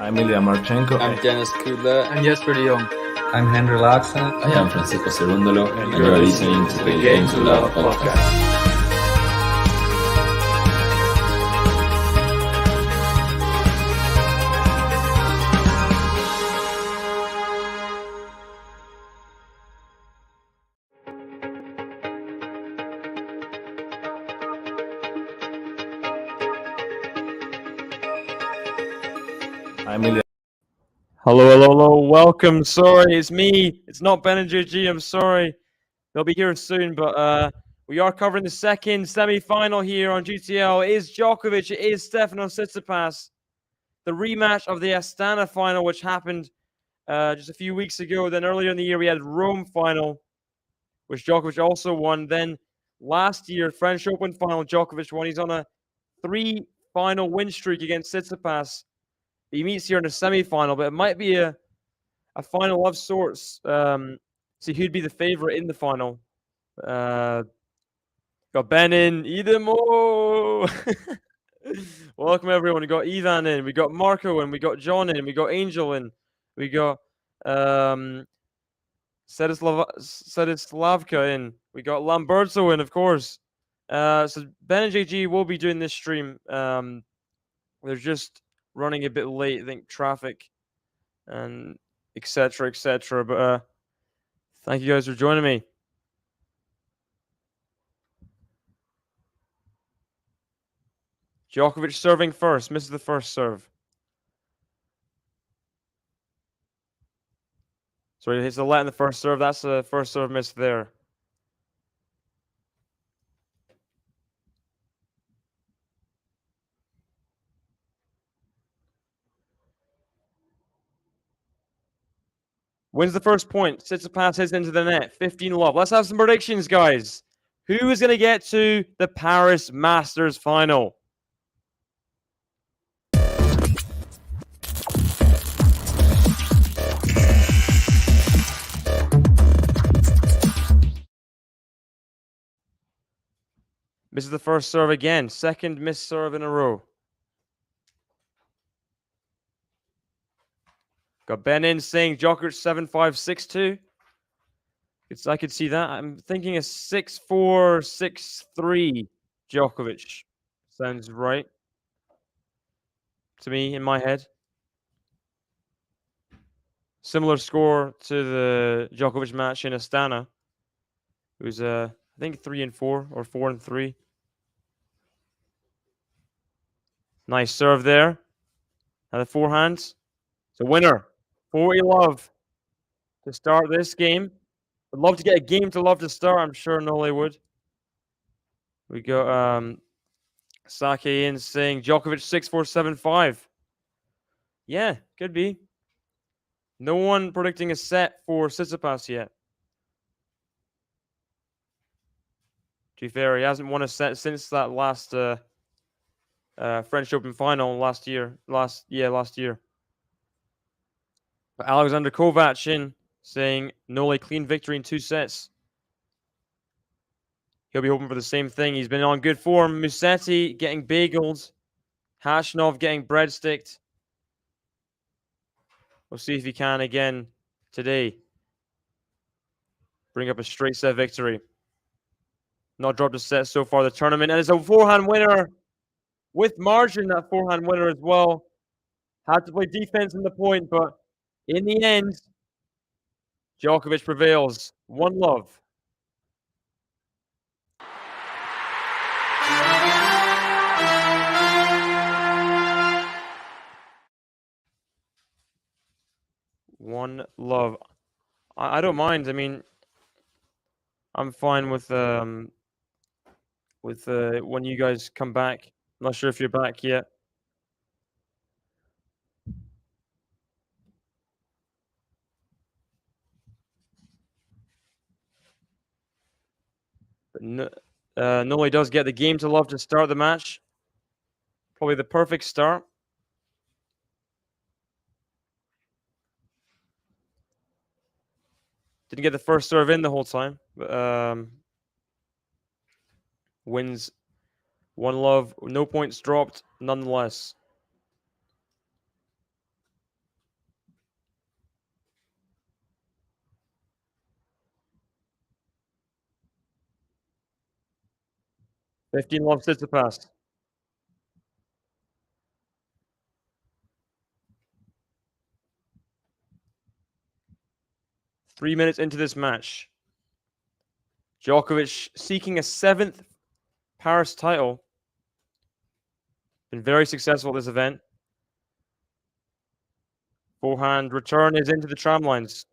I'm Ilya Marchenko. I'm Dennis Kudla. I'm Jesper de Jong. I'm Henry Laakson. I am Francisco Cerundolo, and you are listening to the Game to Love podcast. Hello. Welcome. Sorry, it's me. It's not Ben and JG. I'm sorry. They'll be here soon, but we are covering the second semi-final here on GTL. It is Djokovic. It is Stefanos Tsitsipas. The rematch of the Astana final, which happened just a few weeks ago. Then earlier in the year, we had Rome final, which Djokovic also won. Then last year, French Open final, Djokovic won. He's on a 3-final win streak against Tsitsipas. He meets here in the semi-final, but it might be a final of sorts. See who'd be the favorite in the final. Got Ben in, Idemo. Welcome everyone. We got Ivan in, we got Marco in, we got John in, we got Angel in, we got Sedislavka in, we got Lamberto in, of course. So Ben and JG will be doing this stream. They're just running a bit late, I think traffic and etc. But thank you guys for joining me. Djokovic serving first, misses the first serve. Sorry, hits the let in the first serve. That's the first serve miss there. Wins the first point. Tsitsipas heads into the net. 15-love. Let's have some predictions, guys. Who is going to get to the Paris Masters final? Misses the first serve again. Second missed serve in a row. Got Ben in saying Djokovic 7-5, 6-2. I could see that. I'm thinking a 6-4, 6-3 Djokovic. Sounds right to me in my head. Similar score to the Djokovic match in Astana. It was, I think, 3-4 or 4-3. Nice serve there. Now the forehands. It's a winner. 40-love to start this game. Would love to get a game to love to start. I'm sure Nole would. We got Sake in saying Djokovic 6-4, 7-5. Yeah, could be. No one predicting a set for Tsitsipas yet. To be fair, he hasn't won a set since that last French Open final last year. Last year. But Alexander Kovac in saying Nole clean victory in 2 sets. He'll be hoping for the same thing. He's been on good form. Musetti getting bageled. Hashnov getting breadsticked. We'll see if he can again today. Bring up a straight set victory. Not dropped a set so far the tournament. And it's a forehand winner. With margin, that forehand winner as well. Had to play defense in the point, but in the end, Djokovic prevails. 1-love. One love. I don't mind. I mean, I'm fine with when you guys come back. I'm not sure if you're back yet. But Nole does get the game to love to start the match. Probably the perfect start. Didn't get the first serve in the whole time. But, wins 1-love. No points dropped, nonetheless. 15-love Tsitsipas. Three minutes into this match. Djokovic seeking a 7th Paris title. Been very successful at this event. Forehand return is into the tram lines.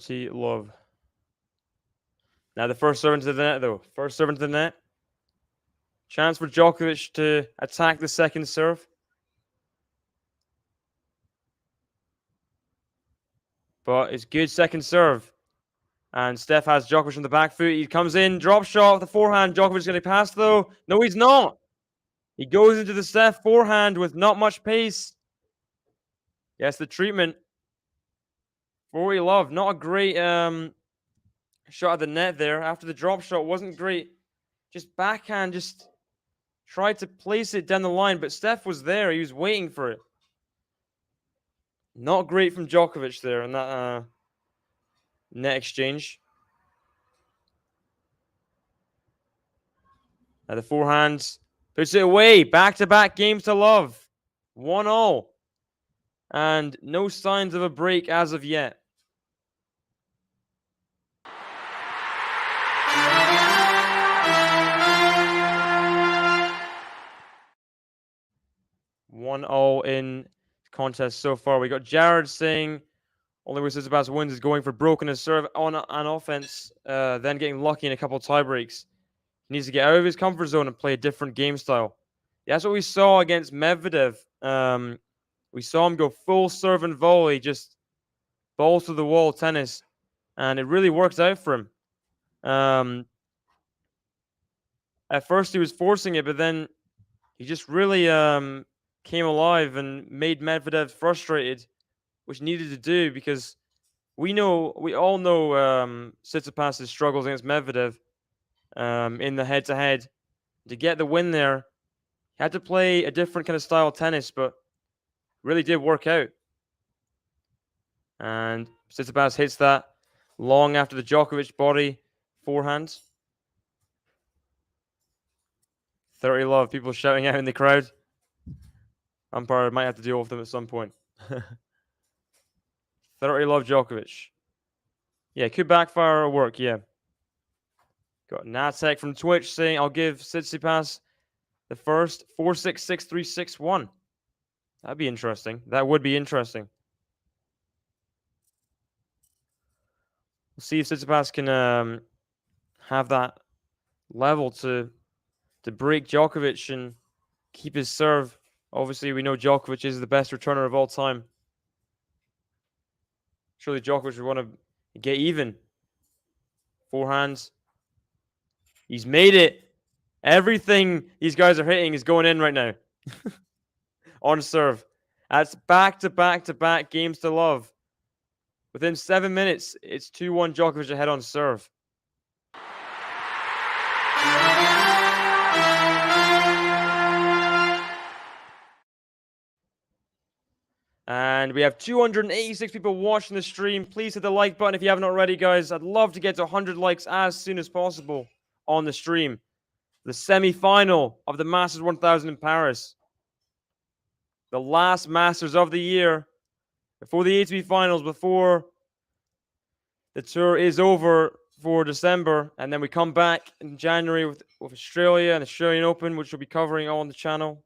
Love. Now the first serve into the net, though. First serve into the net. Chance for Djokovic to attack the second serve. But it's good second serve. And Steph has Djokovic on the back foot. He comes in, drop shot, the forehand. Djokovic's going to pass, though. No, he's not. He goes into the Steph forehand with not much pace. Yes, the treatment. 40 love. Not a great shot at the net there. After the drop shot, wasn't great. Just backhand, just tried to place it down the line, but Steph was there. He was waiting for it. Not great from Djokovic there in that net exchange. Now the forehand puts it away. Back-to-back games to love. 1-0. And no signs of a break as of yet. One all in contest so far. We got Jared saying only way Tsitsipas wins is going for broken his serve on an offense, then getting lucky in a couple of tie breaks. He needs to get out of his comfort zone and play a different game style. Yeah, that's what we saw against Medvedev. We saw him go full serve and volley, just balls to the wall tennis, and it really worked out for him. At first he was forcing it, but then he just really came alive and made Medvedev frustrated, which needed to do because we all know Tsitsipas' struggles against Medvedev in the head-to-head. To get the win there, he had to play a different kind of style of tennis, but really did work out. And Tsitsipas hits that long after the Djokovic body forehand. 30 love, people shouting out in the crowd. Umpire might have to deal with them at some point. 30 love Djokovic. Yeah, could backfire or work, yeah. Got Natek from Twitch saying, I'll give Tsitsipas the first 4-6, 6-3, 6-1. That'd be interesting. That would be interesting. We'll see if Tsitsipas can have that level to break Djokovic and keep his serve. Obviously, we know Djokovic is the best returner of all time. Surely Djokovic would want to get even. Forehands. He's made it. Everything these guys are hitting is going in right now. On serve. That's back-to-back games to love. Within 7 minutes, it's 2-1 Djokovic ahead on serve. And we have 286 people watching the stream. Please hit the like button if you haven't already, guys. I'd love to get to 100 likes as soon as possible on the stream. The semi-final of the Masters 1000 in Paris. The last Masters of the year. Before the ATP finals, before the tour is over for December. And then we come back in January with Australia and Australian Open, which we'll be covering on the channel.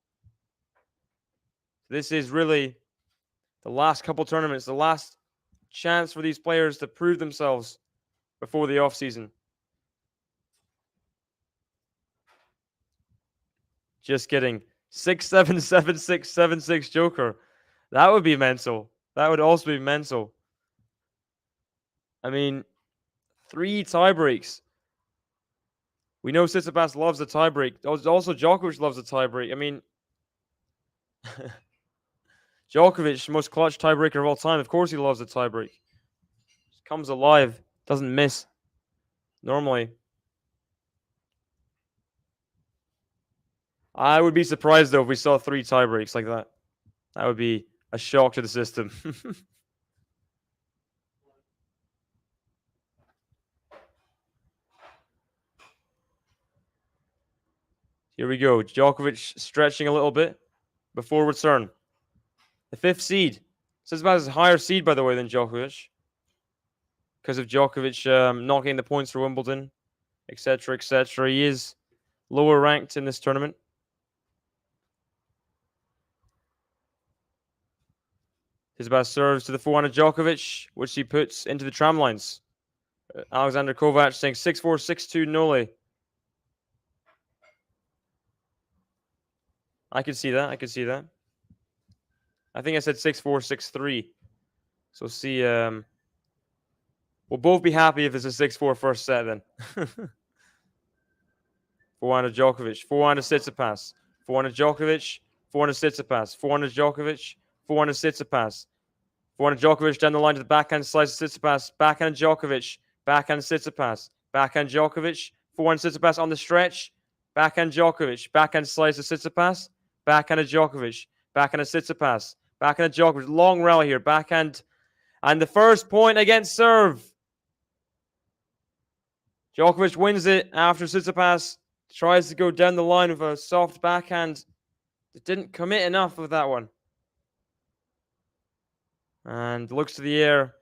This is really the last couple tournaments, the last chance for these players to prove themselves before the off-season. Just kidding. 6-7, 7-6, 7-6 Joker. That would be mental. That would also be mental. I mean, 3 tie breaks. We know Tsitsipas loves a tie break. Also, Djokovic loves a tie break. I mean, Djokovic, most clutch tiebreaker of all time. Of course he loves a tiebreak. Comes alive. Doesn't miss. Normally. I would be surprised though if we saw 3 tie breaks like that. That would be a shock to the system. Here we go. Djokovic stretching a little bit before return. The 5th seed. Tsitsipas is a higher seed, by the way, than Djokovic. Because of Djokovic not getting the points for Wimbledon, etc., etc. He is lower ranked in this tournament. Tsitsipas serves to the forehand of Djokovic, which he puts into the tram lines. Alexander Kovac saying 6-4, 6-2, Nole. I could see that. I could see that. I think I said 6-4, 6-3. So see, we'll both be happy if it's a 6-4 first set then. Forehand of Djokovic. Forehand of Tsitsipas. Forehand of Djokovic. Forehand of Tsitsipas. Forehand of Djokovic. Forehand of Tsitsipas. Forehand of Djokovic down the line to the backhand slice of Tsitsipas. Backhand Djokovic. Backhand Tsitsipas. Backhand Djokovic. Forehand Tsitsipas on the stretch. Backhand Djokovic. Backhand slice of Tsitsipas. Backhand of Djokovic. Backhand of Tsitsipas. Backhand of Djokovic. Long rally here. Backhand. And the first point against serve. Djokovic wins it after Tsitsipas tries to go down the line with a soft backhand. It didn't commit enough with that one. And looks to the air.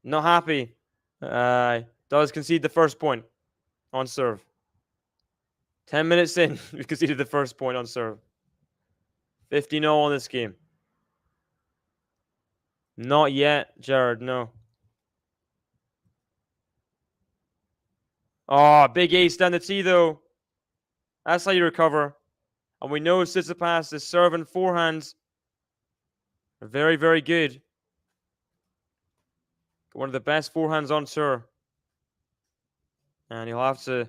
Not happy. Does concede the first point on serve. 10 minutes in, we conceded the first point on serve. 50-0 on this game. Not yet, Jared, no. Oh, big ace down the tee, though. That's how you recover. And we know Tsitsipas' serve and forehands are very, very good. One of the best forehands on tour. And he'll have to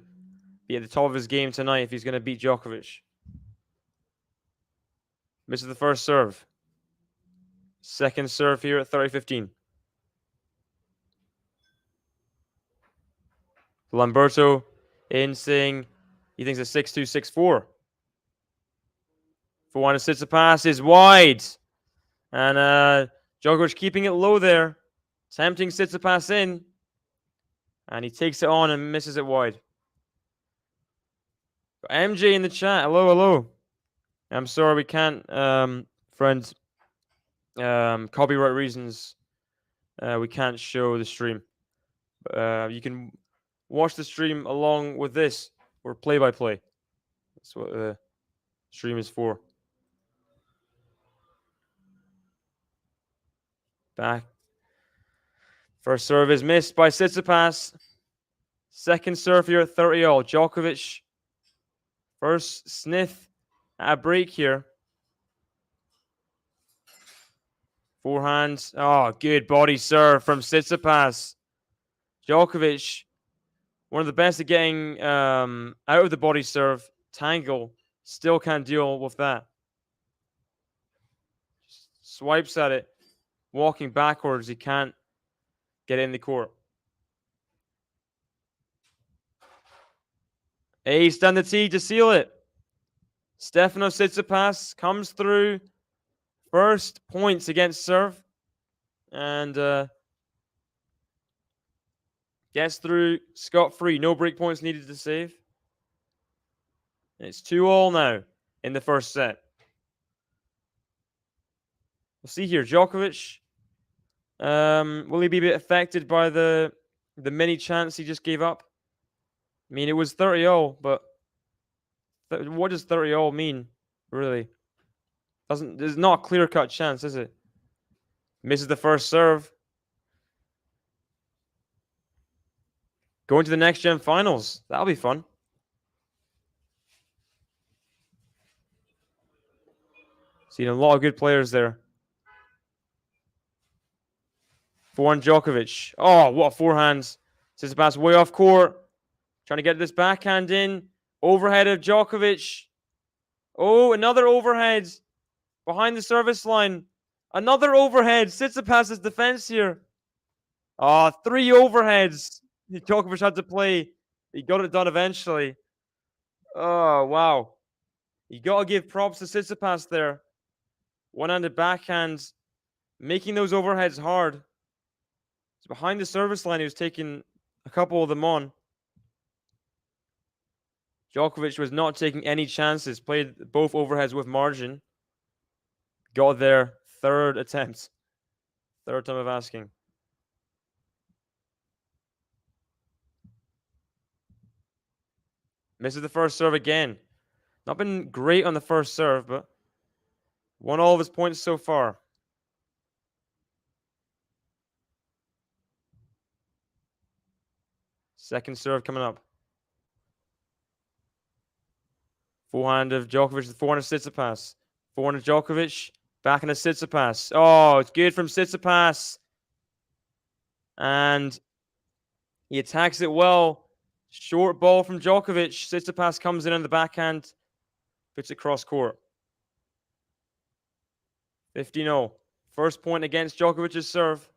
be at the top of his game tonight if he's going to beat Djokovic. Misses the first serve. Second serve here at 30-15. Lamberto in saying he thinks a 6-2, 6-4. Forehand of Tsitsipas is wide. And Djokovic keeping it low there. Tempting Tsitsipas in. And he takes it on and misses it wide. MJ in the chat. Hello, hello. I'm sorry we can't, friends. Copyright reasons. We can't show the stream. You can watch the stream along with this or play-by-play. That's what the stream is for. Back. First serve is missed by Tsitsipas. Second serve here at 30-all. Djokovic. First sniff at a break here. Forehand. Oh, good body serve from Tsitsipas. Djokovic, one of the best at getting out of the body serve. Tangle. Still can't deal with that. Swipes at it. Walking backwards. He can't get in the court. Ace down the tee to seal it. Stefanos Tsitsipas comes through. First points against serve. And gets through scot-free. No break points needed to save. It's 2-all now in the first set. We'll see here. Djokovic. Will he be a bit affected by the mini chance he just gave up? I mean, it was 30-all, but what does 30-all mean, really? There's not a clear-cut chance, is it? Misses the first serve. Going to the next gen finals. That'll be fun. Seen a lot of good players there. Forehand Djokovic. Oh, what forehands. Tsitsipas way off court. Trying to get this backhand in. Overhead of Djokovic. Oh, another overhead. Behind the service line. Another overhead. Tsitsipas' defense here. Oh, 3 overheads. Djokovic had to play. He got it done eventually. Oh, wow. You got to give props to Tsitsipas there. One-handed backhand, making those overheads hard. He's behind the service line. He was taking a couple of them on. Djokovic was not taking any chances. Played both overheads with margin. Got there. Third attempt. Third time of asking. Misses the first serve again. Not been great on the first serve, but won all of his points so far. Second serve coming up. Forehand of Djokovic, the forehand of Tsitsipas. Forehand of Djokovic, back into Tsitsipas. Oh, it's good from Tsitsipas. And he attacks it well. Short ball from Djokovic. Tsitsipas comes in on the backhand, puts it cross court. 15-0. First point against Djokovic's serve.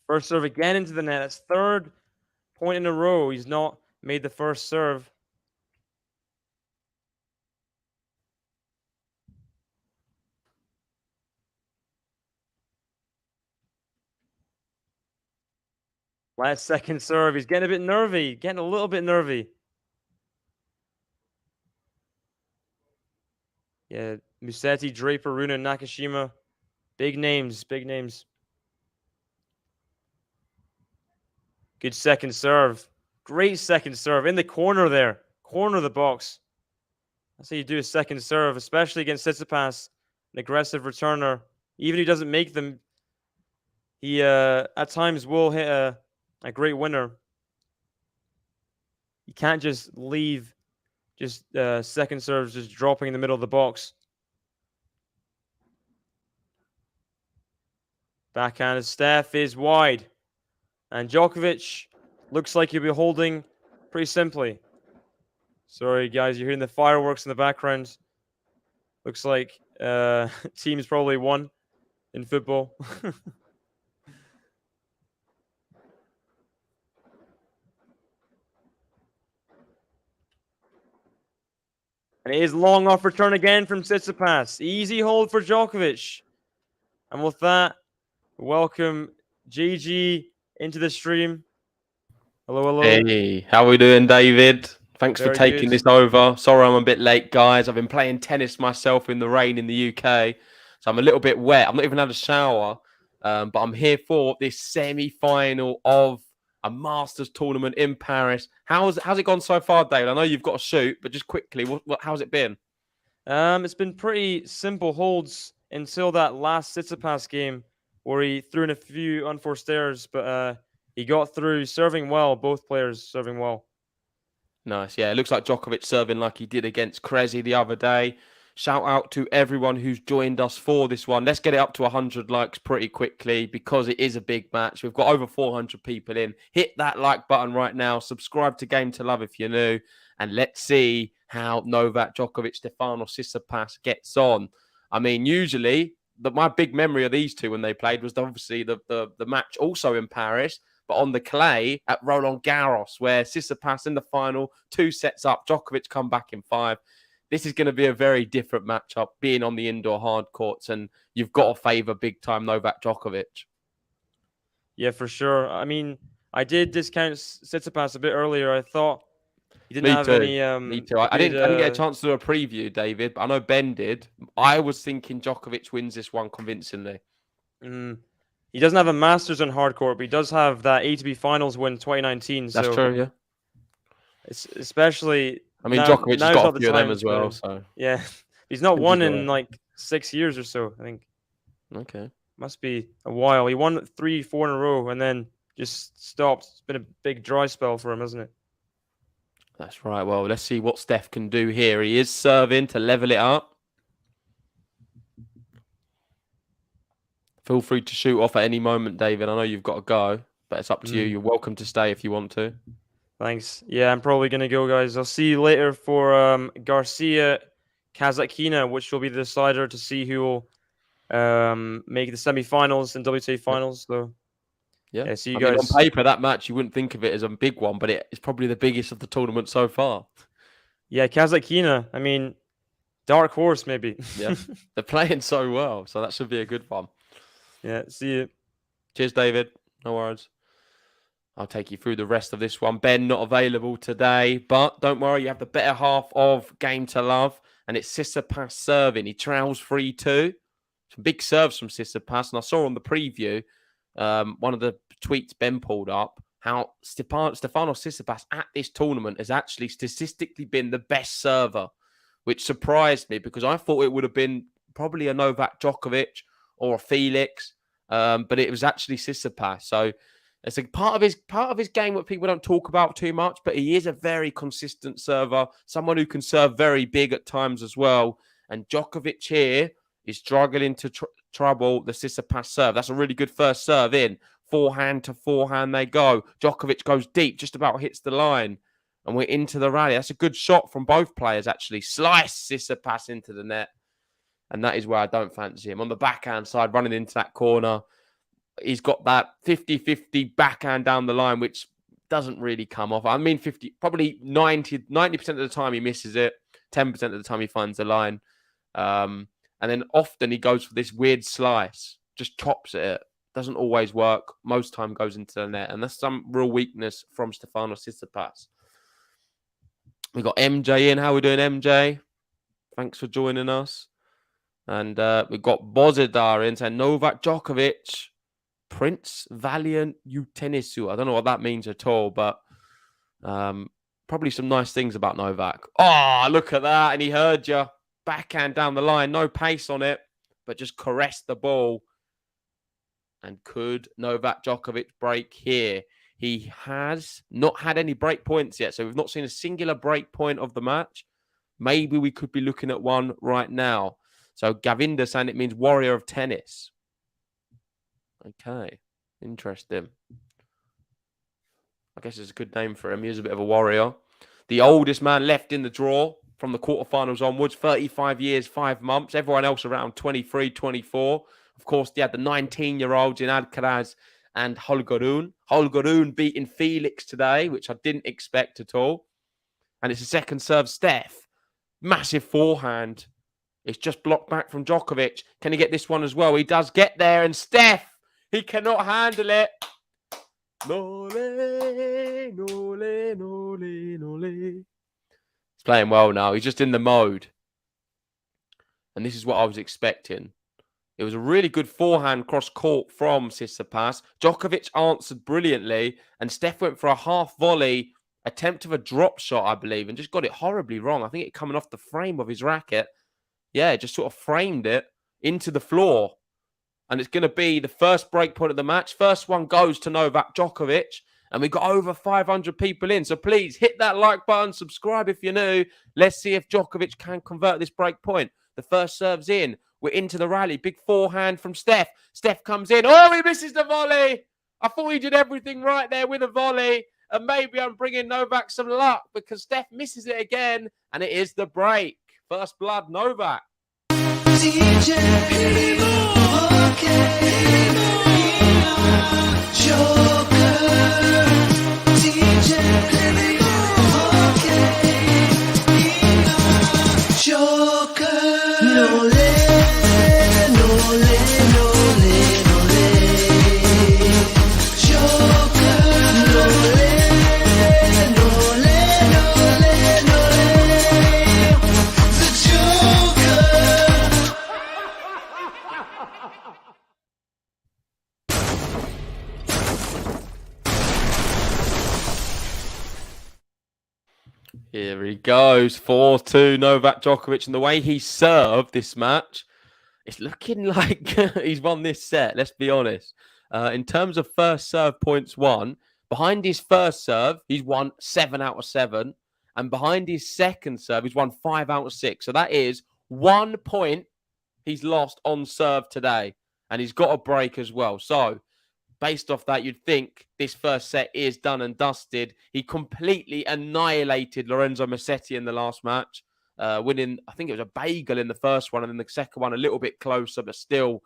First serve again into the net. That's third point in a row. He's not made the first serve. Last second serve. He's getting a bit nervy. Getting a little bit nervy. Yeah, Musetti, Draper, Runa, Nakashima. Big names. Big names. Good second serve. Great second serve. In the corner there. Corner of the box. That's how you do a second serve, especially against Tsitsipas, an aggressive returner. Even if he doesn't make them, he at times will hit a great winner. You can't just leave just second serves just dropping in the middle of the box. Backhand of Steph is wide. And Djokovic looks like he'll be holding pretty simply. Sorry, guys, you're hearing the fireworks in the background. Looks like team's probably won in football. And it is long off return again from Tsitsipas. Easy hold for Djokovic. And with that, welcome GG into the stream. Hello, hello. Hey, how are we doing, David? Thanks Very for taking good. this over. Sorry I'm a bit late, guys. I've been playing tennis myself in the rain in the UK, so I'm a little bit wet. I've not even had a shower, but I'm here for this semi-final of a Masters tournament in Paris. How's it gone so far, David? I know you've got to shoot, but just quickly, how's it been? It's been pretty simple holds until that last Tsitsipas game where he threw in a few unforced errors, but he got through serving well, both players serving well. Nice. Yeah, it looks like Djokovic serving like he did against Krezi the other day. Shout out to everyone who's joined us for this one. Let's get it up to 100 likes pretty quickly because it is a big match. We've got over 400 people in. Hit that like button right now. Subscribe to Game to Love if you're new. And let's see how Novak Djokovic, Stefanos, Tsitsipas gets on. I mean, usually, my big memory of these two when they played was obviously the match also in Paris, but on the clay at Roland Garros, where Tsitsipas in the final, 2 sets up, Djokovic come back in 5. This is going to be a very different matchup, being on the indoor hard courts, and you've got to favour big-time Novak Djokovic. Yeah, for sure. I mean, I did discount Tsitsipas a bit earlier. I thought he didn't have any... Me too. I didn't get a chance to do a preview, David, but I know Ben did. I was thinking Djokovic wins this one convincingly. He doesn't have a Masters on hard court, but he does have that ATP Finals win 2019. That's true, yeah. It's especially... I mean, Djokovic has got a few of them as well. So yeah, he's not won in like 6 years or so, I think. Okay. Must be a while. He won 3-4 in a row and then just stopped. It's been a big dry spell for him, hasn't it? That's right. Well, let's see what Steph can do here. He is serving to level it up. Feel free to shoot off at any moment, David. I know you've got to go, but it's up to you. You're welcome to stay if you want to. Thanks. Yeah, I'm probably going to go, guys. I'll see you later for Garcia Kazakhina, which will be the decider to see who will make the semi-finals and WTA finals. So Yeah. see you I mean, guys. on paper, that match, you wouldn't think of it as a big one, but it's probably the biggest of the tournament so far. Yeah, Kazakhina. I mean, dark horse maybe. Yeah. They're playing so well, so that should be a good one. Yeah, see you. Cheers, David. No worries. I'll take you through the rest of this one. Ben, not available today, but don't worry, you have the better half of Game to Love, and it's Tsitsipas serving. He trails 3-2. Some big serves from Tsitsipas, and I saw on the preview, one of the tweets Ben pulled up, how Stefanos Tsitsipas at this tournament has actually statistically been the best server, which surprised me because I thought it would have been probably a Novak Djokovic or a Felix, but it was actually Tsitsipas. So it's a part of his game that people don't talk about too much, but he is a very consistent server, someone who can serve very big at times as well. And Djokovic here is struggling to trouble the Tsitsipas serve. That's a really good first serve in. Forehand to forehand they go. Djokovic goes deep, just about hits the line. And we're into the rally. That's a good shot from both players, actually. Slice Tsitsipas into the net. And that is where I don't fancy him. On the backhand side, running into that corner, he's got that 50-50 backhand down the line, which doesn't really come off. I mean, probably 90% of the time he misses it. 10% of the time he finds the line. And then often he goes for this weird slice, just chops at it. Doesn't always work. Most time goes into the net. And that's some real weakness from Stefanos Tsitsipas. We got MJ in. How are we doing, MJ? Thanks for joining us. And we've got Bozidar in saying Novak Djokovic, Prince Valiant Utenisu. I don't know what that means at all, but probably some nice things about Novak. Oh, look at that. And he heard you. Backhand down the line. No pace on it, but just caressed the ball. And could Novak Djokovic break here? He has not had any break points yet, so we've not seen a singular break point of the match. Maybe we could be looking at one right now. So Gavinda saying it means warrior of tennis. Okay, interesting. I guess it's a good name for him. He is a bit of a warrior. The oldest man left in the draw from the quarterfinals onwards, 35 years, 5 months. Everyone else around 23, 24. Of course, they had the 19-year-olds in Alcaraz and Holgerun. Holgerun beating Felix today, which I didn't expect at all. And it's a second serve, Steph. Massive forehand. It's just blocked back from Djokovic. Can he get this one as well? He does get there. And Steph, he cannot handle it. Nole, nole, nole, nole. He's playing well now. He's just in the mode. And this is what I was expecting. It was a really good forehand cross court from Tsitsipas. Djokovic answered brilliantly. And Steph went for a half volley attempt of a drop shot, I believe, and just got it horribly wrong. I think it coming off the frame of his racket. Yeah, just sort of framed it into the floor. And it's going to be the first break point of the match. First one goes to Novak Djokovic. And we've got over 500 people in. So please hit that like button, subscribe if you're new. Let's see if Djokovic can convert this break point. The first serve's in. We're into the rally. Big forehand from Steph. Steph comes in. Oh, he misses the volley. I thought he did everything right there with a volley. And maybe I'm bringing Novak some luck because Steph misses it again. And it is the break. First blood, Novak. Here he goes, 4-2 Novak Djokovic. And the way he served this match, it's looking like he's won this set, let's be honest. In terms of first serve points won, behind his first serve, he's won 7 out of 7. And behind his second serve, he's won 5 out of 6. So that is 1 point he's lost on serve today. And he's got a break as well. So based off that, you'd think this first set is done and dusted. He completely annihilated Lorenzo Musetti in the last match. winning, I think it was a bagel in the first one, and then the second one a little bit closer, but still,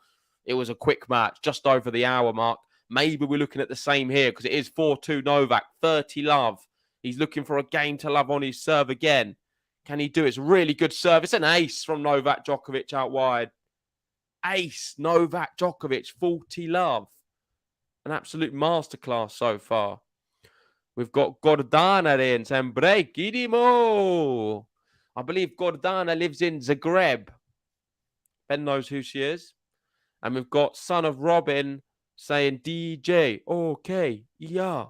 it was a quick match, just over the hour mark. Maybe we're looking at the same here because it is 4-2 Novak, 30 love. He's looking for a game to love on his serve again. Can he do it? It's a really good serve. It's an ace from Novak Djokovic out wide. Ace, Novak Djokovic, 40 love. An absolute masterclass so far. We've got Gordana in saying, break, idimo. I believe Gordana lives in Zagreb. Ben knows who she is. And we've got Son of Robin saying, DJ, okay, yeah.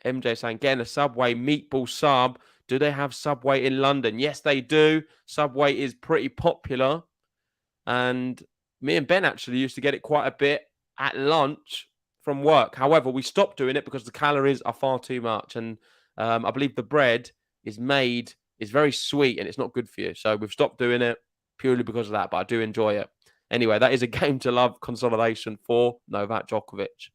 MJ saying, getting a Subway meatball sub. Do they have Subway in London? Yes, they do. Subway is pretty popular. And me and Ben actually used to get it quite a bit at lunch from work. However, we stopped doing it because the calories are far too much. And I believe the bread is very sweet and it's not good for you. So we've stopped doing it purely because of that. But I do enjoy it. Anyway, that is a game to love consolidation for Novak Djokovic.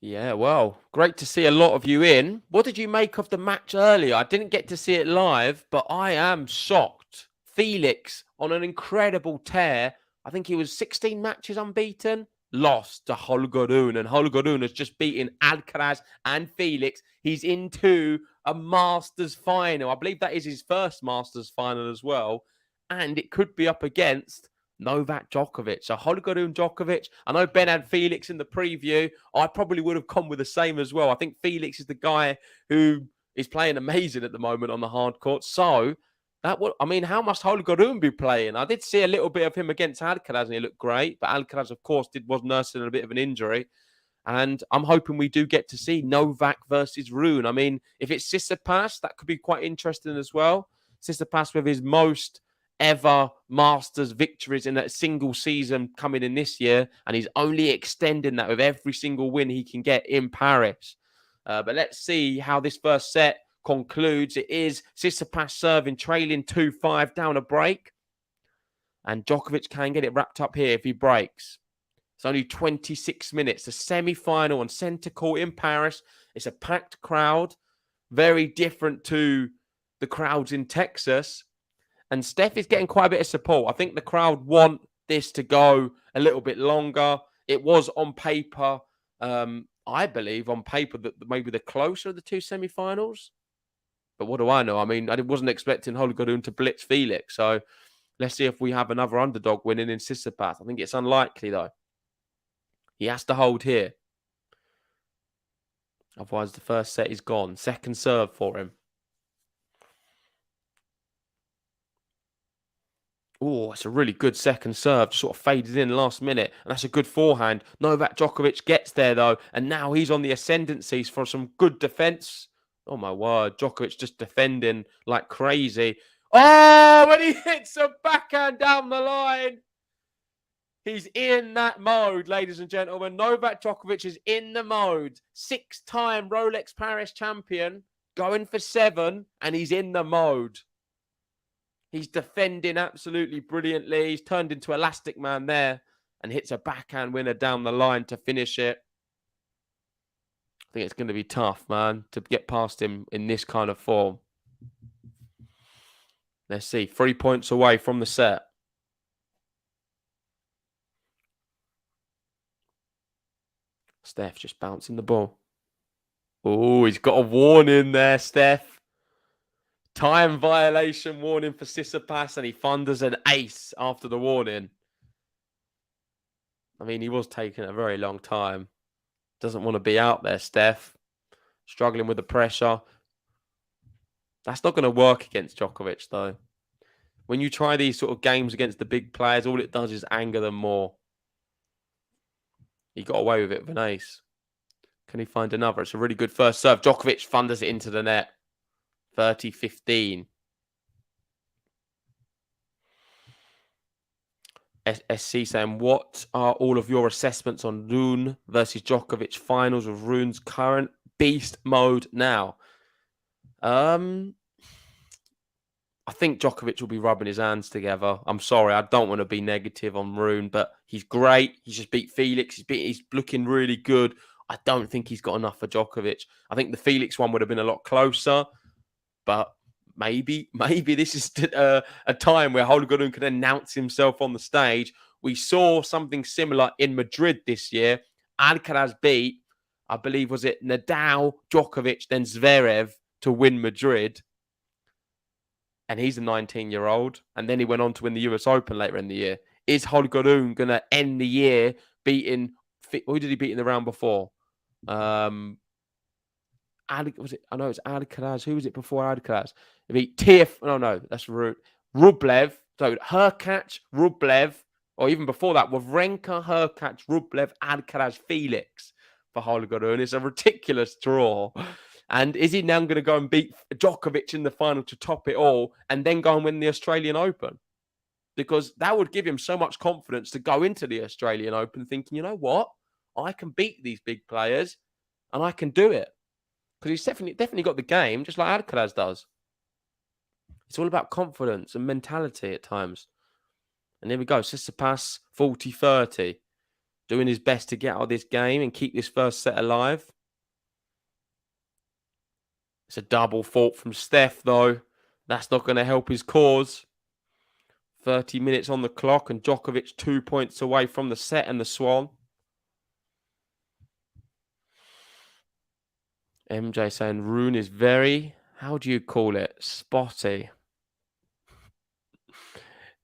Yeah, well, great to see a lot of you in. What did you make of the match earlier? I didn't get to see it live, but I am shocked. Felix on an incredible tear. I think he was 16 matches unbeaten. Lost to Holger Rune, and Holger Rune has just beaten Alcaraz and Felix. He's into a Masters final. I believe that is his first Masters final as well. And it could be up against Novak Djokovic. So Holger Rune Djokovic. I know Ben had Felix in the preview. I probably would have come with the same as well. I think Felix is the guy who is playing amazing at the moment on the hard court. So how must Holger Rune be playing? I did see a little bit of him against Alcaraz and he looked great. But Alcaraz, of course, was nursing a bit of an injury. And I'm hoping we do get to see Novak versus Rune. I mean, if it's Tsitsipas, that could be quite interesting as well. Tsitsipas with his most ever Masters victories in a single season coming in this year, and he's only extending that with every single win he can get in Paris. But let's see how this first set concludes. It is Tsitsipas serving, trailing 2-5 down a break, and Djokovic can get it wrapped up here if he breaks. It's only 26 minutes, a semi-final on centre court in Paris. It's a packed crowd, very different to the crowds in Texas. And Steph is getting quite a bit of support. I think the crowd want this to go a little bit longer. It was on paper, I believe, on paper that maybe the closer of the two semi-finals. But what do I know? I mean, I wasn't expecting Holger Rune to blitz Felix. So let's see if we have another underdog winning in Tsitsipas. I think it's unlikely, though. He has to hold here. Otherwise, the first set is gone. Second serve for him. Oh, it's a really good second serve. Just sort of faded in last minute. And that's a good forehand. Novak Djokovic gets there, though. And now he's on the ascendancy for some good defense. Oh, my word. Djokovic just defending like crazy. Oh, when he hits a backhand down the line. He's in that mode, ladies and gentlemen. Novak Djokovic is in the mode. 6-time Rolex Paris champion. Going for 7. And he's in the mode. He's defending absolutely brilliantly. He's turned into Elastic Man there and hits a backhand winner down the line to finish it. I think it's going to be tough, man, to get past him in this kind of form. Let's see. 3 points away from the set. Steph just bouncing the ball. Oh, he's got a warning there, Steph. Time violation warning for Tsitsipas, and he thunders an ace after the warning. I mean, he was taking a very long time. Doesn't want to be out there, Steph. Struggling with the pressure. That's not going to work against Djokovic, though. When you try these sort of games against the big players, all it does is anger them more. He got away with it with an ace. Can he find another? It's a really good first serve. Djokovic thunders it into the net. 30-15. SC saying, what are all of your assessments on Rune versus Djokovic finals of Rune's current beast mode now? I I think Djokovic will be rubbing his hands together. I'm sorry, I don't want to be negative on Rune, but he's great. He's just beat Felix. He's looking really good. I don't think he's got enough for Djokovic. I think the Felix one would have been a lot closer, but maybe this is a time where Holger can announce himself on the stage. We saw something similar in Madrid this year. Alcaraz beat, I believe, was it Nadal, Djokovic, then Zverev to win Madrid. And he's a 19-year-old. And then he went on to win the US Open later in the year. Is Holger Rune going to end the year beating... Who did he beat in the round before? Was it? I know it's Alcaraz. Who was it before Alcaraz? He beat Tiff. No, that's Rublev. So Hurkacz, Rublev, or even before that, Wawrinka, Hurkacz, Rublev, Alcaraz, Felix for Holger Rune. It's a ridiculous draw. And is he now going to go and beat Djokovic in the final to top it all and then go and win the Australian Open? Because that would give him so much confidence to go into the Australian Open thinking, you know what? I can beat these big players and I can do it. Because he's definitely got the game, just like Alcaraz does. It's all about confidence and mentality at times. And here we go. Tsitsipas, 40-30. Doing his best to get out of this game and keep this first set alive. It's a double fault from Steph, though. That's not going to help his cause. 30 minutes on the clock and Djokovic 2 points away from the set and the swan. MJ saying Rune is very, how do you call it? Spotty.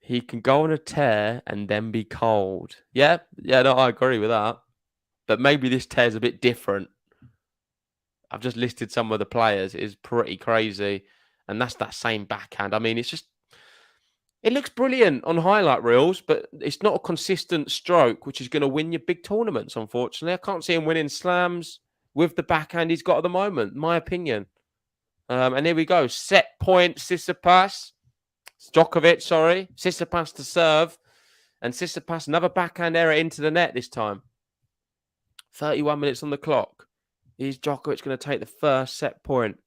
He can go on a tear and then be cold. Yeah, no, I agree with that. But maybe this tear is a bit different. I've just listed some of the players. It is pretty crazy. And that's that same backhand. I mean, it's just... It looks brilliant on highlight reels, but it's not a consistent stroke, which is going to win your big tournaments, unfortunately. I can't see him winning slams with the backhand he's got at the moment, my opinion. And here we go. Set point, Tsitsipas. Djokovic, sorry. Tsitsipas to serve. And Tsitsipas, another backhand error into the net this time. 31 minutes on the clock. Is Djokovic going to take the first set point?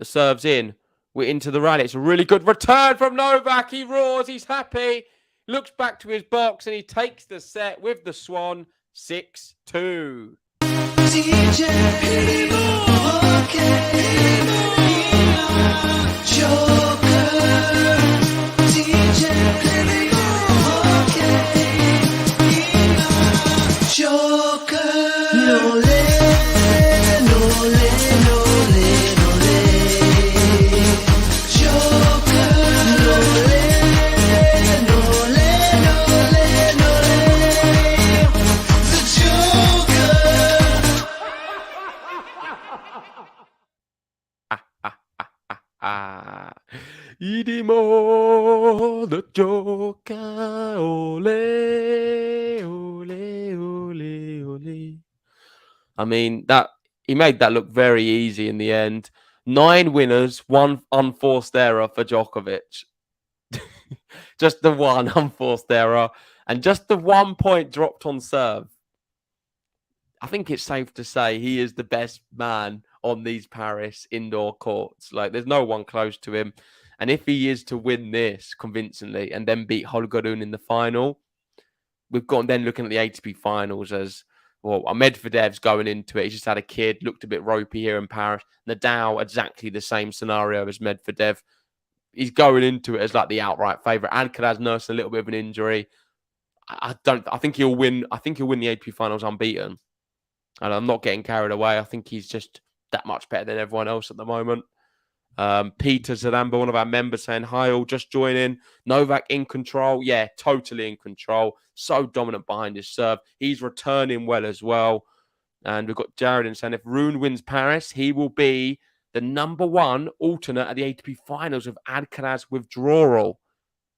The serve's in. We're into the rally. It's a really good return from Novak. He roars. He's happy. Looks back to his box and he takes the set with the swan. 6-2. Idimo, the Joker, ole, ole, ole, ole. I mean, he made that look very easy in the end. 9 winners, 1 unforced error for Djokovic. Just the 1 unforced error and just the 1 point dropped on serve. I think it's safe to say he is the best man on these Paris indoor courts. Like, there's no one close to him. And if he is to win this convincingly and then beat Holger Rune in the final, we've got then looking at the ATP finals as, well, Medvedev's going into it. He's just had a kid, looked a bit ropey here in Paris. Nadal, exactly the same scenario as Medvedev. He's going into it as like the outright favourite. Alcaraz nursing a little bit of an injury. I think he'll win. I think he'll win the ATP finals unbeaten. And I'm not getting carried away. I think he's just that much better than everyone else at the moment. Peter Zaramba, one of our members, saying, hi all, just joining. Novak in control. Yeah, totally in control. So dominant behind his serve. He's returning well as well. And we've got Jared saying, if Rune wins Paris, he will be the #1 alternate at the ATP finals of Alcaraz withdrawal.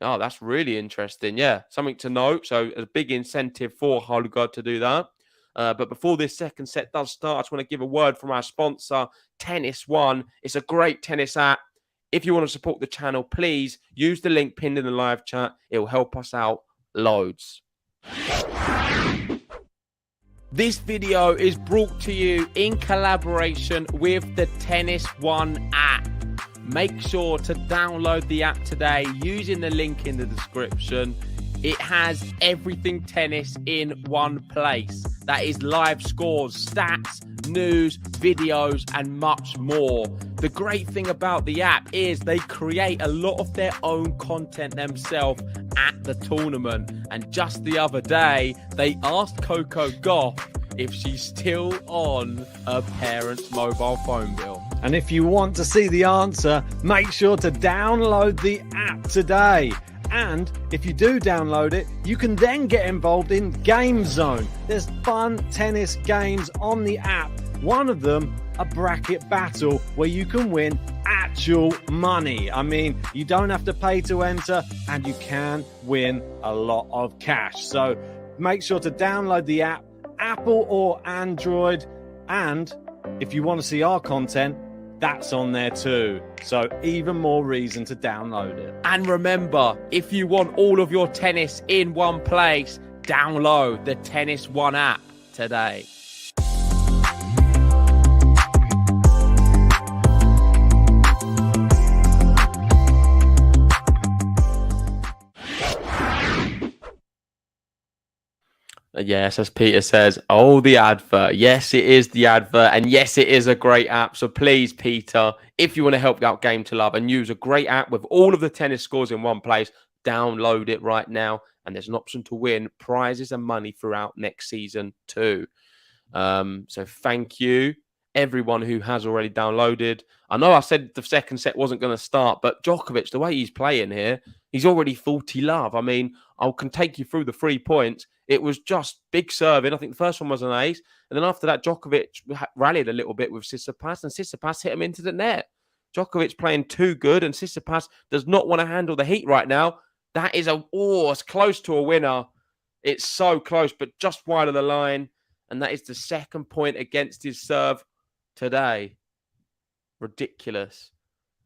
Oh, that's really interesting. Yeah, something to note. So a big incentive for Holger to do that. But before this second set does start, I just want to give a word from our sponsor, Tennis One. It's a great tennis app. If you want to support the channel, please use the link pinned in the live chat. It will help us out loads. This video is brought to you in collaboration with the Tennis One app. make sure to download the app today using the link in the description. It has everything tennis in one place. That is live scores, stats, news, videos, and much more. The great thing about the app is they create a lot of their own content themselves at the tournament. And just the other day, they asked Coco Gauff if she's still on her parents' mobile phone bill. And if you want to see the answer, make sure to download the app today. And if you do download it, you can then get involved in Game Zone. There's fun tennis games on the app. One of them, a bracket battle where you can win actual money. I mean, you don't have to pay to enter and you can win a lot of cash. So make sure to download the app, Apple or Android. And if you want to see our content, that's on there too. So even more reason to download it. And remember, if you want all of your tennis in one place, download the Tennis One app today. Yes, as Peter says, oh, the advert. Yes, it is the advert. And yes, it is a great app. So please, Peter, if you want to help out Game to Love and use a great app with all of the tennis scores in one place, download it right now. And there's an option to win prizes and money throughout next season too. So thank you, everyone who has already downloaded. I know I said the second set wasn't going to start, but Djokovic, the way he's playing here, he's already 40 love. I mean, I can take you through the 3 points. It was just big serving. I think the first one was an ace. And then after that, Djokovic rallied a little bit with Tsitsipas, and Tsitsipas hit him into the net. Djokovic playing too good, and Tsitsipas does not want to handle the heat right now. That is it's close to a winner. It's so close, but just wide of the line. And that is the second point against his serve today. Ridiculous.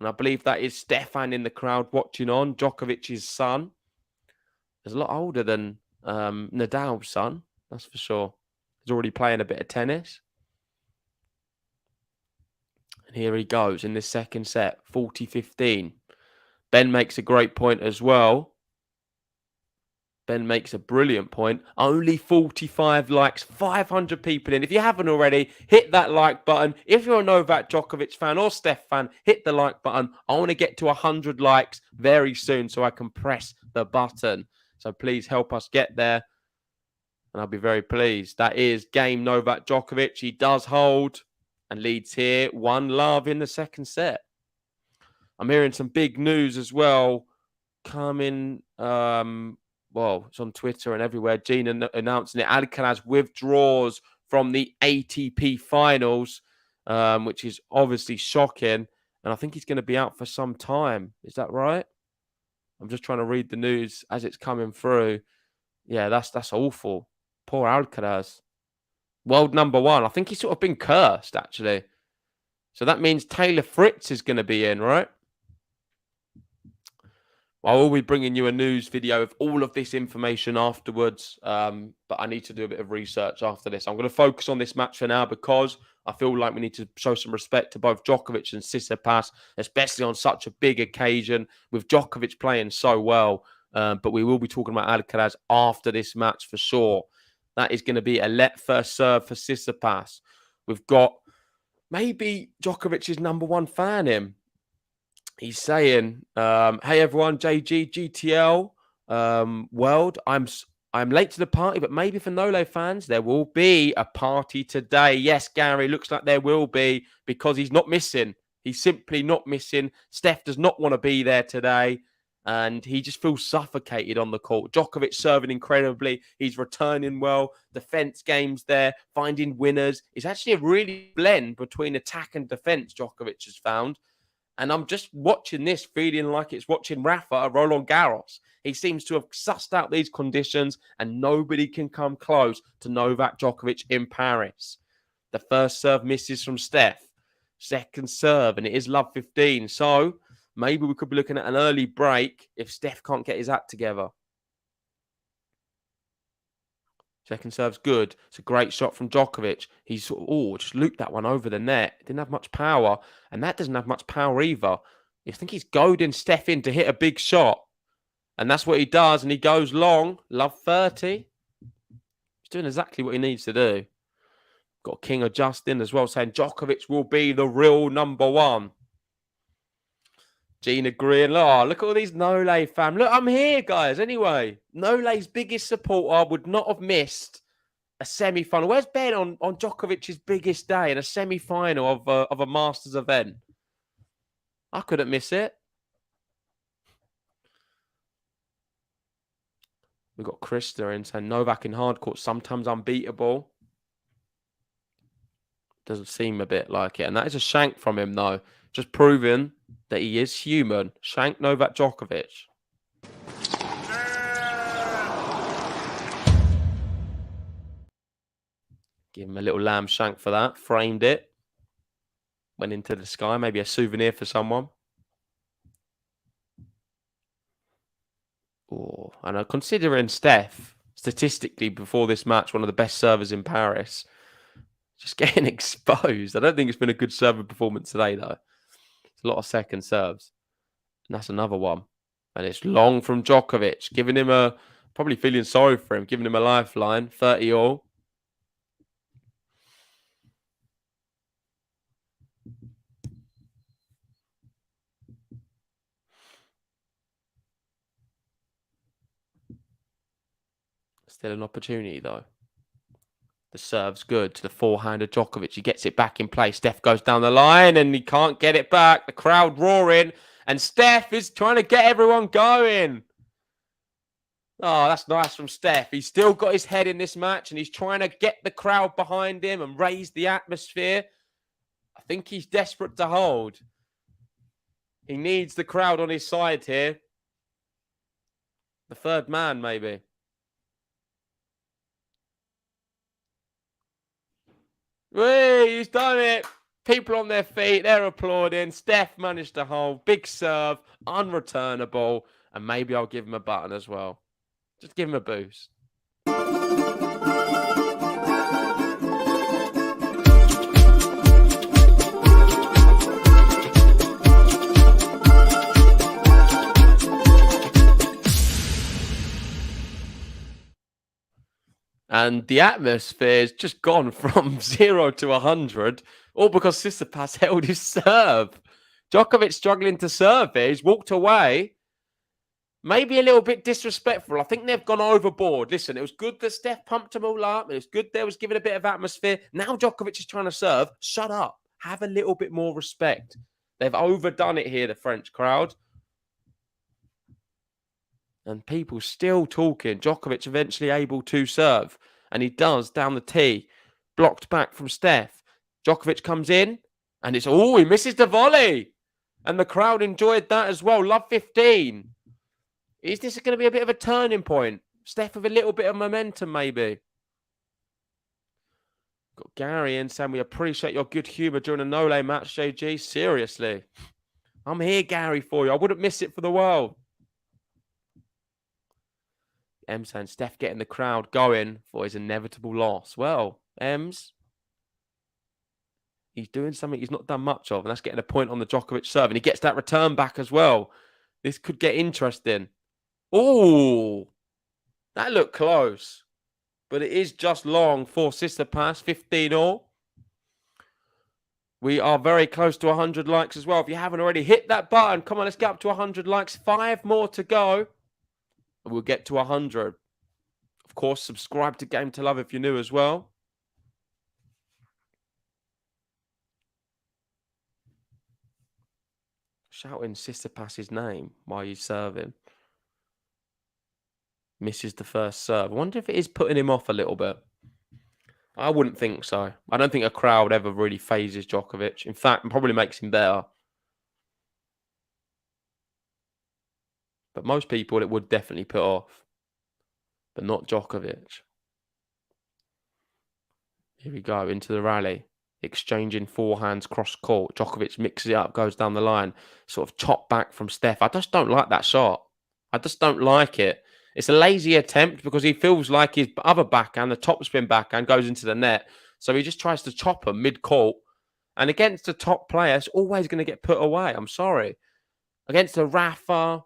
And I believe that is Stefan in the crowd watching on, Djokovic's son. He's a lot older than Nadal's son, that's for sure. He's already playing a bit of tennis. And here he goes in this second set, 40-15. Ben makes a great point as well. Ben makes a brilliant point. Only 45 likes, 500 people in. If you haven't already, hit that like button. If you're a Novak Djokovic fan or Steph fan, hit the like button. I want to get to 100 likes very soon so I can press the button. So please help us get there. And I'll be very pleased. That is game Novak Djokovic. He does hold and leads here 1-love in the second set. I'm hearing some big news as coming. It's on Twitter and everywhere. Gina announcing it. Alcaraz withdraws from the ATP finals, which is obviously shocking. And I think he's going to be out for some time. Is that right? I'm just trying to read the news as it's coming through. Yeah, that's awful. Poor Alcaraz. World number 1. I think he's sort of been cursed, actually. So that means Taylor Fritz is going to be in, right? I will be bringing you a news video of all of this information afterwards, but I need to do a bit of research after this. I'm going to focus on this match for now because I feel like we need to show some respect to both Djokovic and Tsitsipas, especially on such a big occasion with Djokovic playing so well. But we will be talking about Alcaraz after this match for sure. That is going to be a let first serve for Tsitsipas. We've got maybe Djokovic's number 1 fan in. He's saying, hey, everyone, JG, GTL, world, I'm late to the party, but maybe for Nole fans, there will be a party today. Yes, Gary, looks like there will be because he's not missing. He's simply not missing. Steph does not want to be there today, and he just feels suffocated on the court. Djokovic serving incredibly. He's returning well. Defense games there, finding winners. It's actually a really blend between attack and defense Djokovic has found. And I'm just watching this, feeling like it's watching Rafa at Roland Garros. He seems to have sussed out these conditions, and nobody can come close to Novak Djokovic in Paris. The first serve misses from Steph. Second serve, and it is love 15. So maybe we could be looking at an early break if Steph can't get his act together. Second serve's good. It's a great shot from Djokovic. He's just looped that one over the net. Didn't have much power, and that doesn't have much power either. I think he's goading Steph in to hit a big shot. And that's what he does. And he goes long. Love 30. He's doing exactly what he needs to do. Got King of Justin as well, saying Djokovic will be the real number one. Gina Green. Oh, look at all these Nole fam. Look, I'm here, guys. Anyway, Nole's biggest supporter would not have missed a semi-final. Where's Ben on Djokovic's biggest day in a semi-final of a Masters event? I couldn't miss it. We've got Krista in saying Novak in hardcourt, sometimes unbeatable. Doesn't seem a bit like it. And that is a shank from him, though. Just proving that he is human. Shank Novak Djokovic. Give him a little lamb shank for that. Framed it. Went into the sky. Maybe a souvenir for someone. Oh, and considering Steph, statistically, before this match, one of the best servers in Paris, just getting exposed. I don't think it's been a good server performance today, though. It's a lot of second serves. And that's another one. And it's long from Djokovic, giving him probably feeling sorry for him, giving him a lifeline, 30 all. Still an opportunity, though. The serve's good to the forehand of Djokovic. He gets it back in play. Steph goes down the line and he can't get it back. The crowd roaring. And Steph is trying to get everyone going. Oh, that's nice from Steph. He's still got his head in this match and he's trying to get the crowd behind him and raise the atmosphere. I think he's desperate to hold. He needs the crowd on his side here. The third man, maybe. Whee, he's done it. People on their feet, they're applauding. Steph managed to hold. Big serve, unreturnable. And maybe I'll give him a button as well. Just give him a boost. And the atmosphere's just gone from 0 to 100, all because Tsitsipas held his serve. Djokovic struggling to serve here. He's walked away. Maybe a little bit disrespectful. I think they've gone overboard. Listen, it was good that Steph pumped them all up. It was good there was giving a bit of atmosphere. Now Djokovic is trying to serve. Shut up. Have a little bit more respect. They've overdone it here, the French crowd. And people still talking. Djokovic eventually able to serve. And he does down the tee. Blocked back from Steph. Djokovic comes in. And it's, oh, he misses the volley. And the crowd enjoyed that as well. Love 15. Is this going to be a bit of a turning point? Steph with a little bit of momentum, maybe. Got Gary in saying we appreciate your good humour during a no-lay match, JG. Seriously. I'm here, Gary, for you. I wouldn't miss it for the world. Ems saying Steph getting the crowd going for his inevitable loss. Well, Ems, he's doing something he's not done much of, and that's getting a point on the Djokovic serve. And he gets that return back as well. This could get interesting. Oh, that looked close. But it is just long for Tsitsipas, 15 all. We are very close to 100 likes as well. If you haven't already, hit that button. Come on, let's get up to 100 likes. 5 more to go. And we'll get to 100. Of course, subscribe to Game to Love if you're new as well. Shouting Tsitsipas' name while he's serving. Misses the first serve. I wonder if it is putting him off a little bit. I wouldn't think so. I don't think a crowd ever really phases Djokovic. In fact, it probably makes him better. But most people, it would definitely put off. But not Djokovic. Here we go, into the rally. Exchanging forehands cross court. Djokovic mixes it up, goes down the line. Sort of chop back from Steph. I just don't like that shot. I just don't like it. It's a lazy attempt because he feels like his other backhand, the topspin backhand, goes into the net. So he just tries to chop him mid-court. And against the top player, it's always going to get put away. I'm sorry. against the Rafa,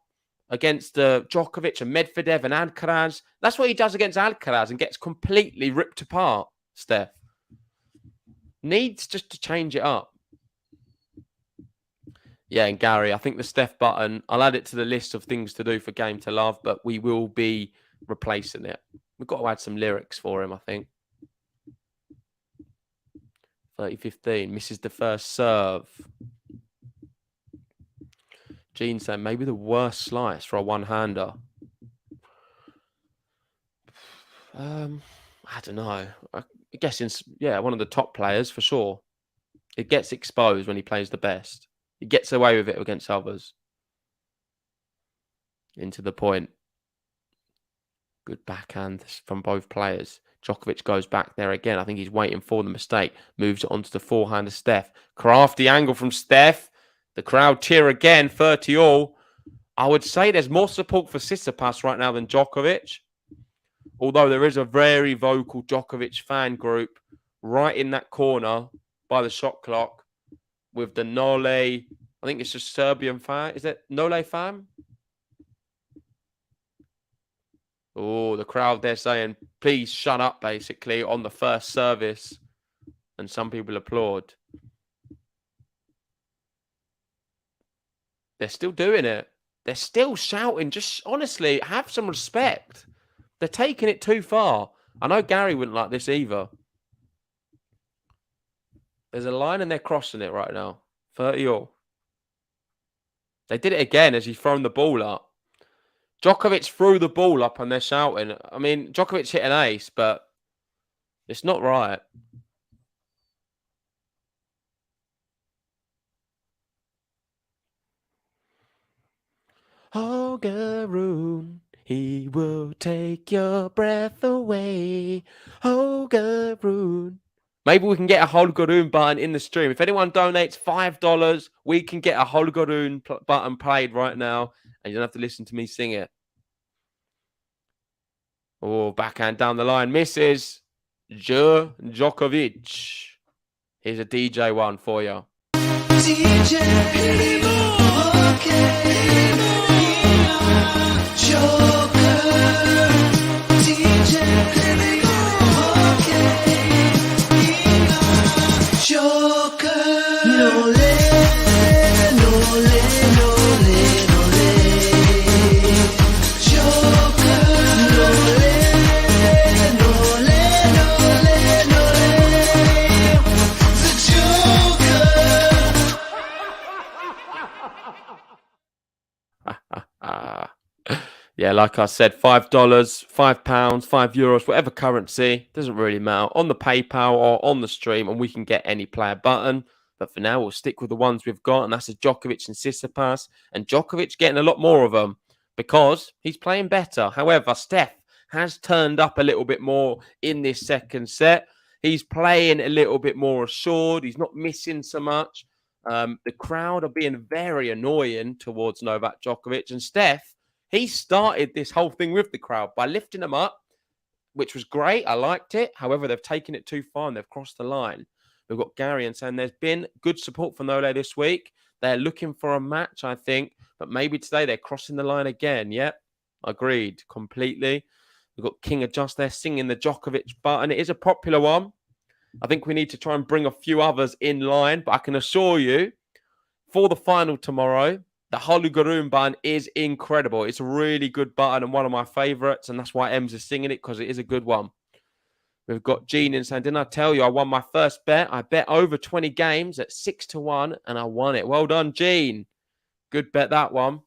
against Djokovic and Medvedev and Alcaraz. That's what he does against Alcaraz and gets completely ripped apart, Steph. Needs just to change it up. Yeah, and Gary, I think the Steph button, I'll add it to the list of things to do for Game to Love, but we will be replacing it. We've got to add some lyrics for him, I think. 30-15, misses the first serve. Gene saying maybe the worst slice for a one-hander. I don't know. I guess, one of the top players for sure. It gets exposed when he plays the best. He gets away with it against others. Into the point. Good backhand from both players. Djokovic goes back there again. I think he's waiting for the mistake. Moves it onto the forehand of Steph. Crafty angle from Steph. The crowd cheer again, 30-all. I would say there's more support for Tsitsipas right now than Djokovic. Although there is a very vocal Djokovic fan group right in that corner by the shot clock with the Nole. I think it's just Serbian fan. Is it Nole fan? Oh, the crowd there saying, please shut up, basically, on the first service. And some people applaud. They're still doing it. They're still shouting. Just honestly, have some respect. They're taking it too far. I know Gary wouldn't like this either. There's a line and they're crossing it right now. 30-all. They did it again as he's thrown the ball up. Djokovic threw the ball up and they're shouting. I mean, Djokovic hit an ace, but it's not right. Oh, Garoon, he will take your breath away. Oh, Garoon. Maybe we can get a Holgaroon button in the stream. If anyone donates $5, we can get a Holgaroon button played right now. And you don't have to listen to me sing it. Oh, backhand down the line. Misses. Djokovic. Here's a DJ one for you. Yeah, like I said, $5, £5, €5, whatever currency, doesn't really matter. On the PayPal or on the stream, and we can get any player button. But for now, we'll stick with the ones we've got, and that's a Djokovic and Tsitsipas. And Djokovic getting a lot more of them because he's playing better. However, Steph has turned up a little bit more in this second set. He's playing a little bit more assured. He's not missing so much. The crowd are being very annoying towards Novak Djokovic. And Steph, he started this whole thing with the crowd by lifting them up, which was great. I liked it. However, they've taken it too far and they've crossed the line. We've got Gary and saying there's been good support for Nole this week. They're looking for a match, I think. But maybe today they're crossing the line again. Yep, agreed completely. We've got King Adjust there singing the Djokovic button. It is a popular one. I think we need to try and bring a few others in line. But I can assure you, for the final tomorrow, the Holgaroon button is incredible. It's a really good button and one of my favourites. And that's why Ems is singing it, because it is a good one. We've got Gene in saying, didn't I tell you I won my first bet? I bet over 20 games at 6-1 and I won it. Well done, Gene. Good bet, that one.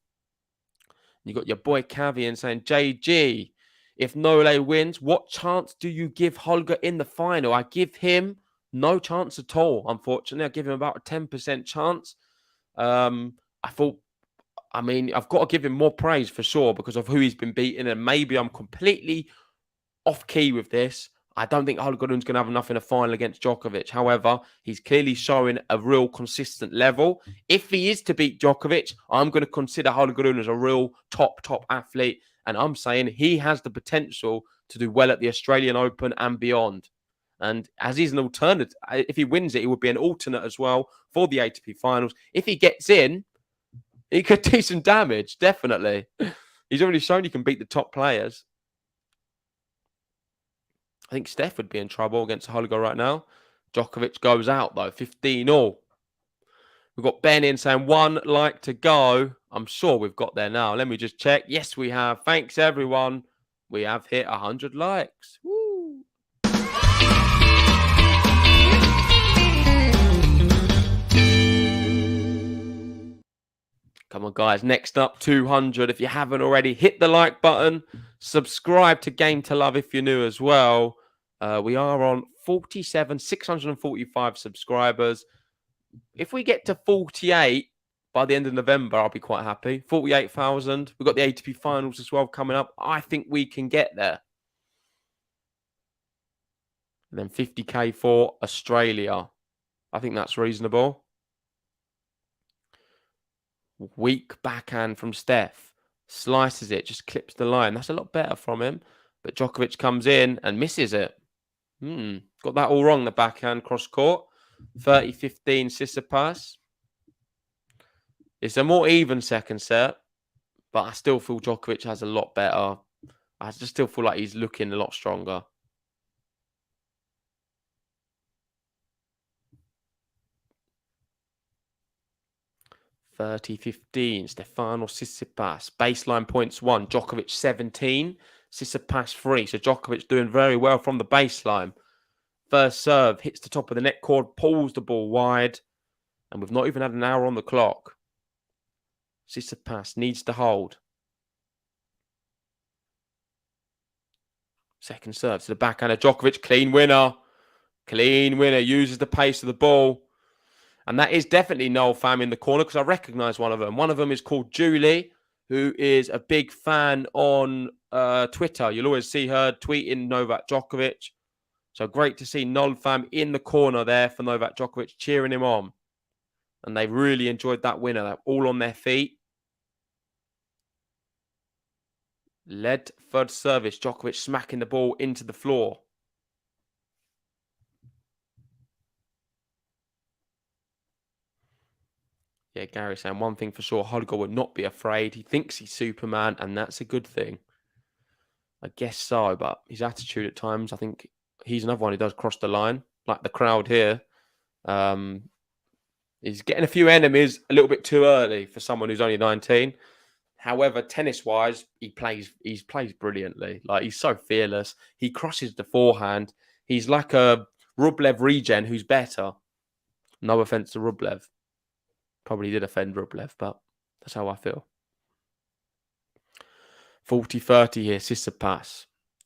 You got your boy Cavian saying, JG, if Nole wins, what chance do you give Holger in the final? I give him no chance at all, unfortunately. I give him about a 10% chance. I've got to give him more praise for sure because of who he's been beating. And maybe I'm completely off key with this. I don't think Holgaroon's going to have enough in a final against Djokovic. However, he's clearly showing a real consistent level. If he is to beat Djokovic, I'm going to consider Holgaroon as a real top athlete. And I'm saying he has the potential to do well at the Australian Open and beyond. And as he's an alternate, if he wins it, he would be an alternate as well for the ATP finals. If he gets in, He could do some damage, definitely. He's already shown he can beat the top players. I think Steph would be in trouble against Holger right now. Djokovic goes out, though. 15-all. We've got Ben in saying 1 like to go. I'm sure we've got there now. Let me just check. Yes, we have. Thanks, everyone. We have hit 100 likes. Woo! Come on, guys. Next up, 200. If you haven't already, hit the like button. Subscribe to Game to Love if you're new as well. We are on 645 subscribers. If we get to 48 by the end of November, I'll be quite happy. 48,000. We've got the ATP finals as well coming up. I think we can get there. And then 50k for Australia. I think that's reasonable. Weak backhand from Steph. Slices it, just clips the line. That's a lot better from him. But Djokovic comes in and misses it. Got that all wrong, the backhand cross court. 30-15 Tsitsipas. It's a more even second set, but I still feel Djokovic has a lot better. I just still feel like he's looking a lot stronger. (30-15) Stefanos Tsitsipas. Baseline points 1. Djokovic 17. Tsitsipas 3. So Djokovic doing very well from the baseline. First serve, hits the top of the net cord, pulls the ball wide. And we've not even had an hour on the clock. Tsitsipas needs to hold. Second serve to the backhand of Djokovic. Clean winner. Clean winner. Uses the pace of the ball. And that is definitely Noel fam in the corner because I recognise one of them. One of them is called Julie, who is a big fan on Twitter. You'll always see her tweeting Novak Djokovic. So great to see Noel fam in the corner there for Novak Djokovic, cheering him on. And they really enjoyed that winner. They're all on their feet. Led third service. Djokovic smacking the ball into the floor. Yeah, Gary saying one thing for sure. Holger would not be afraid. He thinks he's Superman, and that's a good thing. I guess so, but his attitude at times, I think he's another one who does cross the line. Like the crowd here. He's getting a few enemies a little bit too early for someone who's only 19. However, tennis-wise, he plays brilliantly. Like, he's so fearless. He crosses the forehand. He's like a Rublev regen who's better. No offense to Rublev. Probably did offend Rublev, but that's how I feel. 40-30 here, Tsitsipas.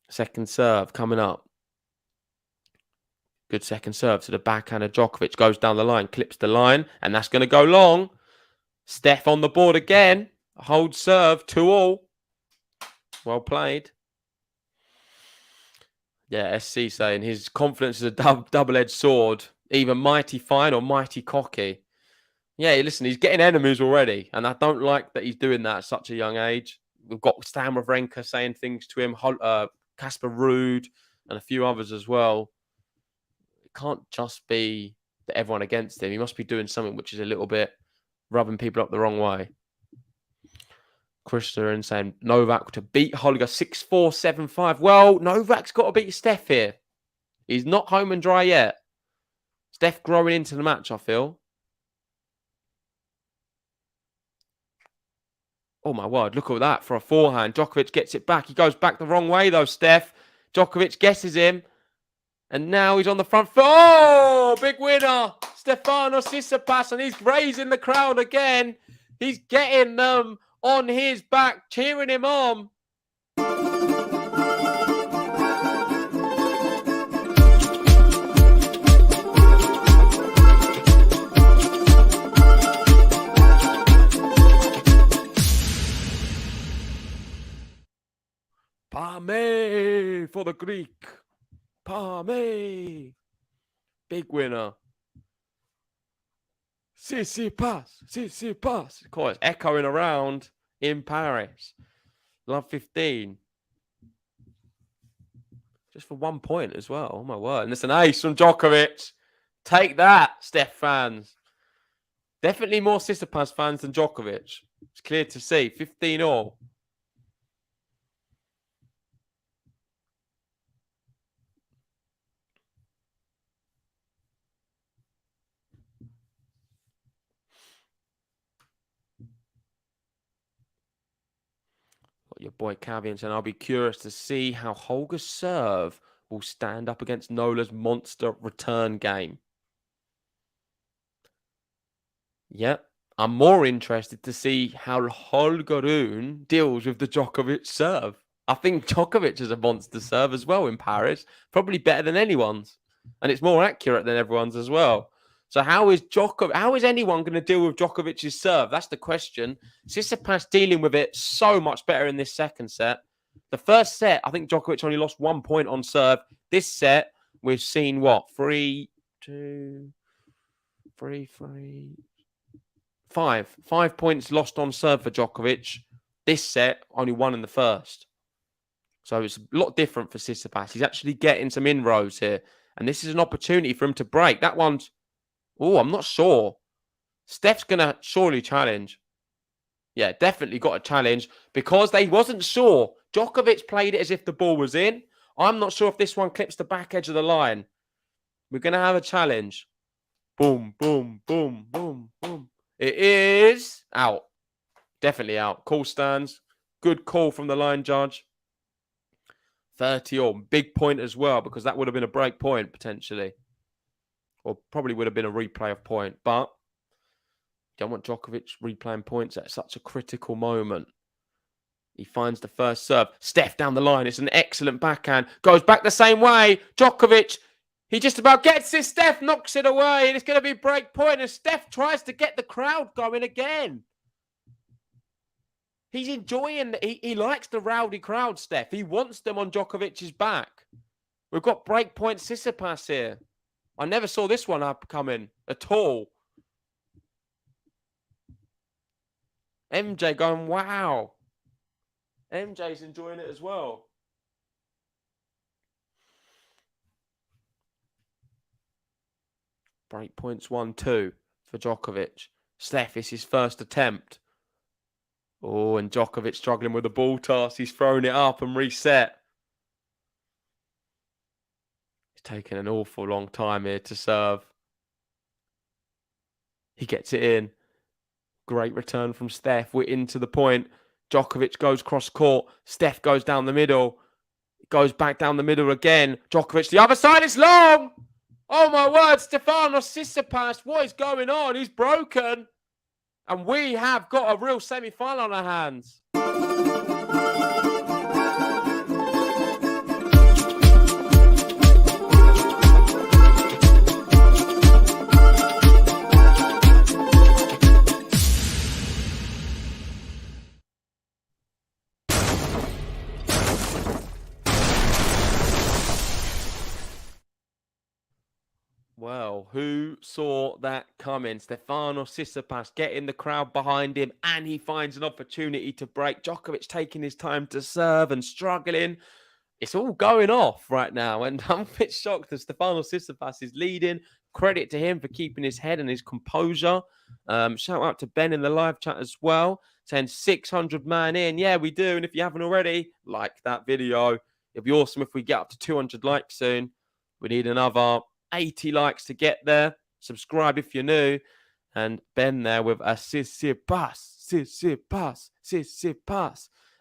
Second serve coming up. Good second serve to the backhand of Djokovic. Goes down the line, clips the line, and that's going to go long. Steph on the board again. Hold serve, 2-all. Well played. Yeah, SC saying his confidence is a double-edged sword. Either mighty fine or mighty cocky. Yeah, listen, he's getting enemies already. And I don't like that he's doing that at such a young age. We've got Stan Wawrinka saying things to him. Casper Ruud and a few others as well. It can't just be that everyone against him. He must be doing something which is a little bit rubbing people up the wrong way. Christopher saying Novak to beat Holger 6-4, 7-5. Well, Novak's got to beat Steph here. He's not home and dry yet. Steph growing into the match, I feel. Oh, my word. Look at that for a forehand. Djokovic gets it back. He goes back the wrong way, though, Steph. Djokovic guesses him. And now he's on the front foot. Oh, big winner. Stefanos Tsitsipas. And he's raising the crowd again. He's getting them on his back, cheering him on. Pame for the Greek. Pame. Big winner. Tsitsipas. Tsitsipas. Of course, echoing around in Paris. Love 15. Just for 1 point as well. Oh, my word. And it's an ace from Djokovic. Take that, Steph fans. Definitely more Tsitsipas fans than Djokovic. It's clear to see. 15 all. Got your boy Cavians, and I'll be curious to see how Holger's serve will stand up against Nola's monster return game. Yep. I'm more interested to see how Holger deals with the Djokovic serve. I think Djokovic is a monster serve as well in Paris. Probably better than anyone's. And it's more accurate than everyone's as well. So how is anyone going to deal with Djokovic's serve? That's the question. Tsitsipas dealing with it so much better in this second set. The first set, I think Djokovic only lost 1 point on serve. This set, we've seen what? 3, 2, 3, 3... 5 points lost on serve for Djokovic. This set, only 1 in the first. So it's a lot different for Tsitsipas. He's actually getting some inroads here. And this is an opportunity for him to break. That one's... Oh, I'm not sure. Steph's going to surely challenge. Yeah, definitely got a challenge. Because they wasn't sure. Djokovic played it as if the ball was in. I'm not sure if this one clips the back edge of the line. We're going to have a challenge. Boom, boom, boom, boom, boom. It is out. Definitely out. Call stands. Good call from the line judge. 30 all. Big point as well, because that would have been a break point potentially. Or probably would have been a replay of point. But you don't want Djokovic replaying points at such a critical moment. He finds the first serve. Steph down the line. It's an excellent backhand. Goes back the same way. Djokovic... He just about gets it. Steph knocks it away. And it's going to be break point. And Steph tries to get the crowd going again. He's enjoying... He likes the rowdy crowd, Steph. He wants them on Djokovic's back. We've got break point Tsitsipas here. I never saw this one up coming at all. MJ going, wow. MJ's enjoying it as well. Break points 1-2 for Djokovic. Steph, it's his first attempt. Oh, and Djokovic struggling with the ball toss. He's thrown it up and reset. It's taken an awful long time here to serve. He gets it in. Great return from Steph. We're into the point. Djokovic goes cross court. Steph goes down the middle. Goes back down the middle again. Djokovic, the other side is long. Oh my word, Stefanos Tsitsipas, what is going on? He's broken. And we have got a real semi-final on our hands. Well, who saw that coming? Stefanos Tsitsipas getting the crowd behind him, and he finds an opportunity to break. Djokovic taking his time to serve and struggling. It's all going off right now, and I'm a bit shocked that Stefanos Tsitsipas is leading. Credit to him for keeping his head and his composure. Shout out to Ben in the live chat as well, saying 600 man in. Yeah, we do, and if you haven't already, like that video. It'd be awesome if we get up to 200 likes soon. We need another 80 likes to get there. Subscribe if you're new. And Ben there with a Tsitsipas.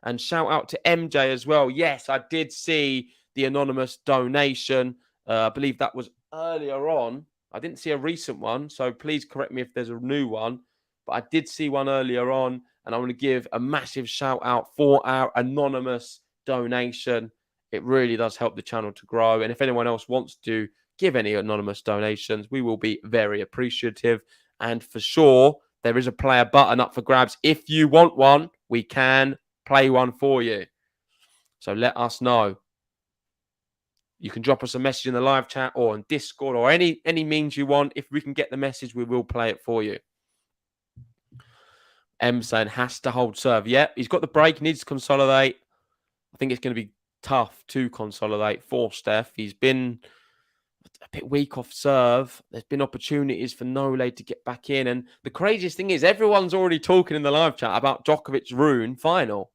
And shout out to MJ as well. Yes, I did see the anonymous donation. I believe that was earlier on. I didn't see a recent one, so please correct me if there's a new one. But I did see one earlier on, and I want to give a massive shout out for our anonymous donation. It really does help the channel to grow. And if anyone else wants to give any anonymous donations, we will be very appreciative. And for sure, there is a player button up for grabs. If you want one, we can play one for you. So let us know. You can drop us a message in the live chat or on Discord or any means you want. If we can get the message, we will play it for you. M saying has to hold serve. Yep, he's got the break, needs to consolidate. I think it's going to be tough to consolidate for Steph. He's been bit weak off serve. There's been opportunities for Nole to get back in. And the craziest thing is everyone's already talking in the live chat about Djokovic's Rune final.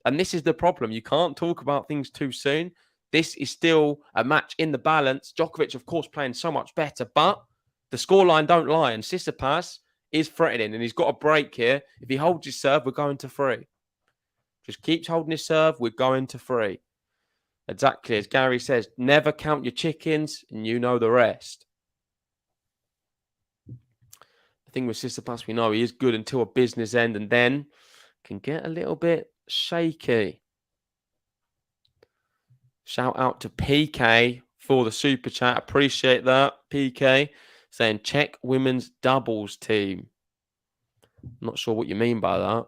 And this is the problem. You can't talk about things too soon. This is still a match in the balance. Djokovic, of course, playing so much better, but the scoreline don't lie. And Tsitsipas is threatening, and he's got a break here. If he holds his serve, we're going to 3. Just keeps holding his serve, we're going to 3. Exactly, as Gary says, never count your chickens, and you know the rest. The thing with Tsitsipas, we know he is good until a business end, and then can get a little bit shaky. Shout out to PK for the super chat. Appreciate that, PK. Saying check women's doubles team. Not sure what you mean by that.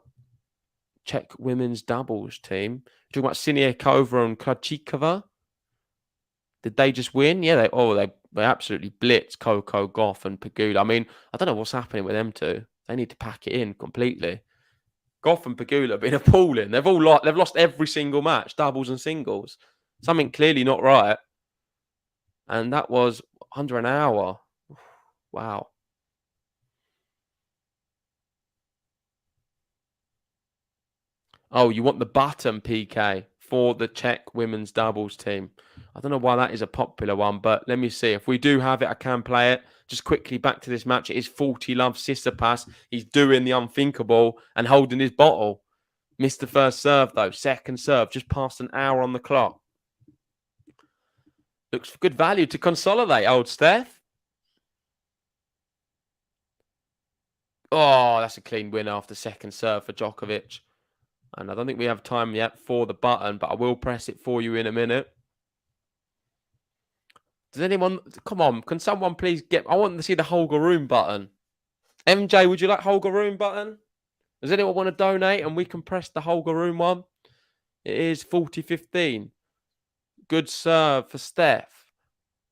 Czech women's doubles team. Talking about Siniakova and Krejcikova. Did they just win? Yeah, they absolutely blitzed Coco, Goff, and Pegula. I mean, I don't know what's happening with them two. They need to pack it in completely. Goff and Pegula have been appalling. They've lost every single match, doubles and singles. Something clearly not right. And that was under an hour. Wow. Oh, you want the button, PK, for the Czech women's doubles team. I don't know why that is a popular one, but let me see. If we do have it, I can play it. Just quickly back to this match. It is 40-love Tsitsipas. He's doing the unthinkable and holding his bottle. Missed the first serve, though. Second serve, just past an hour on the clock. Looks for good value to consolidate, old Steph. Oh, that's a clean win after second serve for Djokovic. And I don't think we have time yet for the button, but I will press it for you in a minute. Does anyone... Come on, can someone please get... I want to see the Holger Rune button. MJ, would you like Holger Rune button? Does anyone want to donate and we can press the Holger Rune one? It is 40-15. Good serve for Steph.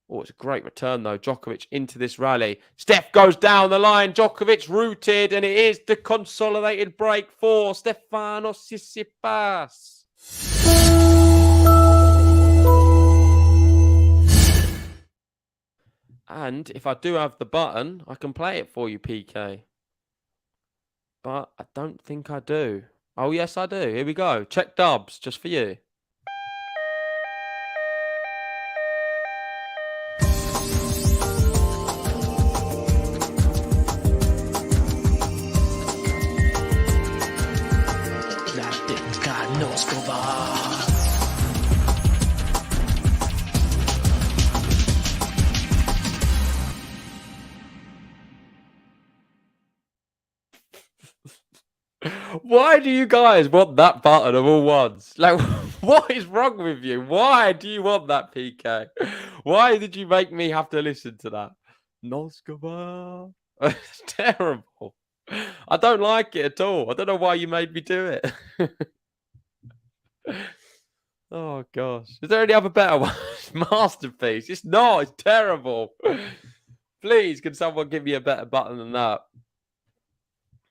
Oh, it's a great return, though. Djokovic into this rally. Steph goes down the line. Djokovic rooted, and it is the consolidated break for Stefanos Tsitsipas. And if I do have the button, I can play it for you, PK. But I don't think I do. Oh, yes, I do. Here we go. Check dubs, just for you. Why do you guys want that button of all ones? Like, what is wrong with you? Why do you want that, PK? Why did you make me have to listen to that? Noskova. It's terrible. I don't like it at all. I don't know why you made me do it. Oh, gosh. Is there any other better one? Masterpiece. It's not. It's terrible. Please, can someone give me a better button than that?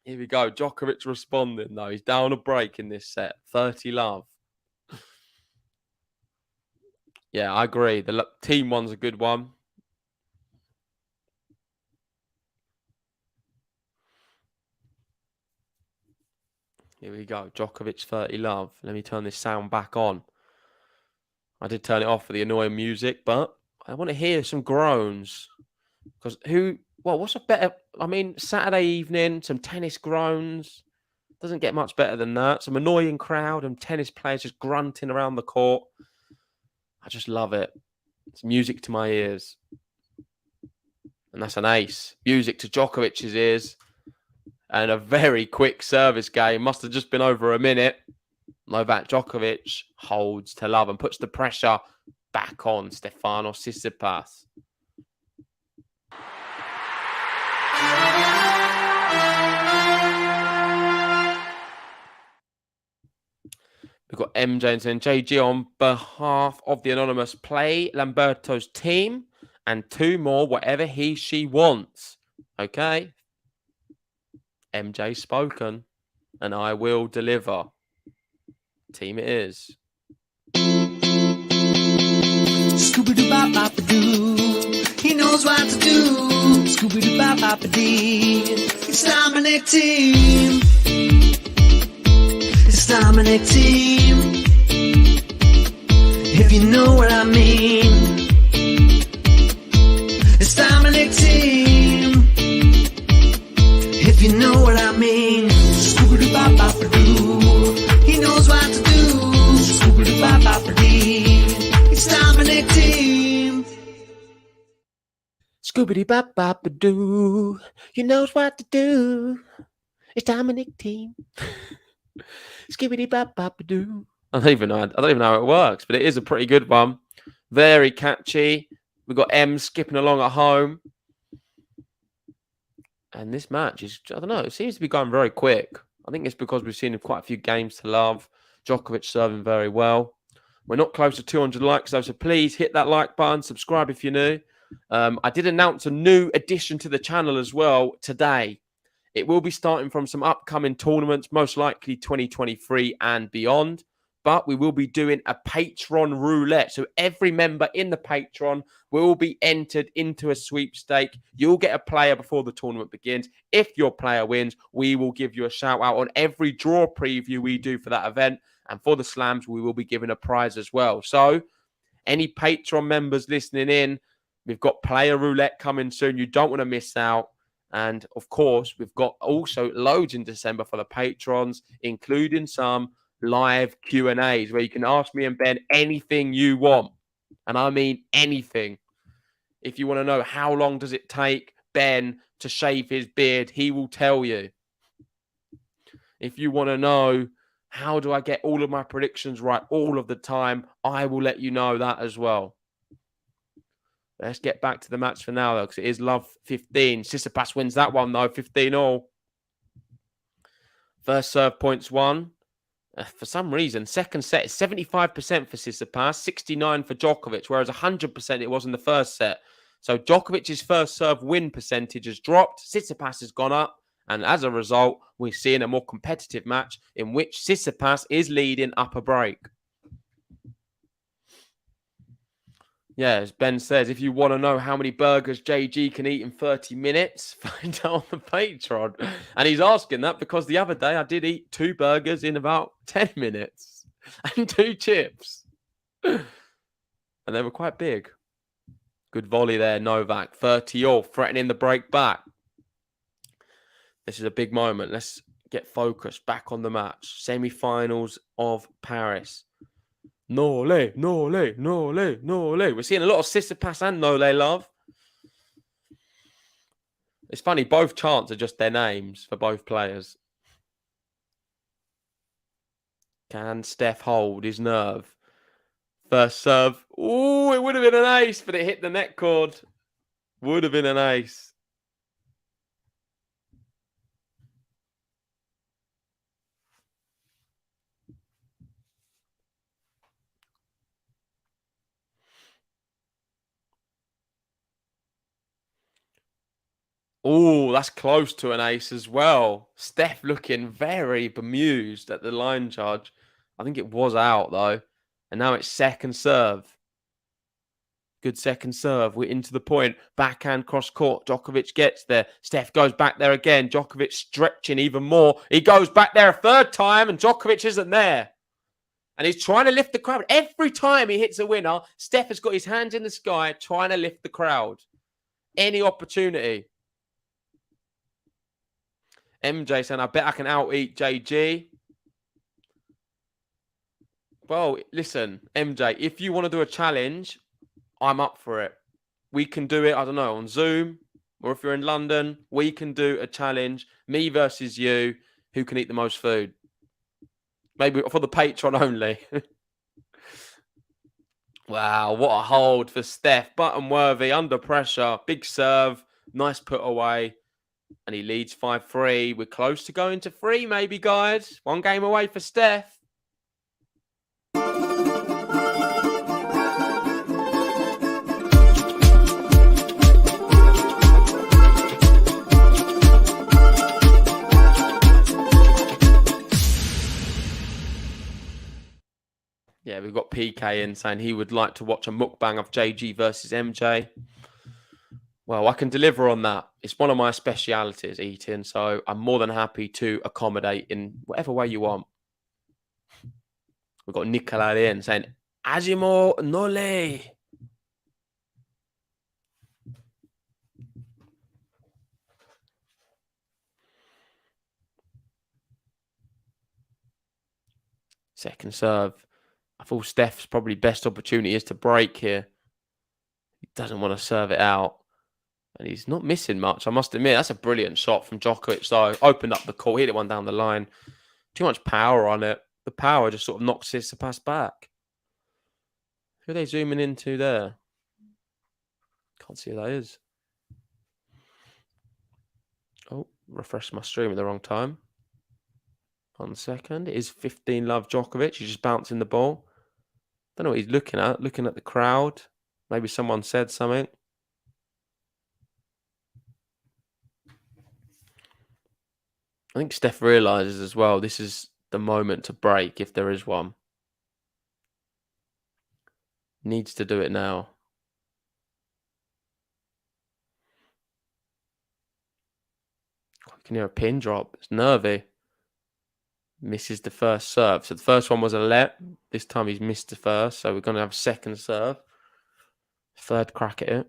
Here we go. Djokovic responding, though. He's down a break in this set. 30-love. Yeah, I agree. The team one's a good one. Here we go. Djokovic 30-love. Let me turn this sound back on. I did turn it off for the annoying music, but I want to hear some groans. Because what's a better... I mean, Saturday evening, some tennis groans. Doesn't get much better than that. Some annoying crowd and tennis players just grunting around the court. I just love it. It's music to my ears. And that's an ace. Music to Djokovic's ears. And a very quick service game. Must have just been over a minute. Novak Djokovic holds to love and puts the pressure back on Stefanos Tsitsipas. We've got MJ and JG on behalf of the anonymous play Lamberto's team and 2 more, whatever she wants. Okay. MJ spoken and I will deliver. Team it is. Scooby-Doo-bop-bop-doo. knows what to do. Scooby-Doo-Bop-Bop-A-Dee. It's Dominic Team. It's Dominic Team. If you know what I mean. It's Dominic Team. If you know what I mean. Scooby-Doo-Bop-Bop-A-Doo. He knows what to do. Scooby-Doo-Bop-Bop-A-Dee. It's Dominic Team. Scooby-Doo-Bop-Bop-A-Doo. You knows what to do. It's Dominic Team. Scooby-Doo-Bop-Bop-A-Doo. I don't even know how it works, but it is a pretty good one. Very catchy. We've got M skipping along at home. And this match is, I don't know, it seems to be going very quick. I think it's because we've seen quite a few games to love. Djokovic serving very well. We're not close to 200 likes, though, so please hit that like button. Subscribe if you're new. I did announce a new addition to the channel as well today. It will be starting from some upcoming tournaments, most likely 2023 and beyond. But we will be doing a Patreon roulette. So every member in the Patreon will be entered into a sweepstake. You'll get a player before the tournament begins. If your player wins, we will give you a shout out on every draw preview we do for that event. And for the slams, we will be giving a prize as well. So any Patreon members listening in, we've got player roulette coming soon. You don't want to miss out. And of course, we've got also loads in December for the patrons, including some live Q&As where you can ask me and Ben anything you want. And I mean anything. If you want to know how long does it take Ben to shave his beard, he will tell you. If you want to know how do I get all of my predictions right all of the time, I will let you know that as well. Let's get back to the match for now, though, because it is love 15. Tsitsipas wins that one, though, 15-all. First serve points won. For some reason, second set is 75% for Tsitsipas, 69% for Djokovic, whereas 100% it was in the first set. So Djokovic's first serve win percentage has dropped. Tsitsipas has gone up. And as a result, we're seeing a more competitive match in which Tsitsipas is leading up a break. Yeah, as Ben says, if you want to know how many burgers JG can eat in 30 minutes, find out on the Patreon. And he's asking that because the other day I did eat 2 burgers in about 10 minutes and 2 chips. And they were quite big. Good volley there, Novak. 30-all, threatening the break back. This is a big moment. Let's get focused back on the match. Semi-finals of Paris. Nole. We're seeing a lot of Tsitsipas and Nole love. It's funny, both chants are just their names for both players. Can Steph hold his nerve? First serve. Ooh, it would have been an ace, but it hit the net cord. Would have been an ace. Oh, that's close to an ace as well. Steph looking very bemused at the line charge. I think it was out, though. And now it's second serve. Good second serve. We're into the point. Backhand cross court. Djokovic gets there. Steph goes back there again. Djokovic stretching even more. He goes back there a third time and Djokovic isn't there. And he's trying to lift the crowd. Every time he hits a winner, Steph has got his hands in the sky trying to lift the crowd. Any opportunity. MJ saying, I bet I can out-eat JG. Well, listen, MJ, if you want to do a challenge, I'm up for it. We can do it, I don't know, on Zoom, or if you're in London, we can do a challenge, me versus you, who can eat the most food. Maybe for the Patreon only. Wow, what a hold for Steph. Button worthy, under pressure, big serve, nice put away. And he leads 5-3. We're close to going to 3, maybe, guys. 1 game away for Steph. Yeah, we've got PK in saying he would like to watch a mukbang of JG versus MJ. Well, I can deliver on that. It's one of my specialities, eating. So I'm more than happy to accommodate in whatever way you want. We've got Nicola in saying, Agimo Nole. Second serve. I thought Steph's probably best opportunity is to break here. He doesn't want to serve it out. And he's not missing much, I must admit. That's a brilliant shot from Djokovic, though. Opened up the court, hit it one down the line. Too much power on it. The power just sort of knocks Tsitsipas back. Who are they zooming into there? Can't see who that is. Oh, refreshed my stream at the wrong time. 1 second. It is 15 love Djokovic. He's just bouncing the ball. Don't know what he's looking at. Looking at the crowd. Maybe someone said something. I think Steph realises as well this is the moment to break if there is one. Needs to do it now. I can hear a pin drop. It's nervy. Misses the first serve. So the first one was a let. This time he's missed the first. So we're going to have a second serve. Third crack at it.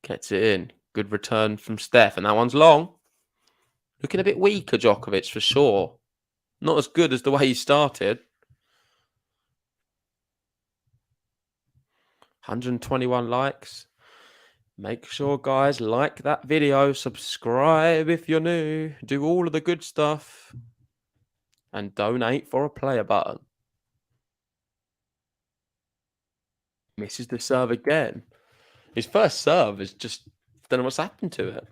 Gets it in. Good return from Steph. And that one's long. Looking a bit weaker, Djokovic, for sure. Not as good as the way he started. 121 likes. Make sure, guys, like that video. Subscribe if you're new. Do all of the good stuff. And donate for a player button. Misses the serve again. His first serve is just... don't know what's happened to it.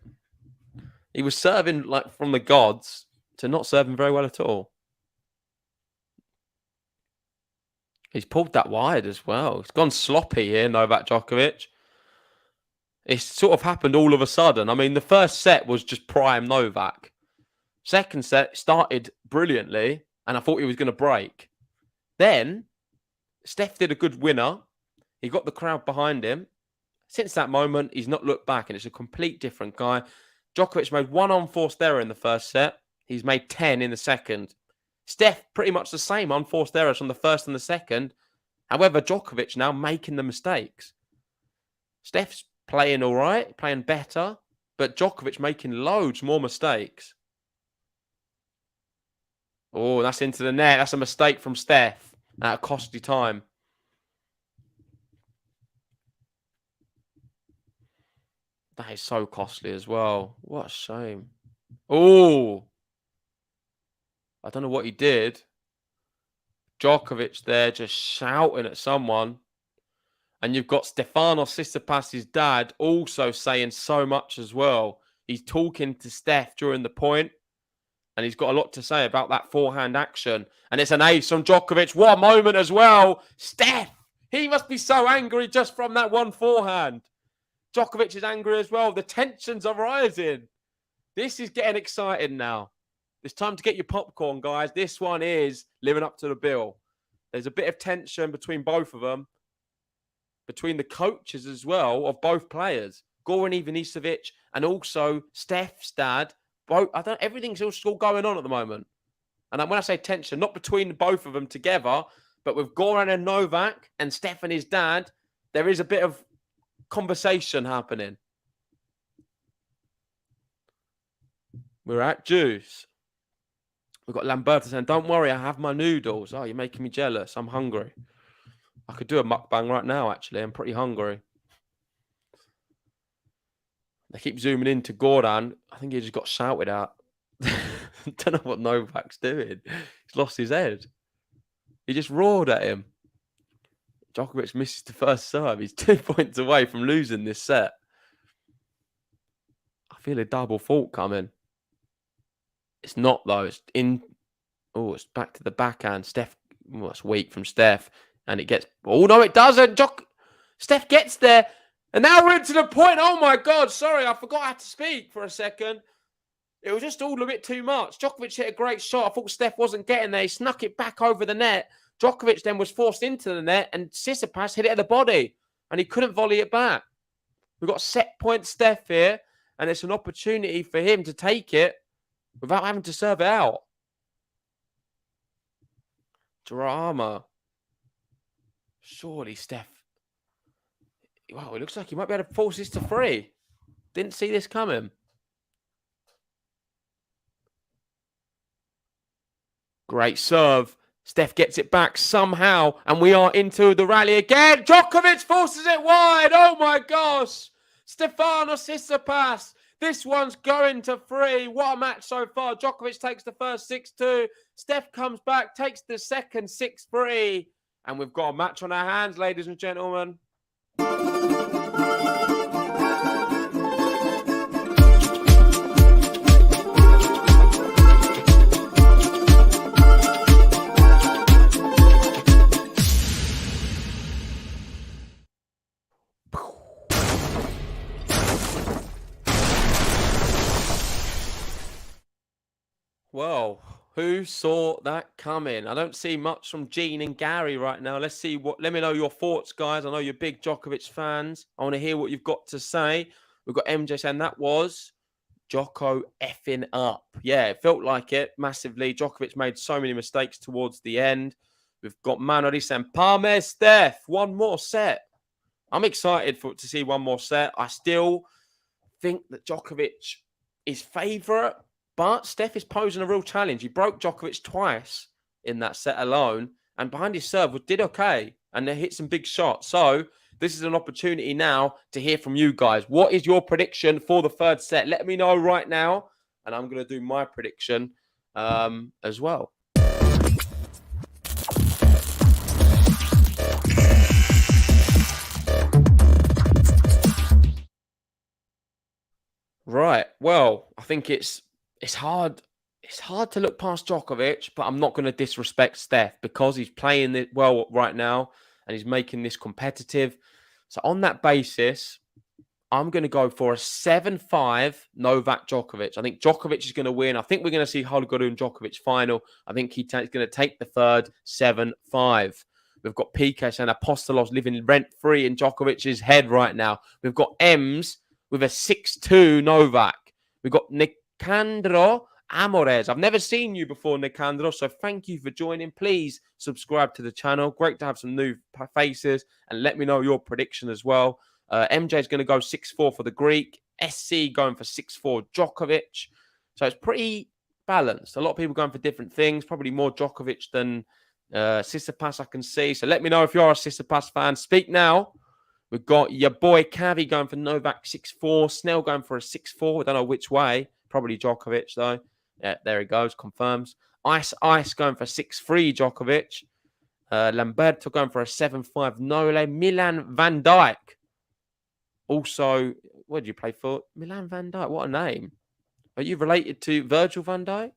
He was serving like from the gods to not serving very well at all. He's pulled that wide as well. It's gone sloppy here, Novak Djokovic. It's sort of happened all of a sudden. I mean, the first set was just prime Novak. Second set started brilliantly, and I thought he was going to break. Then, Steph did a good winner. He got the crowd behind him. Since that moment, he's not looked back, and it's a complete different guy. Djokovic made one unforced error in the first set. He's made 10 in the second. Steph, pretty much the same unforced errors from the first and the second. However, Djokovic now making the mistakes. Steph's playing all right, playing better, but Djokovic making loads more mistakes. Oh, that's into the net. That's a mistake from Steph at a costly time. That is so costly as well. What a shame. Oh, I don't know what he did. Djokovic there just shouting at someone. And you've got Stefanos, Tsitsipas' dad, also saying so much as well. He's talking to Steph during the point, and he's got a lot to say about that forehand action. And it's an ace from Djokovic. What a moment as well. Steph, he must be so angry just from that one forehand. Djokovic is angry as well. The tensions are rising. This is getting exciting now. It's time to get your popcorn, guys. This one is living up to the bill. There's a bit of tension between both of them. Between the coaches as well of both players, Goran Ivanisevic and also Steph's dad. Both, everything's all going on at the moment. And when I say tension, not between both of them together, but with Goran and Novak and Steph and his dad, there is a bit of conversation happening. We're at juice. We've got Lamberto saying, don't worry, I have my noodles. Oh, you're making me jealous. I'm hungry. I could do a mukbang right now, actually. I'm pretty hungry. They keep zooming into Goran. I think he just got shouted at. Don't know what Novak's doing. He's lost his head. He just roared at him. Djokovic misses the first serve. He's 2 points away from losing this set. I feel a double fault coming. It's not, though. It's in. Oh, it's back to the backhand. Steph. Oh, it's weak from Steph. And it gets... oh, no, it doesn't. Steph gets there. And now we're into the point. Oh, my God. Sorry, I forgot I had to speak for a second. It was just all a bit too much. Djokovic hit a great shot. I thought Steph wasn't getting there. He snuck it back over the net. Djokovic then was forced into the net. And Tsitsipas hit it at the body. and he couldn't volley it back. We've got set point Steph here, and it's an opportunity for him to take it without having to serve it out. Drama. Surely Steph. Wow, it looks like he might be able to force this to 3. Didn't see this coming. Great serve. Steph gets it back somehow, and we are into the rally again. Djokovic forces it wide. Oh my gosh. Stefanos Tsitsipas. This one's going to 3. What a match so far. Djokovic takes the first 6-2. Steph comes back, takes the second 6-3. And we've got a match on our hands, ladies and gentlemen. Well, who saw that coming? I don't see much from Gene and Gary right now. Let me know your thoughts, guys. I know you're big Djokovic fans. I want to hear what you've got to say. We've got MJ saying that was Djoko effing up. Yeah, it felt like it massively. Djokovic made so many mistakes towards the end. We've got Manoli saying, Palme Steph, one more set. I'm excited to see one more set. I still think that Djokovic is favourite. But Steph is posing a real challenge. He broke Djokovic twice in that set alone. And behind his serve did okay. And they hit some big shots. So this is an opportunity now to hear from you guys. What is your prediction for the third set? Let me know right now. And I'm going to do my prediction as well. Right. Well, I think it's hard. It's hard to look past Djokovic, but I'm not going to disrespect Steph because he's playing it well right now and he's making this competitive. So on that basis, I'm going to go for a 7-5 Novak Djokovic. I think Djokovic is going to win. I think we're going to see Holger and Djokovic final. I think he's going to take the third 7-5. We've got PK saying Apostolos living rent-free in Djokovic's head right now. We've got Ems with a 6-2 Novak. We've got Nicandro Amores. I've never seen you before, Nicandro, so thank you for joining. Please subscribe to the channel. Great to have some new faces, and let me know your prediction as well. MJ is going to go 6-4 for the Greek. SC going for 6-4 Djokovic. So it's pretty balanced. A lot of people going for different things. Probably more Djokovic than Tsitsipas, I can see. So let me know if you're a Tsitsipas fan. Speak now. We've got your boy Cavi going for Novak 6-4. Snell going for a 6-4. I don't know which way. Probably Djokovic, though. Yeah, there he goes. Confirms. Ice going for 6-3 Djokovic. Lamberto going for a 7-5 Nole. Milan Van Dijk. Also, what did you play for? Milan Van Dijk. What a name. Are you related to Virgil van Dijk?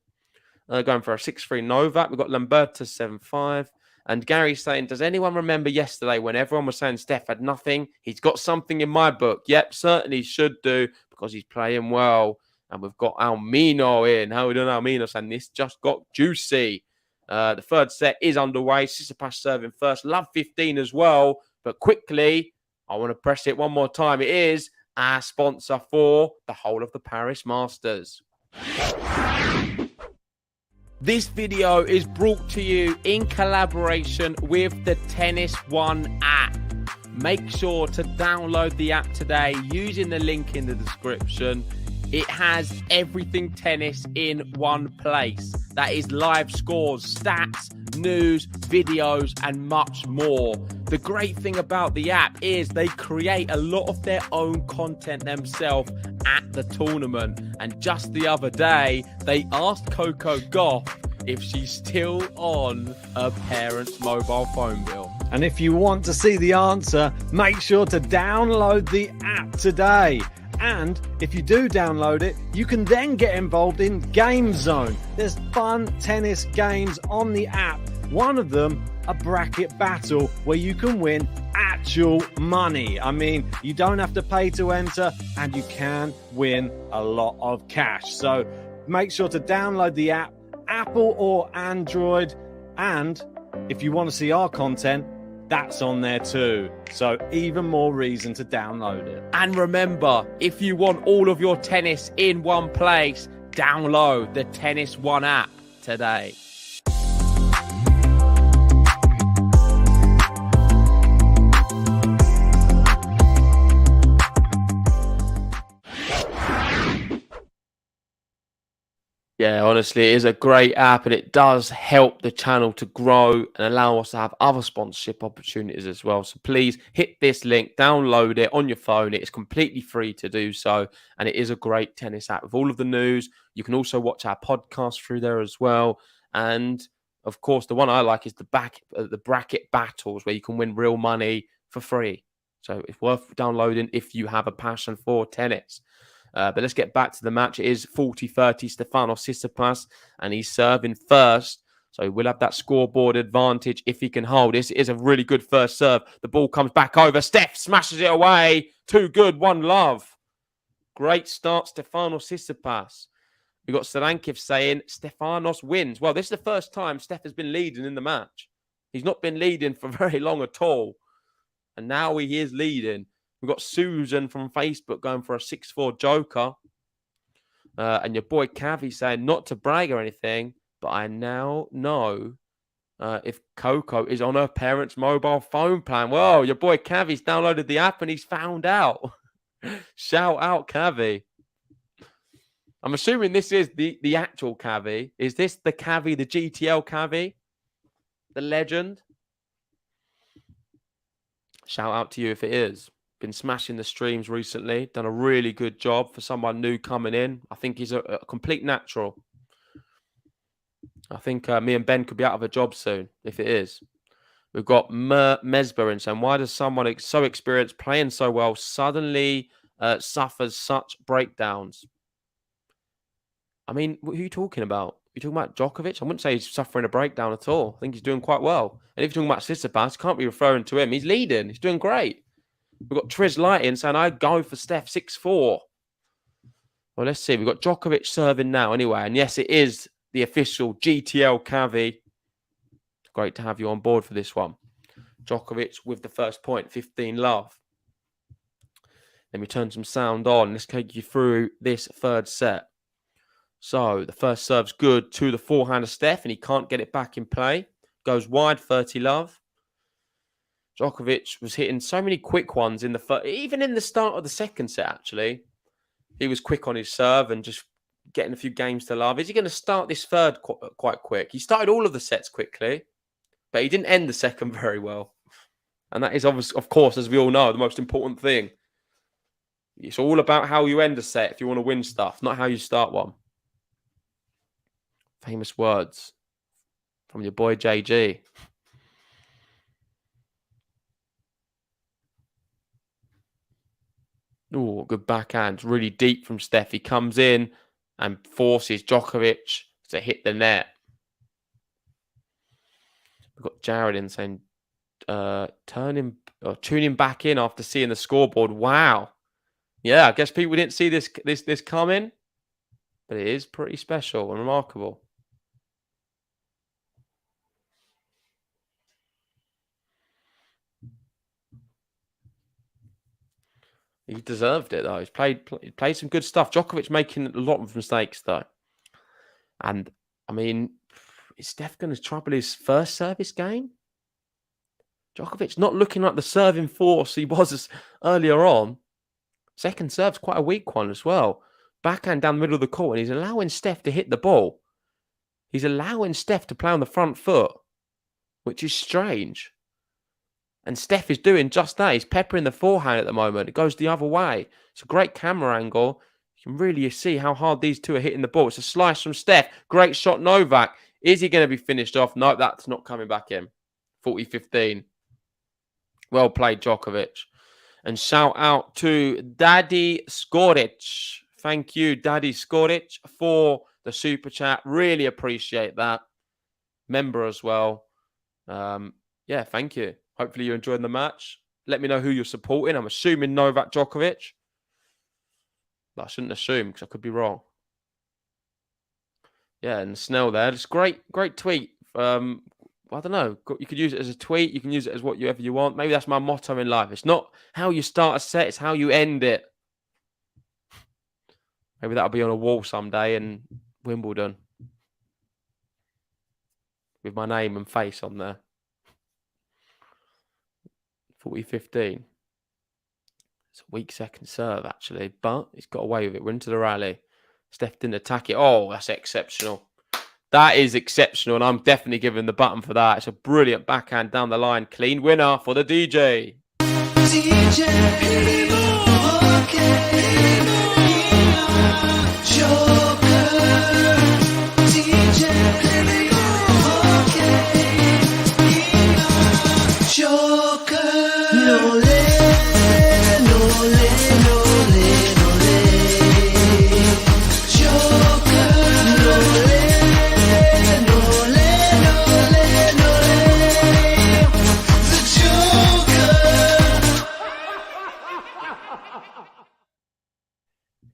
Going for a 6-3 Novak. We've got Lamberto 7-5. And Gary's saying, does anyone remember yesterday when everyone was saying Steph had nothing? He's got something in my book. Yep, certainly should do because he's playing well. And we've got Almino in. How are we doing, Almino? Saying this just got juicy. The third set is underway. Tsitsipas serving first. Love 15 as well. But quickly, I want to press it one more time. It is our sponsor for the whole of the Paris Masters. This video is brought to you in collaboration with the Tennis One app. Make sure to download the app today using the link in the description. It has everything tennis in one place. That is live scores, stats, news, videos, and much more. The great thing about the app is they create a lot of their own content themselves at the tournament. And just the other day, they asked Coco Gauff if she's still on her parents' mobile phone bill. And if you want to see the answer, make sure to download the app today. And if you do download it, you can then get involved in Game Zone. There's fun tennis games on the app. One of them, a bracket battle where you can win actual money. I mean, you don't have to pay to enter and you can win a lot of cash. So make sure to download the app, Apple or Android. And if you want to see our content, that's on there too. So even more reason to download it. And remember, if you want all of your tennis in one place, download the Tennis One app today. Yeah, honestly, it is a great app and it does help the channel to grow and allow us to have other sponsorship opportunities as well. So please hit this link, download it on your phone. It is completely free to do so. And it is a great tennis app with all of the news. You can also watch our podcast through there as well. And of course, the one I like is the bracket battles where you can win real money for free. So it's worth downloading if you have a passion for tennis. But let's get back to the match. It is 40-30 Stefanos Tsitsipas, and he's serving first. So we'll have that scoreboard advantage if he can hold. This is a really good first serve. The ball comes back over. Steph smashes it away. Too good. 1-love. Great start, Stefanos Tsitsipas. We've got Solankiv saying Stefanos wins. Well, this is the first time Steph has been leading in the match. He's not been leading for very long at all. And now he is leading. We've got Susan from Facebook going for a 6-4 joker. And your boy Cavi saying not to brag or anything, but I now know if Coco is on her parents' mobile phone plan. Well, your boy Cavi's downloaded the app and he's found out. Shout out, Cavi. I'm assuming this is the actual Cavi. Is this the Cavi, the GTL Cavi? The legend? Shout out to you if it is. Been smashing the streams recently. Done a really good job for someone new coming in. I think he's a complete natural. I think me and Ben could be out of a job soon, if it is. We've got Mesberin saying, why does someone so experienced, playing so well, suddenly suffers such breakdowns? I mean, who are you talking about? You're talking about Djokovic? I wouldn't say he's suffering a breakdown at all. I think he's doing quite well. And if you're talking about Tsitsipas, can't be referring to him. He's leading. He's doing great. We've got Triz Lighting saying, I'd go for Steph 6-4. Well, let's see. We've got Djokovic serving now anyway. And yes, it is the official GTL Cavi. Great to have you on board for this one. Djokovic with the first point, 15-love. Let me turn some sound on. Let's take you through this third set. So the first serve's good to the forehand of Steph, and he can't get it back in play. Goes wide, 30-love. Djokovic was hitting so many quick ones in the first, even in the start of the second set, actually. He was quick on his serve and just getting a few games to love. Is he going to start this third quite quick? He started all of the sets quickly, but he didn't end the second very well. And that is, of course, as we all know, the most important thing. It's all about how you end a set if you want to win stuff, not how you start one. Famous words from your boy JG. Oh, good backhand. Really deep from Steph. He comes in and forces Djokovic to hit the net. We've got Jared in saying, tune him back in after seeing the scoreboard. Wow. Yeah, I guess people didn't see this coming, but it is pretty special and remarkable. He deserved it, though. He played some good stuff. Djokovic making a lot of mistakes, though. And, I mean, is Steph going to trouble his first service game? Djokovic not looking like the serving force he was earlier on. Second serve's quite a weak one as well. Backhand down the middle of the court, and he's allowing Steph to hit the ball. He's allowing Steph to play on the front foot, which is strange. And Steph is doing just that. He's peppering the forehand at the moment. It goes the other way. It's a great camera angle. You can really see how hard these two are hitting the ball. It's a slice from Steph. Great shot, Novak. Is he going to be finished off? No, that's not coming back in. 40-15. Well played, Djokovic. And shout out to Daddy Skoric. Thank you, Daddy Skoric, for the super chat. Really appreciate that. Member as well. Yeah, thank you. Hopefully you're enjoying the match. Let me know who you're supporting. I'm assuming Novak Djokovic. But I shouldn't assume because I could be wrong. Yeah, and Snell there. Just great tweet. I don't know. You could use it as a tweet. You can use it as whatever you want. Maybe that's my motto in life. It's not how you start a set, it's how you end it. Maybe that'll be on a wall someday in Wimbledon with my name and face on there. 40-15. It's a weak second serve, actually, but he's got away with it. We're into the rally. Steph didn't attack it. Oh, that's exceptional. That is exceptional, and I'm definitely giving the button for that. It's a brilliant backhand down the line. Clean winner for the DJ.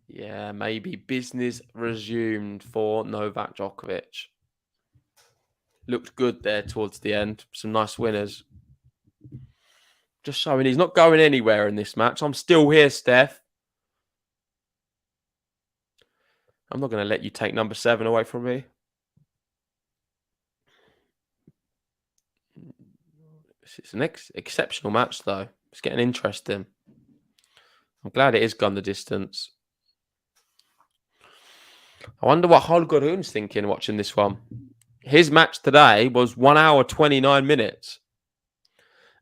Yeah, maybe business resumed for Novak Djokovic. Looked good there towards the end. Some nice winners. Just showing he's not going anywhere in this match. I'm still here, Steph. I'm not going to let you take number 7 away from me. It's an exceptional match, though. It's getting interesting. I'm glad it is gone the distance. I wonder what Holger Rune's thinking watching this one. His match today was 1 hour, 29 minutes.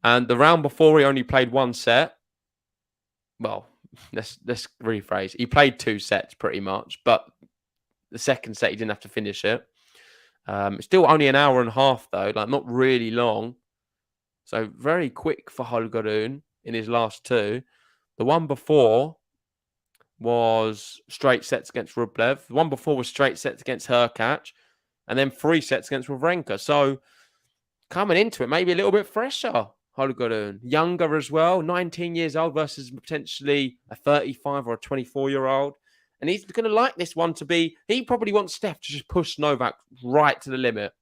And the round before, he only played one set. Well, let's rephrase. He played 2 sets pretty much, but the second set, he didn't have to finish it. It's still only an hour and a half, though, like not really long. So very quick for Holger Rune in his last 2. The one before was straight sets against Rublev. The one before was straight sets against Hurkacz. And then 3 sets against Wawrinka. So coming into it, maybe a little bit fresher. Holger Rune. Younger as well. 19 years old versus potentially a 35 or a 24-year-old. And he's going to like this one to be... He probably wants Steph to just push Novak right to the limit.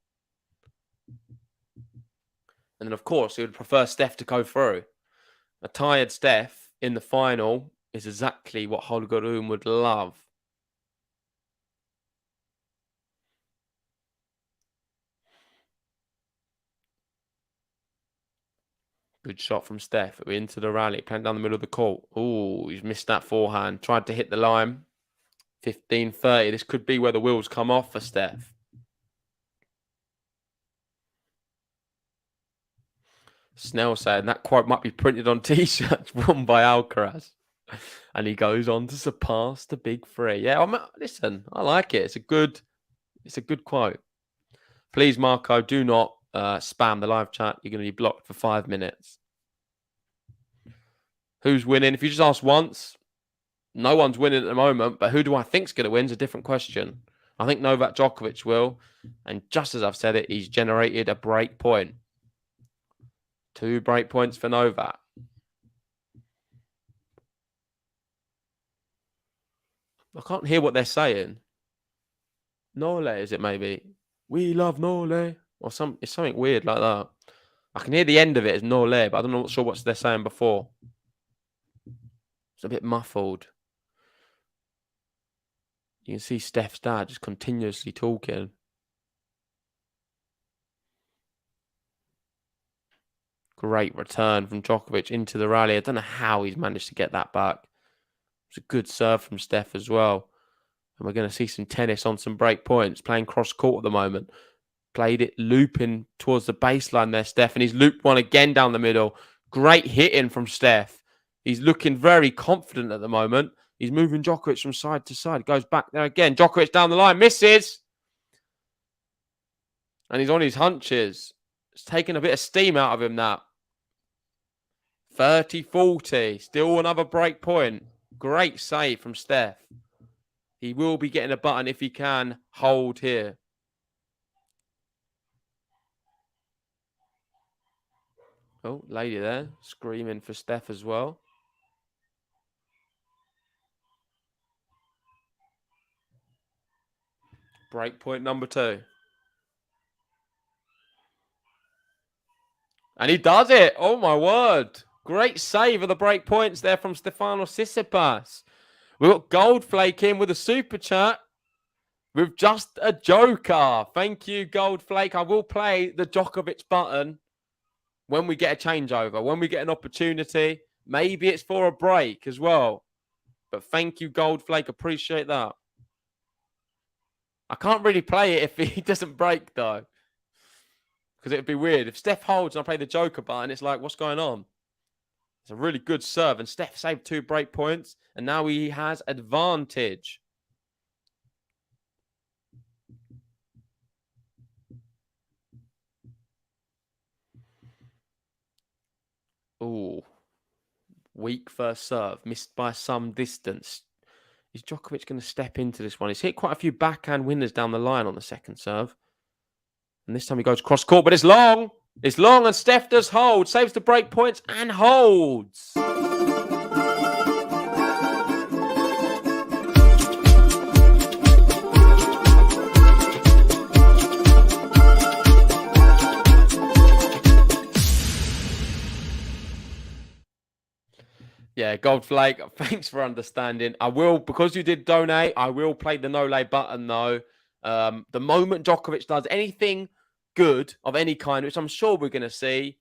And then, of course, he would prefer Steph to go through. A tired Steph in the final is exactly what Holger Rune would love. Good shot from Steph. We're into the rally. Playing down the middle of the court. Oh, he's missed that forehand. Tried to hit the line. 15-30. This could be where the wheels come off for Steph. Snell saying that quote might be printed on T-shirts worn by Alcaraz. And he goes on to surpass the big 3. Yeah, listen, I like it. It's a good quote. Please, Marco, do not spam the live chat. You're going to be blocked for 5 minutes. Who's winning? If you just ask once, no one's winning at the moment. But who do I think's going to win is a different question. I think Novak Djokovic will. And just as I've said it, he's generated a break point. 2 break points for Novak. I can't hear what they're saying. Nole, is it maybe? We love Nole. Or it's something weird like that. I can hear the end of it as Nole, but I'm not sure what they're saying before. It's a bit muffled. You can see Steph's dad just continuously talking. Great return from Djokovic into the rally. I don't know how he's managed to get that back. It's a good serve from Steph as well. And we're going to see some tennis on some break points. Playing cross court at the moment. Played it looping towards the baseline there, Steph. And he's looped one again down the middle. Great hitting from Steph. He's looking very confident at the moment. He's moving Djokovic from side to side. Goes back there again. Djokovic down the line. Misses. And he's on his hunches. It's taking a bit of steam out of him now. 30-40. Still another break point. Great save from Steph. He will be getting a button if he can hold here. Oh, lady there. Screaming for Steph as well. Break point number 2. And he does it. Oh, my word. Great save of the break points there from Stefanos Tsitsipas. We've got Goldflake in with a super chat with just a joker. Thank you, Goldflake. I will play the Djokovic button when we get a changeover, when we get an opportunity. Maybe it's for a break as well. But thank you, Goldflake. Appreciate that. I can't really play it if he doesn't break, though. Because it would be weird. If Steph holds and I play the joker button, it's like, what's going on? It's a really good serve. And Steph saved 2 break points. And now he has advantage. Ooh. Weak first serve. Missed by some distance. Is Djokovic going to step into this one? He's hit quite a few backhand winners down the line on the second serve. And this time he goes cross court, but it's long. It's long, and Steph does hold. Saves the break points and holds. Yeah, Goldflake, thanks for understanding. I will, because you did donate, I will play the no-lay button, though. The moment Djokovic does anything good of any kind, which I'm sure we're going to see,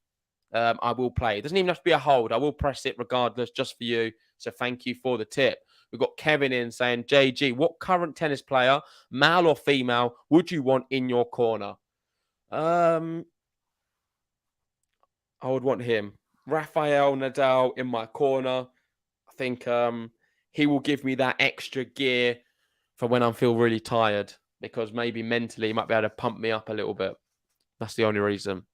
I will play. It doesn't even have to be a hold. I will press it regardless, just for you. So thank you for the tip. We've got Kevin in saying, JG, what current tennis player, male or female, would you want in your corner? I would want him. Rafael Nadal in my corner. I think he will give me that extra gear for when I feel really tired, because maybe mentally he might be able to pump me up a little bit. That's the only reason.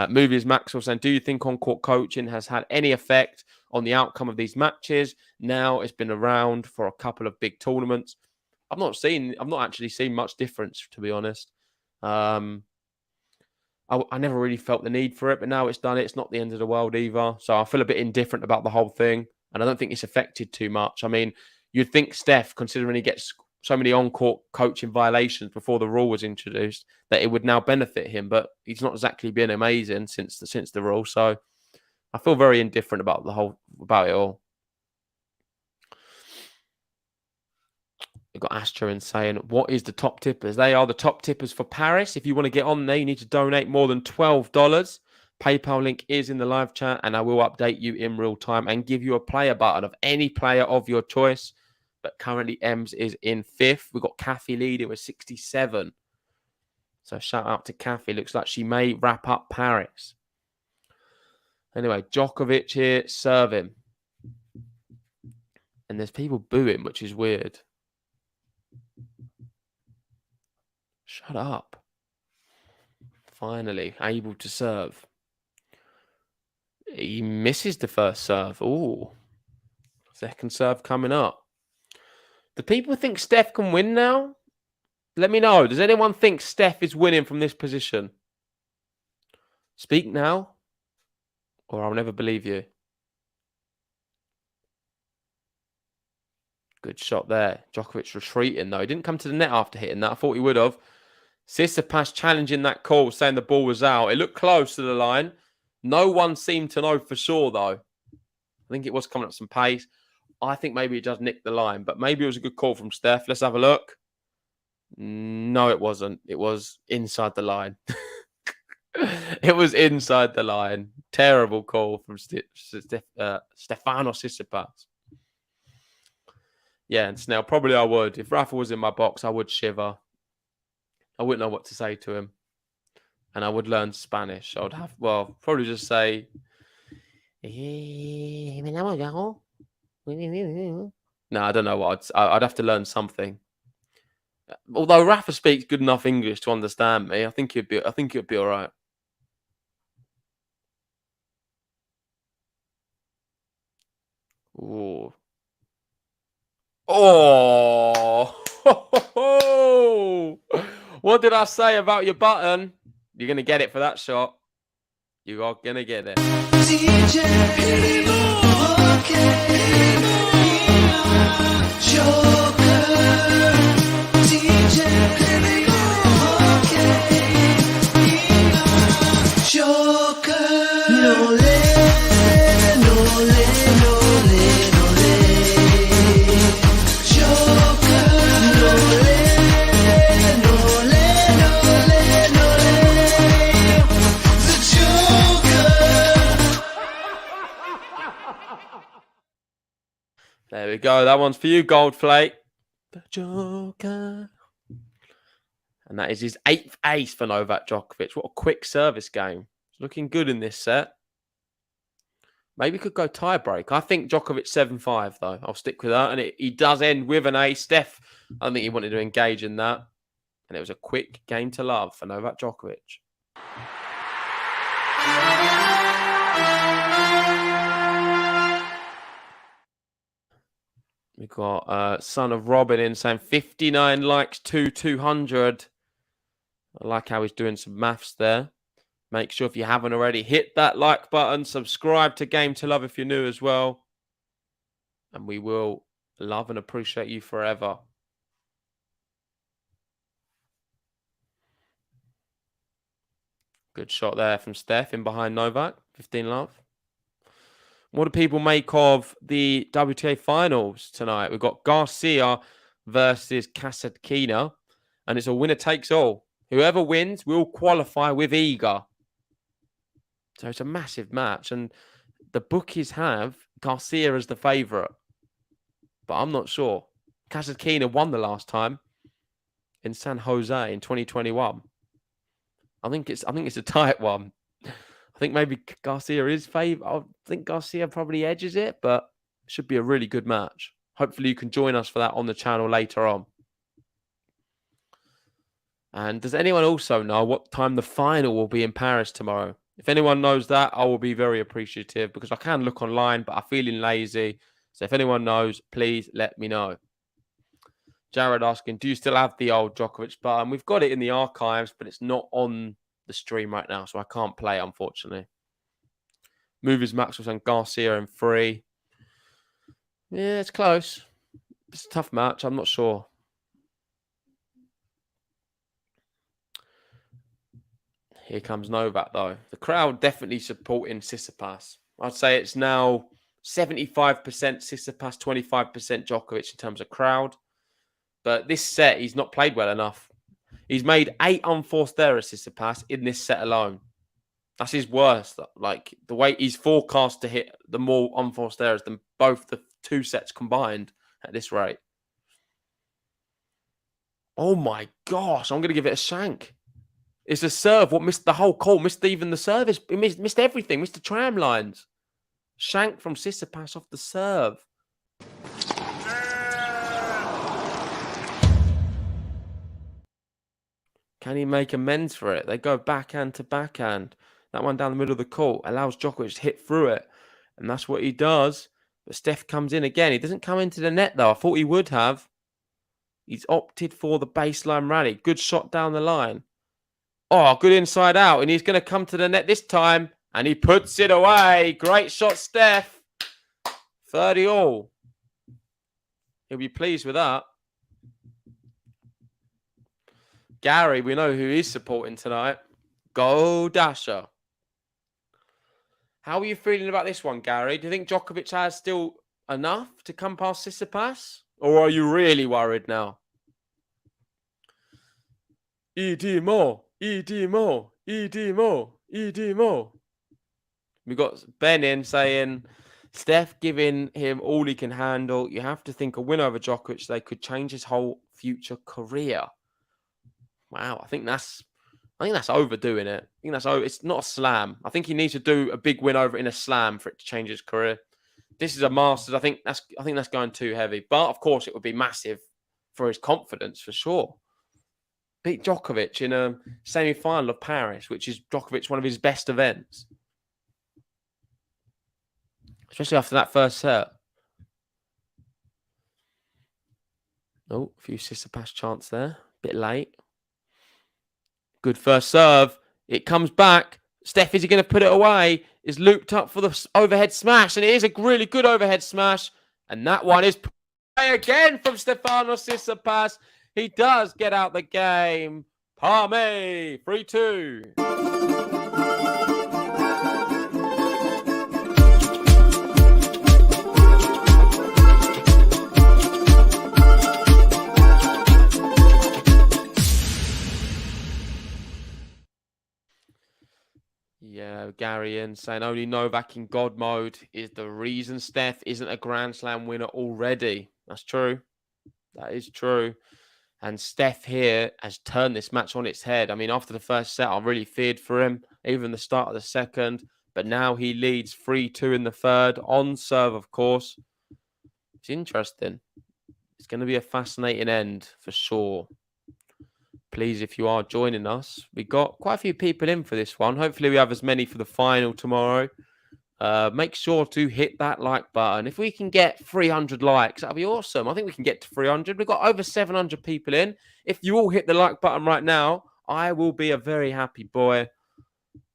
Movies Maxwell saying, do you think on-court coaching has had any effect on the outcome of these matches? Now it's been around for a couple of big tournaments. I've not actually seen much difference, to be honest. I never really felt the need for it, but now it's done it. It's not the end of the world either. So I feel a bit indifferent about the whole thing. And I don't think it's affected too much. I mean, you'd think Steph, considering he gets so many on-court coaching violations before the rule was introduced, that it would now benefit him. But he's not exactly been amazing since the rule. So I feel very indifferent about it all. We've got Astra in saying, what is the top tippers? They are the top tippers for Paris. If you want to get on there, you need to donate more than $12. PayPal link is in the live chat, and I will update you in real time and give you a player button of any player of your choice. But currently, Ems is in 5th. We've got Kathy leading with 67. So shout out to Kathy. Looks like she may wrap up Paris. Anyway, Djokovic here serving. And there's people booing, which is weird. Shut up. Finally, able to serve. He misses the first serve. Ooh. Second serve coming up. Do people think Steph can win now? Let me know. Does anyone think Steph is winning from this position? Speak now, or I'll never believe you. Good shot there. Djokovic retreating, though. He didn't come to the net after hitting that. I thought he would have. Tsitsipas challenging that call, saying the ball was out. It looked close to the line. No one seemed to know for sure, though. I think it was coming up some pace. I think maybe it just nicked the line, but maybe it was a good call from Steph. Let's have a look. No, it wasn't. It was inside the line. It was inside the line. Terrible call from Stefanos Tsitsipas. Yeah, and Snell, probably I would. If Rafa was in my box, I would shiver. I wouldn't know what to say to him. And I would learn Spanish. I would have, probably just say... No, I don't know what. I'd have to learn something. Although Rafa speaks good enough English to understand me, I think he'd be all right. Ooh. Oh! What did I say about your button? You're going to get it for that shot. You are going to get it. There we go. That one's for you, Goldflake. The Joker. And that is his 8th ace for Novak Djokovic. What a quick service game. It's looking good in this set. Maybe could go tie break. I think Djokovic 7-5, though. I'll stick with that. And he does end with an ace. Steph, I don't think he wanted to engage in that. And it was a quick game to love for Novak Djokovic. We've got Son of Robin in saying 59 likes to 200. I like how he's doing some maths there. Make sure if you haven't already, hit that like button. Subscribe to Game to Love if you're new as well. And we will love and appreciate you forever. Good shot there from Steph in behind Novak. 15 love. What do people make of the WTA finals tonight? We've got Garcia versus Kasatkina. And it's a winner takes all. Whoever wins will qualify with Iga. So it's a massive match. And the bookies have Garcia as the favourite. But I'm not sure. Kasatkina won the last time in San Jose in 2021. I think it's a tight one. I think maybe Garcia is favourite. I think Garcia probably edges it, but it should be a really good match. Hopefully you can join us for that on the channel later on. And does anyone also know what time the final will be in Paris tomorrow? If anyone knows that, I will be very appreciative because I can look online, but I'm feeling lazy. So if anyone knows, please let me know. Jared asking, do you still have the old Djokovic button? We've got it in the archives, but it's not on the stream right now, so I can't play, unfortunately. Movers Maxwell and Garcia in 3. Yeah, it's close. It's a tough match. I'm not sure. Here comes Novak, though. The crowd definitely supporting Tsitsipas. I'd say it's now 75% Tsitsipas, 25% Djokovic in terms of crowd. But this set, he's not played well enough. He's made 8 unforced errors, Tsitsipas, in this set alone. That's his worst. Like, the way he's forecast to hit the more unforced errors than both the 2 sets combined at this rate. Oh, my gosh. I'm going to give it a shank. It's a serve. What missed the whole call? Missed even the service. Missed everything. Missed the tram lines. Shank from Tsitsipas off the serve. Can he make amends for it? They go backhand to backhand. That one down the middle of the court allows Djokovic to hit through it. And that's what he does. But Steph comes in again. He doesn't come into the net, though. I thought he would have. He's opted for the baseline rally. Good shot down the line. Oh, good inside out. And he's going to come to the net this time. And he puts it away. Great shot, Steph. 30 all. He'll be pleased with that. Gary, we know who he's supporting tonight. Go Dasher. How are you feeling about this one, Gary? Do you think Djokovic has still enough to come past Tsitsipas? Or are you really worried now? E.D. more. E.D. more. E.D. more. E.D. more. We've got Ben in saying, Steph giving him all he can handle. You have to think a win over Djokovic, they could change his whole future career. Wow, I think that's overdoing it. I think that's over. It's not a slam. I think he needs to do a big win over in a slam for it to change his career. This is a Masters. I think that's going too heavy. But of course, it would be massive for his confidence for sure. Beat Djokovic in a semi-final of Paris, which is Djokovic one of his best events, especially after that first set. Oh, a few Tsitsipas chants there. Bit late. Good first serve. It comes back. Steph, is he going to put it away? Is looped up for the overhead smash. And it is a really good overhead smash. And that one is again from Stefanos Tsitsipas. He does get out the game. Palme, 3-2. Yeah, Garian saying only Novak in God mode is the reason Steph isn't a Grand Slam winner already. That's true. That is true. And Steph here has turned this match on its head. I mean, after the first set, I really feared for him, even the start of the second. But now he leads 3-2 in the third, on serve, of course. It's interesting. It's going to be a fascinating end for sure. Please, if you are joining us, we got quite a few people in for this one. Hopefully, we have as many for the final tomorrow. Make sure to hit that like button. If we can get 300 likes, that'll be awesome. I think we can get to 300. We've got over 700 people in. If you all hit the like button right now, I will be a very happy boy.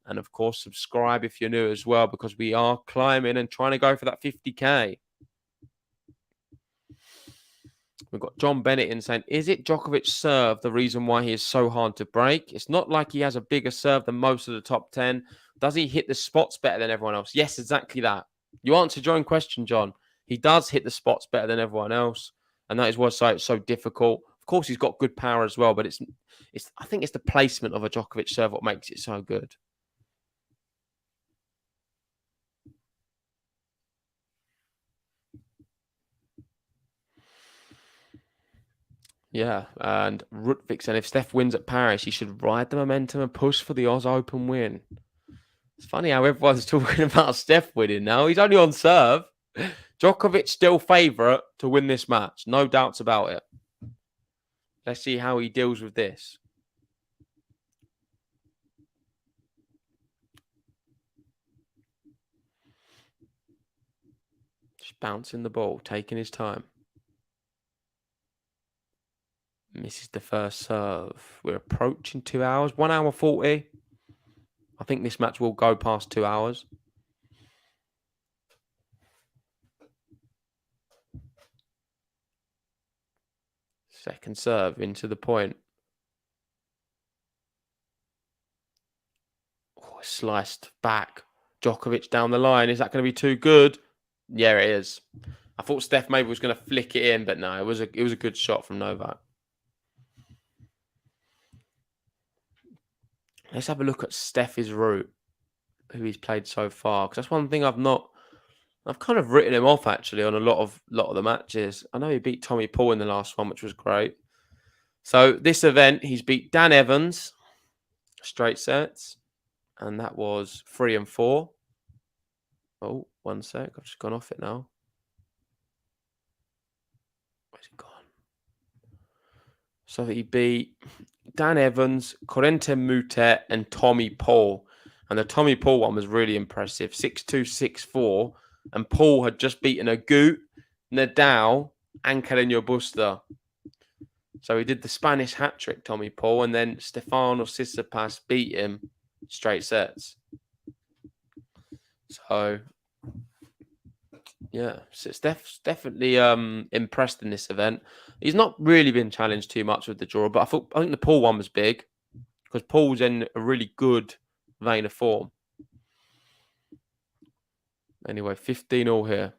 And of course, subscribe if you're new as well, because we are climbing and trying to go for that 50k. We've got John Bennett in saying, is it Djokovic's serve the reason why he is so hard to break? It's not like he has a bigger serve than most of the top 10. Does he hit the spots better than everyone else? Yes, exactly that. You answered your own question, John. He does hit the spots better than everyone else. And that is why it's so difficult. Of course, he's got good power as well, but I think it's the placement of a Djokovic serve what makes it so good. Yeah, and Rutvik said if Steph wins at Paris, he should ride the momentum and push for the Oz Open win. It's funny how everyone's talking about Steph winning now. He's only on serve. Djokovic still favourite to win this match. No doubts about it. Let's see how he deals with this. Just bouncing the ball, taking his time. Misses the first serve. We're approaching 2 hours. 1 hour 40. I think this match will go past 2 hours. Second serve into the point. Oh, sliced back. Djokovic down the line. Is that going to be too good? Yeah, it is. I thought Steph maybe was going to flick it in, but no, it was a good shot from Novak. Let's have a look at Steph's route, who he's played so far. Because that's one thing I've kind of written him off actually on a lot of the matches. I know he beat Tommy Paul in the last one, which was great. So this event, he's beat Dan Evans, straight sets, and that was 3 and 4. Oh, 1 sec, I've just gone off it now. Where's it gone? So he beat Dan Evans, Corentin Moutet, and Tommy Paul. And the Tommy Paul one was really impressive. 6-2, 6-4. And Paul had just beaten Agut, Nadal, and Carreño Busta. So he did the Spanish hat-trick, Tommy Paul, and then Stefanos Tsitsipas beat him straight sets. So, yeah, so Steph's definitely impressed in this event. He's not really been challenged too much with the draw, but I think the Paul one was big because Paul's in a really good vein of form. Anyway, 15-all here.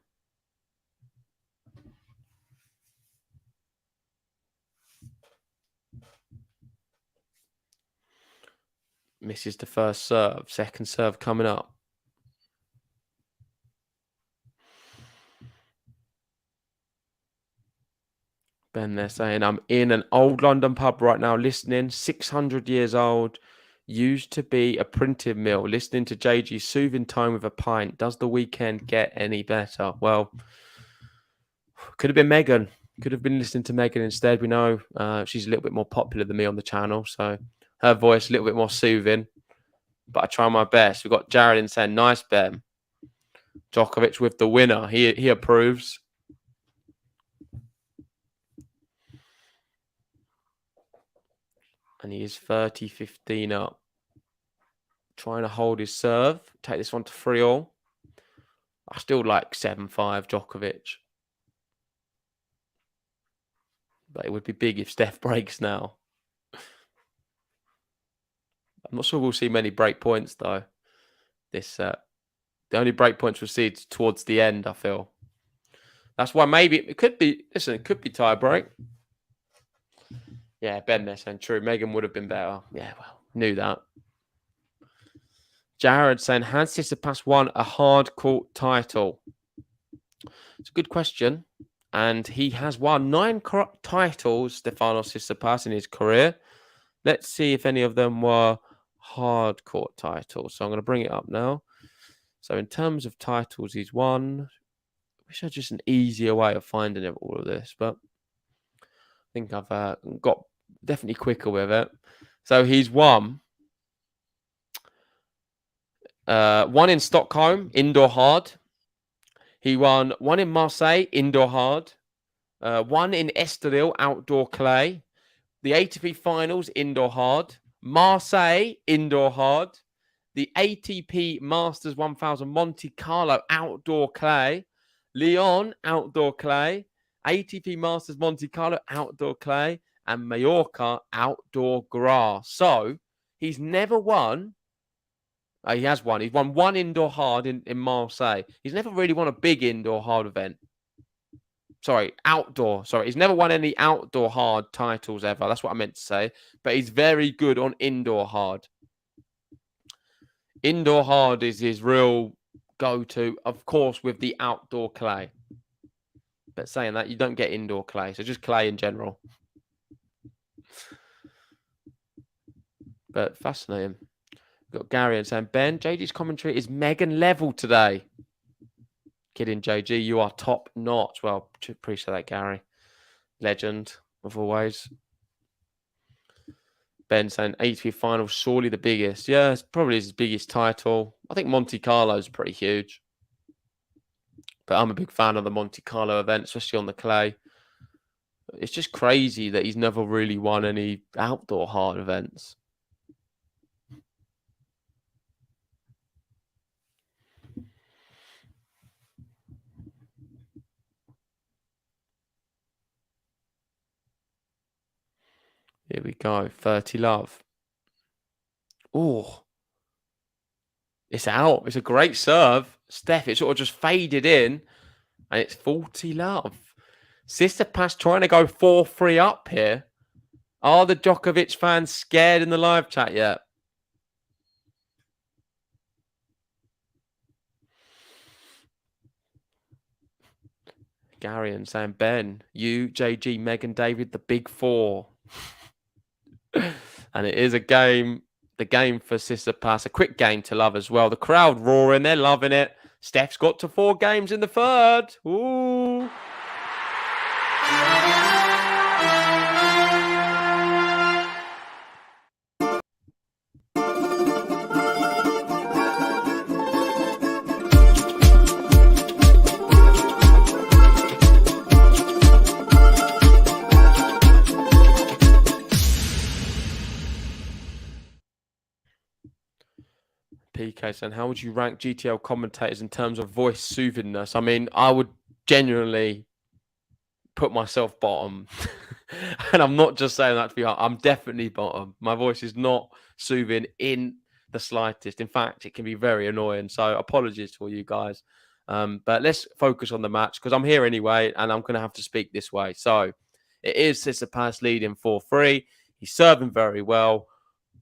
Misses the first serve. Second serve coming up. Ben there saying, I'm in an old London pub right now listening. 600 years old. Used to be a printing mill. Listening to JG soothing time with a pint. Does the weekend get any better? Well, could have been Megan. Could have been listening to Megan instead. We know she's a little bit more popular than me on the channel. So her voice a little bit more soothing. But I try my best. We've got Jared in saying, nice, Ben. Djokovic with the winner. He approves. And he is 30-15 up. Trying to hold his serve. Take this one to 3-all. I still like 7-5 Djokovic. But it would be big if Steph breaks now. I'm not sure we'll see many break points, though. This set. The only break points we'll see towards the end, I feel. That's why maybe it could be... Listen, it could be tie break. Yeah, Ben there saying true. Megan would have been better. Yeah, well, knew that. Jared saying, has Tsitsipas won a hard court title? It's a good question. And he has won 9 titles, Stefanos Tsitsipas, in his career. Let's see if any of them were hard court titles. So I'm going to bring it up now. So in terms of titles he's won, I wish I had just an easier way of finding all of this, but I think I've got definitely quicker with it. So he's won one in Stockholm, indoor hard. He won one in Marseille, indoor hard. One in Estoril, outdoor clay. The ATP Finals, indoor hard. Marseille, indoor hard. The ATP Masters 1000 Monte Carlo, outdoor clay. Lyon, outdoor clay. ATP Masters Monte Carlo, outdoor clay. And Mallorca, outdoor grass. So, he's never won. He has won. He's won one indoor hard in Marseille. He's never really won a big indoor hard event. Outdoor. He's never won any outdoor hard titles ever. That's what I meant to say. But he's very good on indoor hard. Indoor hard is his real go-to, of course, with the outdoor clay. But saying that, you don't get indoor clay. So just clay in general. But fascinating. We've got Gary and saying, Ben, JG's commentary is Megan level today. Kidding, JG. You are top notch. Well, appreciate that, Gary. Legend, of always. Ben saying ATP final, surely the biggest. Yeah, it's probably his biggest title. I think Monte Carlo is pretty huge. But I'm a big fan of the Monte Carlo event, especially on the clay. It's just crazy that he's never really won any outdoor hard events. Here we go. 30 love. Oh. It's out. It's a great serve. Steph, it sort of just faded in. And it's 40 love. Tsitsipas trying to go 4-3 up here. Are the Djokovic fans scared in the live chat yet? Gary and saying, Ben, you, JG, Megan, David, the big four. And it is a game, the game for Tsitsipas, a quick game to love as well. The crowd roaring, they're loving it. Steph's got to 4 games in the third. Ooh. PK saying, how would you rank GTL commentators in terms of voice soothingness? I mean, I would genuinely put myself bottom. And I'm not just saying that to be hard. I'm definitely bottom. My voice is not soothing in the slightest. In fact, it can be very annoying. So apologies to all you guys. But let's focus on the match because I'm here anyway and I'm going to have to speak this way. So it is Tsitsipas leading 4-3. He's serving very well.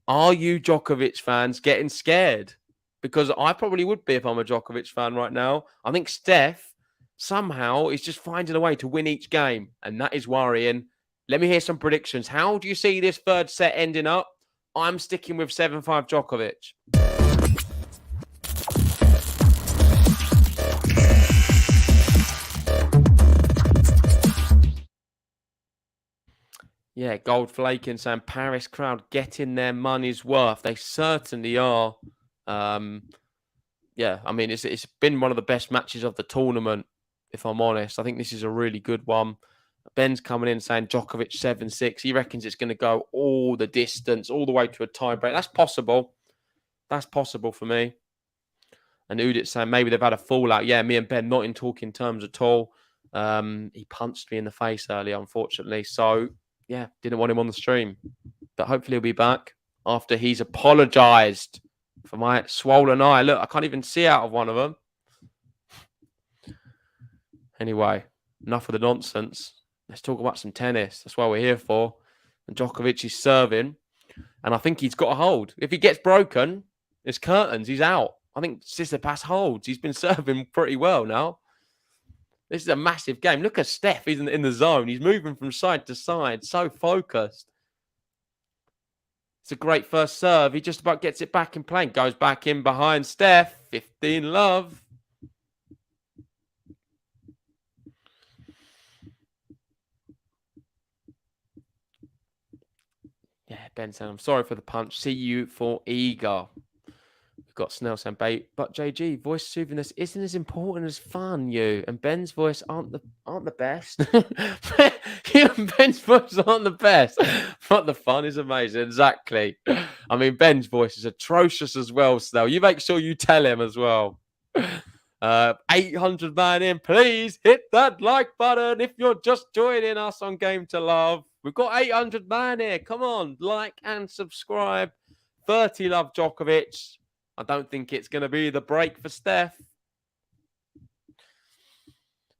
Are you Djokovic fans getting scared? Because I probably would be if I'm a Djokovic fan right now. I think Steph somehow is just finding a way to win each game. And that is worrying. Let me hear some predictions. How do you see this third set ending up? I'm sticking with 7-5 Djokovic. Yeah, Gold Flaking saying Paris crowd getting their money's worth. They certainly are. Yeah, I mean, it's been one of the best matches of the tournament, if I'm honest. I think this is a really good one. Ben's coming in saying Djokovic 7-6. He reckons it's going to go all the distance, all the way to a tiebreak. That's possible. That's possible for me. And Udit saying maybe they've had a fallout. Yeah, me and Ben not in talking terms at all. He punched me in the face earlier, unfortunately. So, yeah, didn't want him on the stream. But hopefully he'll be back after he's apologised for my swollen eye. Look, I can't even see out of one of them. Anyway, enough of the nonsense. Let's talk about some tennis. That's what we're here for. And Djokovic is serving. And I think he's got a hold. If he gets broken, It's curtains. He's out. I think Tsitsipas holds. He's been serving pretty well now. This is a massive game. Look at Steph. He's in the zone. He's moving from side to side. So focused. It's a great first serve. He just about gets it back in play. Goes back in behind Steph. 15 love. Yeah, Ben saying, I'm sorry for the punch. See you for Igor. We've got Snell saying, but JG, voice soothingness isn't as important as fun, you. And Ben's voice aren't the best. You and Ben's voice aren't the best. But the fun is amazing. Exactly. I mean, Ben's voice is atrocious as well, Snell. You make sure you tell him as well. 800 man in. Please hit that like button if you're just joining us on Game to Love. We've got 800 man here. Come on, like and subscribe. 30 love Djokovic. I don't think it's going to be the break for Steph.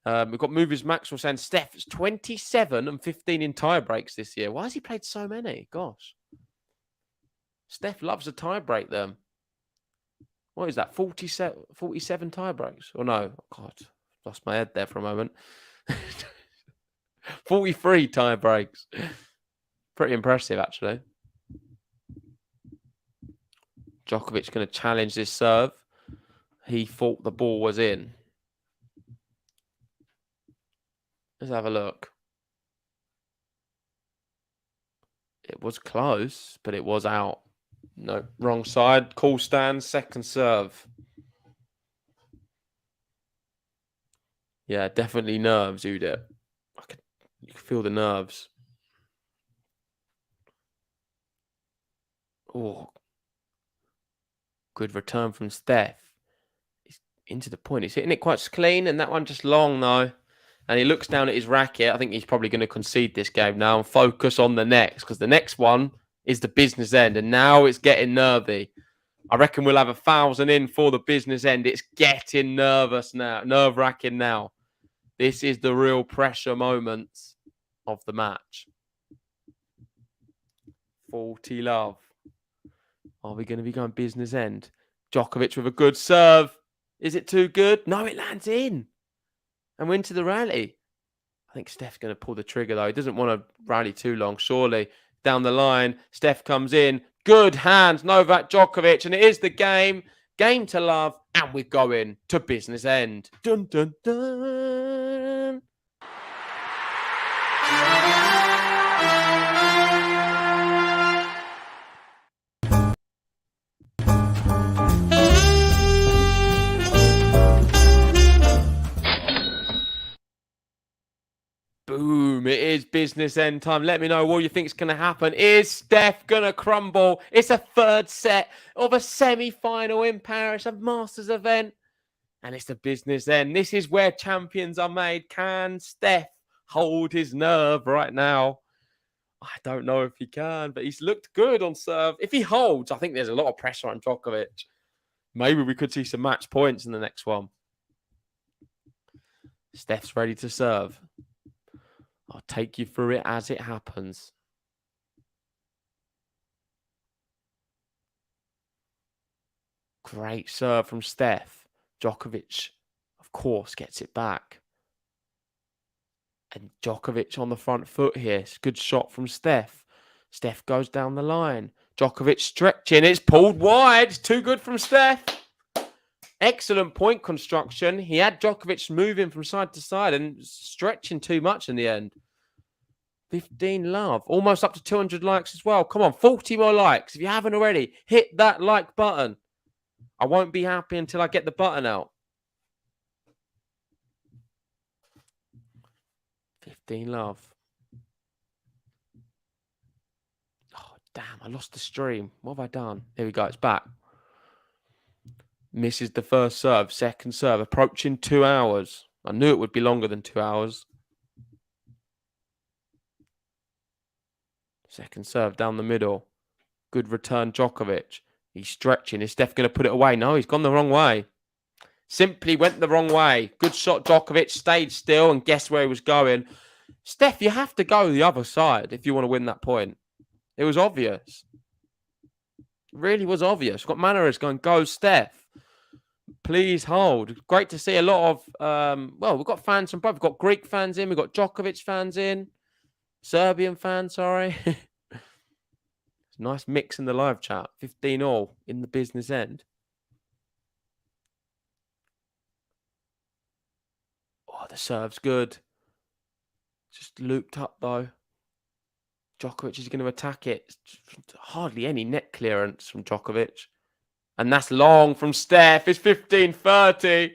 We've got Movies Maxwell saying Steph is 27 and 15 in tie breaks this year. Why has he played so many? Gosh. Steph loves a tie break then. What is that? 47 tie breaks? Oh no. God, lost my head there for a moment. 43 tie breaks. Pretty impressive, actually. Djokovic going to challenge this serve. He thought the ball was in. Let's have a look. It was close, but it was out. No, wrong side. Cool stand, second serve. Yeah, definitely nerves, Udit. You can feel the nerves. Oh, good return from Steph. He's into the point. He's hitting it quite clean, and that one just long, though. And he looks down at his racket. I think he's probably going to concede this game now and focus on the next, because the next one is the business end, and now it's getting nervy. I reckon we'll have 1,000 in for the business end. It's getting nervous now, nerve-wracking now. This is the real pressure moments of the match. 40 love. Are we going to be going business end? Djokovic with a good serve. Is it too good? No, it lands in. And we're into the rally. I think Steph's going to pull the trigger, though. He doesn't want to rally too long, surely. Down the line, Steph comes in. Good hands, Novak Djokovic. And it is the game. Game to love. And we're going to business end. Dun, dun, dun. Boom, it is business end time. Let me know what you think is going to happen. Is Steph going to crumble? It's a third set of a semi-final in Paris, a Masters event. And it's the business end. This is where champions are made. Can Steph hold his nerve right now? I don't know if he can, but he's looked good on serve. If he holds, I think there's a lot of pressure on Djokovic. Maybe we could see some match points in the next one. Steph's ready to serve. I'll take you through it as it happens. Great serve from Steph. Djokovic, of course, gets it back. And Djokovic on the front foot here. It's a good shot from Steph. Steph goes down the line. Djokovic stretching. It's pulled wide. It's too good from Steph. Excellent point construction. He had Djokovic moving from side to side and stretching too much in the end. 15 love. Almost up to 200 likes as well. Come on, 40 more likes. If you haven't already, hit that like button. I won't be happy until I get the button out. 15 love. Oh, damn. I lost the stream. What have I done? Here we go. It's back. Misses the first serve. Second serve. Approaching 2 hours. I knew it would be longer than 2 hours. Second serve down the middle. Good return, Djokovic. He's stretching. Is Steph going to put it away? No, he's gone the wrong way. Simply went the wrong way. Good shot, Djokovic. Stayed still and guess where he was going. Steph, you have to go the other side if you want to win that point. It was obvious. Really was obvious. Got Manners going, go, Steph. Please hold. Great to see a lot of, we've got fans from both. We've got Greek fans in. We've got Djokovic fans in. Serbian fans, sorry. Nice mix in the live chat. 15 all in the business end. Oh, the serve's good. Just looped up, though. Djokovic is going to attack it. Hardly any net clearance from Djokovic. And that's long from Steph. It's 15-30.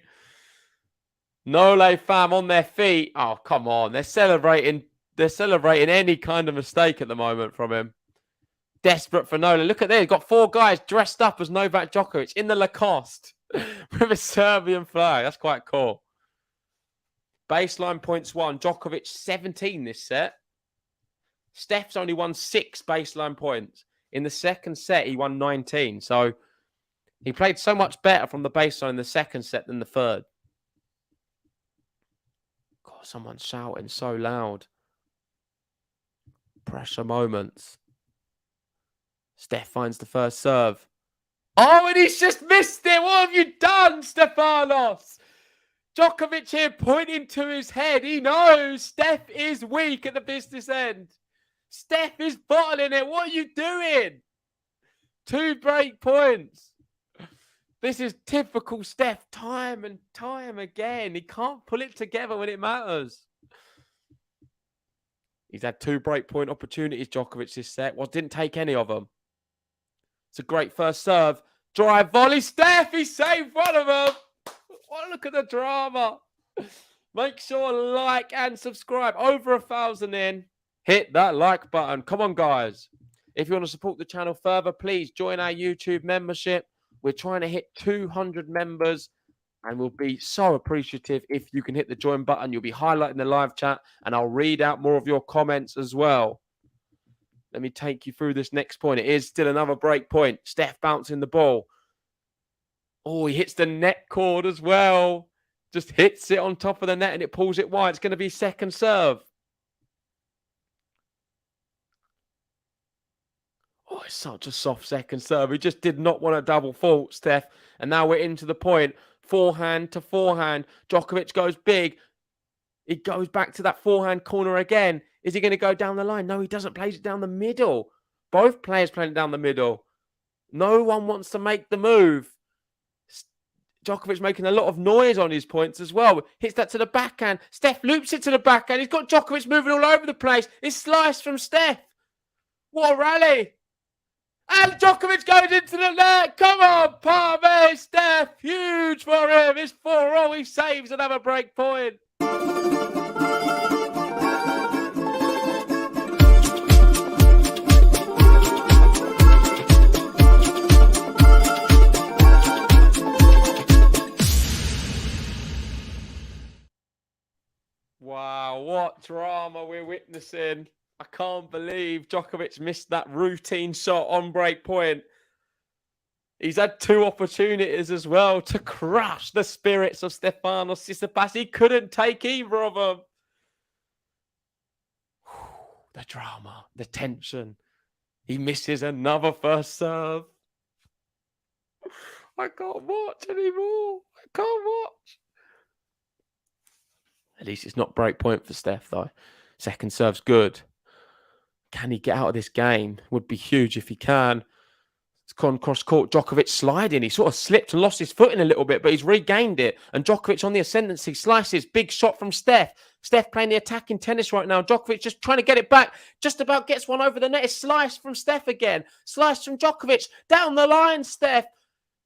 Nole fam on their feet. Oh, come on. They're celebrating any kind of mistake at the moment from him. Desperate for Nolan. Look at this. Got 4 guys dressed up as Novak Djokovic in the Lacoste with a Serbian flag. That's quite cool. Baseline points 1. Djokovic 17 this set. Steph's only won 6 baseline points. In the second set, he won 19. So he played so much better from the baseline in the second set than the third. God, someone's shouting so loud. Pressure moments. Steph finds the first serve. Oh, and he's just missed it. What have you done, Stefanos? Djokovic here pointing to his head. He knows Steph is weak at the business end. Steph is bottling it. What are you doing? 2 break points. This is typical Steph time and time again. He can't pull it together when it matters. He's had 2 break point opportunities, Djokovic, this set. Well, didn't take any of them. It's a great first serve. Drive volley. Steph, he saved one of them. Oh, look at the drama. Make sure to like and subscribe. Over 1,000 in. Hit that like button. Come on, guys. If you want to support the channel further, please join our YouTube membership. We're trying to hit 200 members, and we'll be so appreciative if you can hit the join button. You'll be highlighting the live chat, and I'll read out more of your comments as well. Let me take you through this next point. It is still another break point. Steph bouncing the ball. Oh, he hits the net cord as well. Just hits it on top of the net, and it pulls it wide. It's going to be second serve. Oh, it's such a soft second serve. He just did not want a double fault, Steph. And now we're into the point. Forehand to forehand. Djokovic goes big. He goes back to that forehand corner again. Is he going to go down the line? No, he doesn't. Plays it down the middle. Both players playing it down the middle. No one wants to make the move. Djokovic making a lot of noise on his points as well. Hits that to the backhand. Steph loops it to the backhand. He's got Djokovic moving all over the place. It's sliced from Steph. What a rally. And Djokovic goes into the net. Come on, Parme, Steph. Huge for him. It's 4-0. He saves another break point. Wow, what drama we're witnessing. I can't believe Djokovic missed that routine shot on break point. He's had 2 opportunities as well to crush the spirits of Stefanos Tsitsipas. He couldn't take either of them. The drama, the tension. He misses another first serve. I can't watch anymore. I can't watch. At least it's not break point for Steph, though. Second serve's good. Can he get out of this game? Would be huge if he can. It's gone cross court. Djokovic sliding. He sort of slipped and lost his footing a little bit, but he's regained it. And Djokovic on the ascendancy. Slices. Big shot from Steph. Steph playing the attacking tennis right now. Djokovic just trying to get it back. Just about gets one over the net. It's sliced from Steph again. Sliced from Djokovic. Down the line, Steph.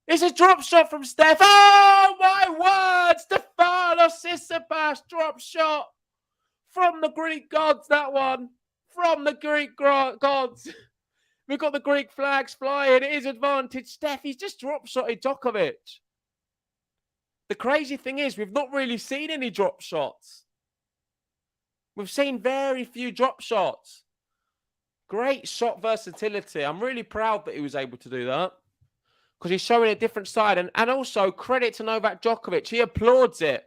It's a drop shot from Steph. Oh, my word. Stefanos Tsitsipas drop shot. From the Greek gods, that one. From the Greek gods. We've got the Greek flags flying. It is advantage. Steph, he's just drop shotted Djokovic. The crazy thing is, we've not really seen any drop shots. We've seen very few drop shots. Great shot versatility. I'm really proud that he was able to do that. Because he's showing a different side. And also, credit to Novak Djokovic. He applauds it.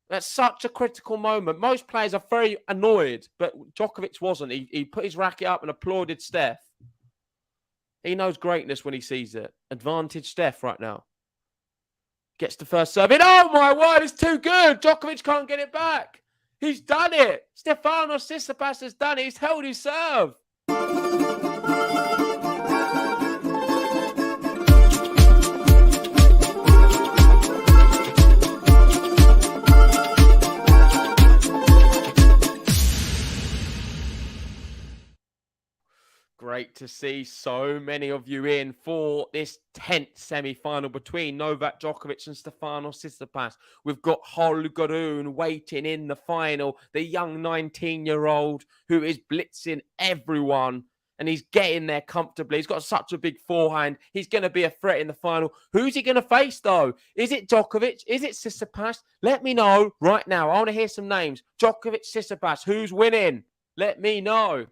That's such a critical moment. Most players are very annoyed, but Djokovic wasn't. He put his racket up and applauded Steph. He knows greatness when he sees it. Advantage Steph right now. Gets the first serve in. Oh my word, it's too good. Djokovic can't get it back. He's done it. Stefanos Tsitsipas has done it. He's held his serve. Great to see so many of you in for this 10th semi-final between Novak Djokovic and Stefanos Tsitsipas. We've got Holgerun waiting in the final, the young 19-year-old who is blitzing everyone, and he's getting there comfortably. He's got such a big forehand. He's going to be a threat in the final. Who's he going to face, though? Is it Djokovic? Is it Tsitsipas? Let me know right now. I want to hear some names. Djokovic, Tsitsipas. Who's winning? Let me know.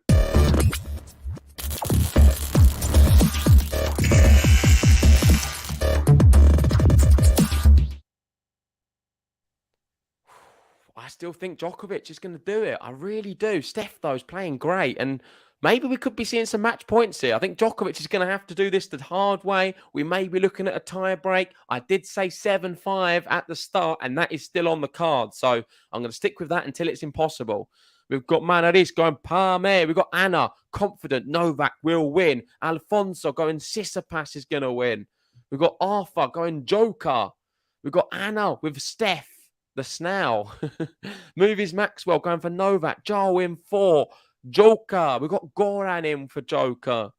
I still think Djokovic is going to do it. I really do. Steph, though, is playing great. And maybe we could be seeing some match points here. I think Djokovic is going to have to do this the hard way. We may be looking at a tie break. I did say 7-5 at the start, and that is still on the card. So I'm going to stick with that until it's impossible. We've got Manaris going Palme. We've got Anna, confident Novak will win. Alfonso going Tsitsipas is going to win. We've got Arthur going Joker. We've got Anna with Steph. The Snow. Movies Maxwell going for Novak. Jarwin 4. Joker. We've got Goran in for Joker.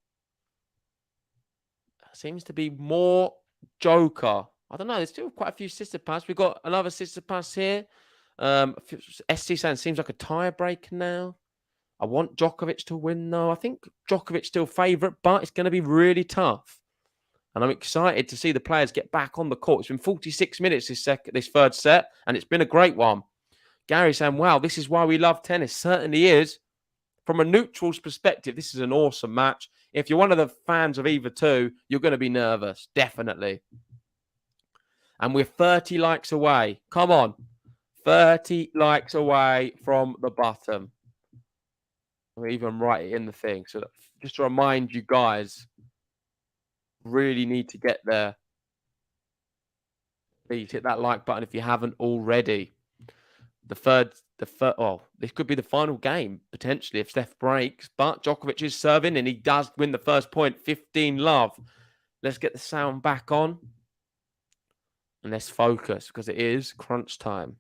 Seems to be more Joker. I don't know. There's still quite a few Tsitsipas. We've got another Tsitsipas here. SC saying seems like a tiebreaker now. I want Djokovic to win though. I think Djokovic's still favourite, but it's going to be really tough. And I'm excited to see the players get back on the court. It's been 46 minutes this third set, and it's been a great one. Gary saying, wow, this is why we love tennis. Certainly is. From a neutral's perspective, this is an awesome match. If you're one of the fans of either two, you're going to be nervous. Definitely. And we're 30 likes away. Come on. 30 likes away from the bottom. I'll even write it in the thing. So just to remind you guys, really need to get there. Please hit that like button if you haven't already. This could be the final game, potentially, if Steph breaks. But Djokovic is serving, and he does win the first point, 15-love. Let's get the sound back on. And let's focus, because it is crunch time.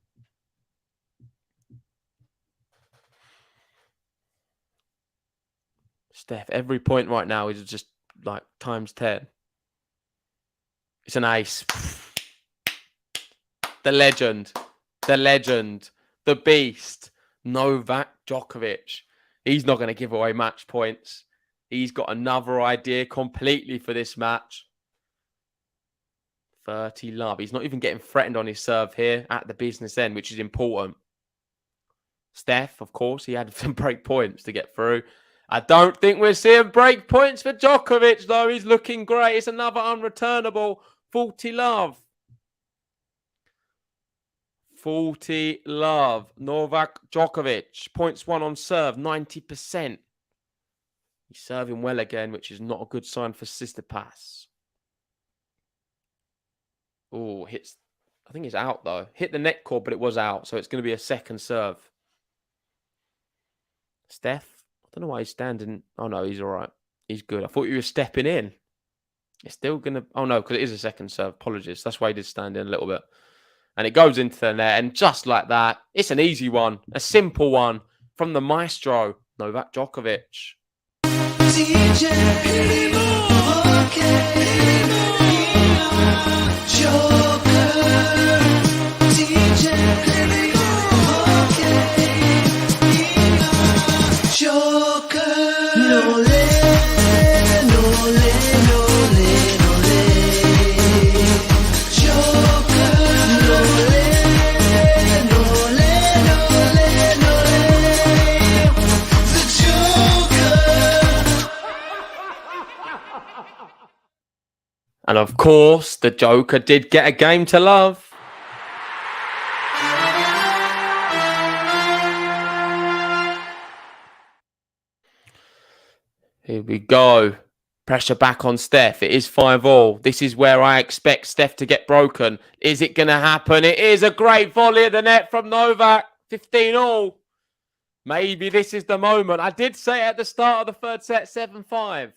Steph, every point right now is just like times 10. It's an ace. The legend, the beast, Novak Djokovic. He's not going to give away match points. He's got another idea completely for this match. 30-love. He's not even getting threatened on his serve here at the business end, which is important. Steph, of course, he had some break points to get through. I don't think we're seeing break points for Djokovic, though. He's looking great. It's another unreturnable 40-love. 40-love. Novak Djokovic. Points won on serve, 90%. He's serving well again, which is not a good sign for Tsitsipas. Oh, hits. I think it's out, though. Hit the net cord, but it was out. So it's going to be a second serve. Steph. I don't know why he's standing. Oh, no, he's all right. He's good. I thought you were stepping in. It's still going to... Oh, no, because it is a second serve. Apologies. That's why he did stand in a little bit. And it goes into the net. And just like that, it's an easy one. A simple one from the maestro, Novak Djokovic. And of course, the Joker did get a game to love. Here we go. Pressure back on Steph. It is 5-all. This is where I expect Steph to get broken. Is it going to happen? It is a great volley at the net from Novak. 15-all. Maybe this is the moment. I did say at the start of the third set, 7-5. It'd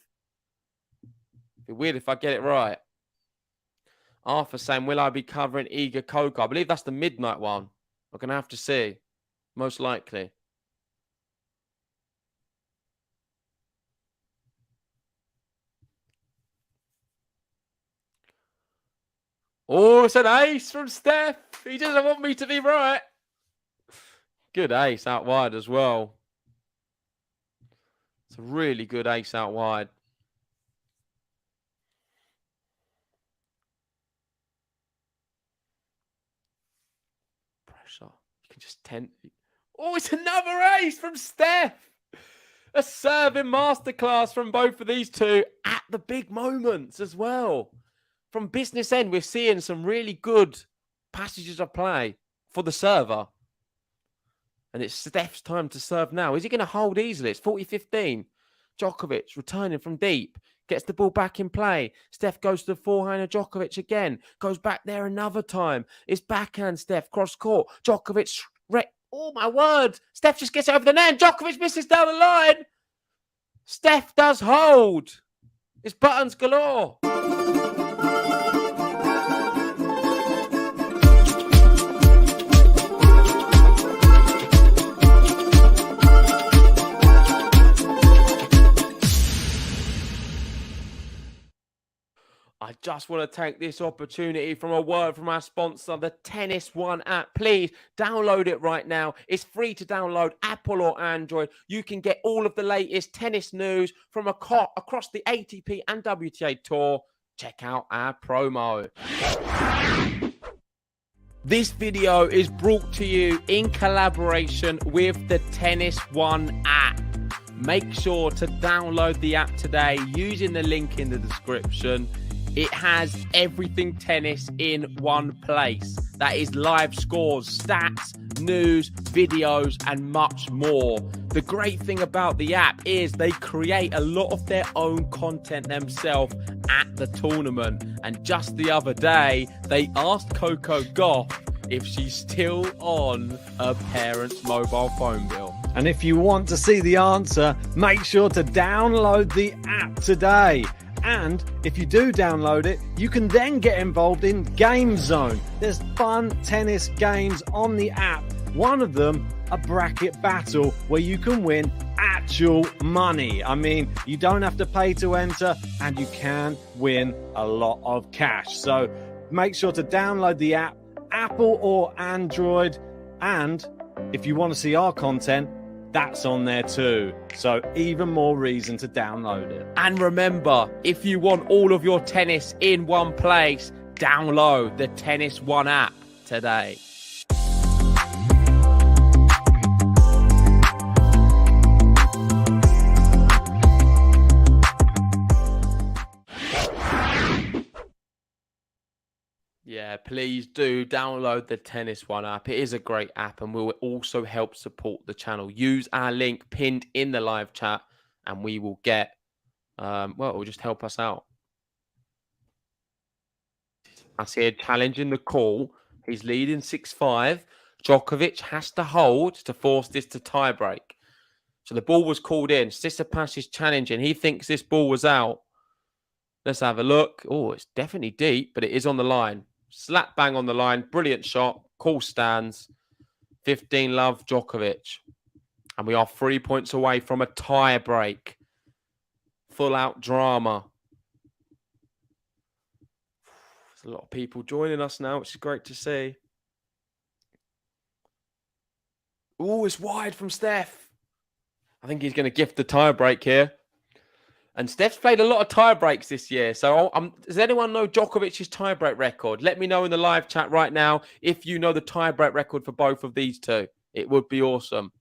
be weird if I get it right. Arthur saying, will I be covering Iga Coco? I believe that's the midnight one. We're going to have to see. Most likely. Oh, it's an ace from Steph. He doesn't want me to be right. Good ace out wide as well. It's a really good ace out wide. Pressure. You can just Oh, it's another ace from Steph. A serving masterclass from both of these two at the big moments as well. From business end, we're seeing some really good passages of play for the server. And it's Steph's time to serve now. Is he going to hold easily? It's 40-15. Djokovic returning from deep. Gets the ball back in play. Steph goes to the forehand of Djokovic again. Goes back there another time. It's backhand Steph. Cross court. Djokovic. Oh, my word. Steph just gets over the net. Djokovic misses down the line. Steph does hold. It's buttons galore. I just want to take this opportunity from a word from our sponsor, the Tennis One app. Please download it right now. It's free to download, Apple or Android. You can get all of the latest tennis news from across the ATP and WTA Tour. Check out our promo. This video is brought to you in collaboration with the Tennis One app. Make sure to download the app today using the link in the description. It has everything tennis in one place. That is live scores, stats, news, videos, and much more. The great thing about the app is they create a lot of their own content themselves at the tournament. And just the other day, they asked Coco Gauff if she's still on her parents' mobile phone bill. And if you want to see the answer, make sure to download the app today. And if you do download it, you can then get involved in Game Zone. There's fun tennis games on the app. One of them, a bracket battle where you can win actual money. I mean, you don't have to pay to enter and you can win a lot of cash. So make sure to download the app, Apple or Android. And if you want to see our content, that's on there too. So even more reason to download it. And remember, if you want all of your tennis in one place, download the Tennis One app today. Yeah, please do download the Tennis One app. It is a great app and will also help support the channel. Use our link pinned in the live chat and we will get, it will just help us out. I see a challenge in the call. He's leading 6-5. Djokovic has to hold to force this to tiebreak. So the ball was called in. Tsitsipas is challenging. He thinks this ball was out. Let's have a look. Oh, it's definitely deep, but it is on the line. Slap bang on the line. Brilliant shot. Call stands. 15-love Djokovic. And we are 3 points away from a tie break. Full out drama. There's a lot of people joining us now, which is great to see. Oh, it's wide from Steph. I think he's going to gift the tie break here. And Steph's played a lot of tie breaks this year. So does anyone know Djokovic's tie break record? Let me know in the live chat right now if you know the tie break record for both of these two. It would be awesome.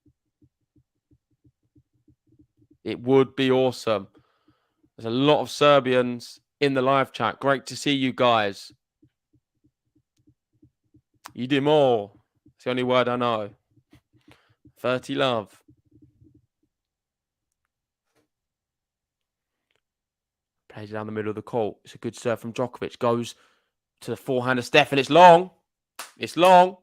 It would be awesome. There's a lot of Serbians in the live chat. Great to see you guys. You do more. It's the only word I know. 30 love. Plays it down the middle of the court. It's a good serve from Djokovic. Goes to the forehand of Steph, and it's long. It's long.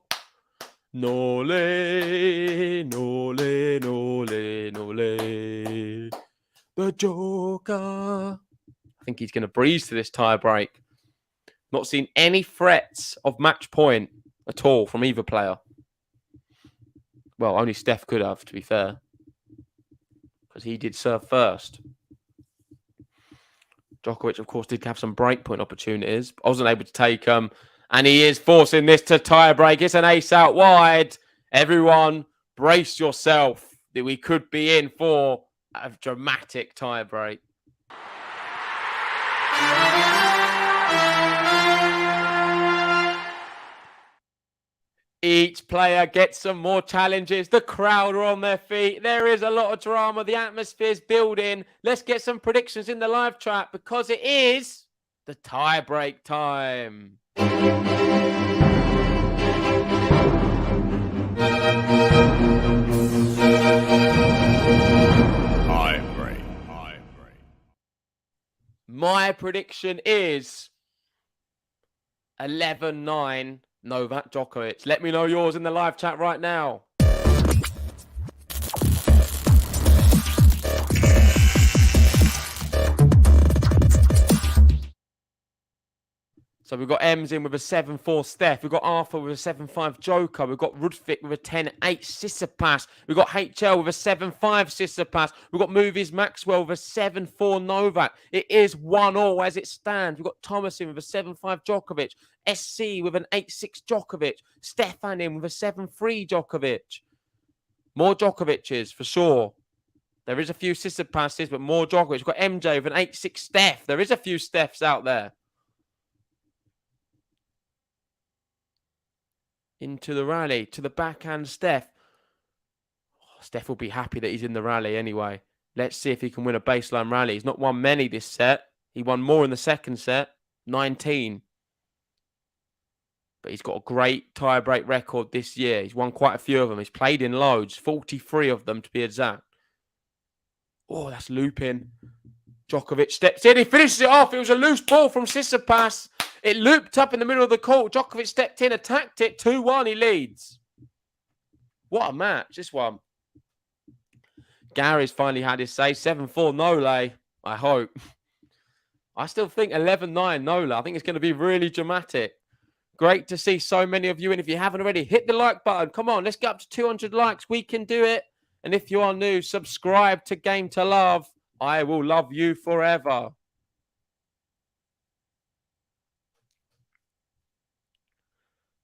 Nole, nole, nole, nole. The Joker. I think he's going to breeze to this tie break. Not seen any threats of match point at all from either player. Well, only Steph could have, to be fair, because he did serve first. Djokovic, of course, did have some breakpoint opportunities. I wasn't able to take them. And he is forcing this to tie break. It's an ace out wide. Everyone, brace yourself that we could be in for a dramatic tie break. Each player gets some more challenges. The crowd are on their feet. There is a lot of drama. The atmosphere's building. Let's get some predictions in the live chat because it is the tie break time. My prediction is 11-9 Novak Djokovic. Let me know yours in the live chat right now. So we've got Ems in with a 7-4 Steph. We've got Arthur with a 7-5 Joker. We've got Rudvik with a 10-8 Tsitsipas. We've got HL with a 7-5 Tsitsipas. We've got Movies Maxwell with a 7-4 Novak. It is 1-1 as it stands. We've got Thomas in with a 7-5 Djokovic. SC with an 8-6 Djokovic. Stefan in with a 7-3 Djokovic. More Djokovic's for sure. There is a few Tsitsipases, but more Djokovic. We've got MJ with an 8-6 Steph. There is a few Stephs out there. Into the rally, to the backhand Steph. Oh, Steph will be happy that he's in the rally anyway. Let's see if he can win a baseline rally. He's not won many this set. He won more in the second set, 19. But he's got a great tie-break record this year. He's won quite a few of them. He's played in loads, 43 of them to be exact. Oh, that's looping. Djokovic steps in. He finishes it off. It was a loose ball from Tsitsipas. It looped up in the middle of the court. Djokovic stepped in, attacked it. 2-1, he leads. What a match, this one. Gary's finally had his say. 7-4 Nole, I hope. I still think 11-9 Nole. I think it's going to be really dramatic. Great to see so many of you. And if you haven't already, hit the like button. Come on, let's get up to 200 likes. We can do it. And if you are new, subscribe to Game to Love. I will love you forever.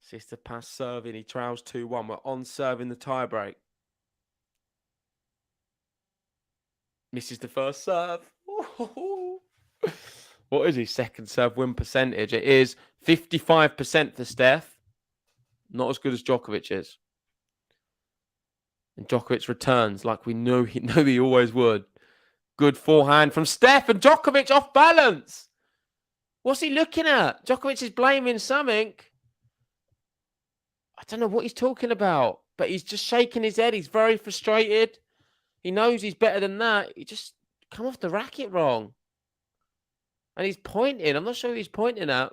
Tsitsipas serving. He trails 2-1. We're on serving the tiebreak. Misses the first serve. What is his second serve win percentage? It is 55% for Steph. Not as good as Djokovic's. And Djokovic returns like we knew he always would. Good forehand from Steph and Djokovic off balance. What's he looking at? Djokovic is blaming something. I don't know what he's talking about, but he's just shaking his head. He's very frustrated. He knows he's better than that. He just come off the racket wrong. And he's pointing. I'm not sure who he's pointing at.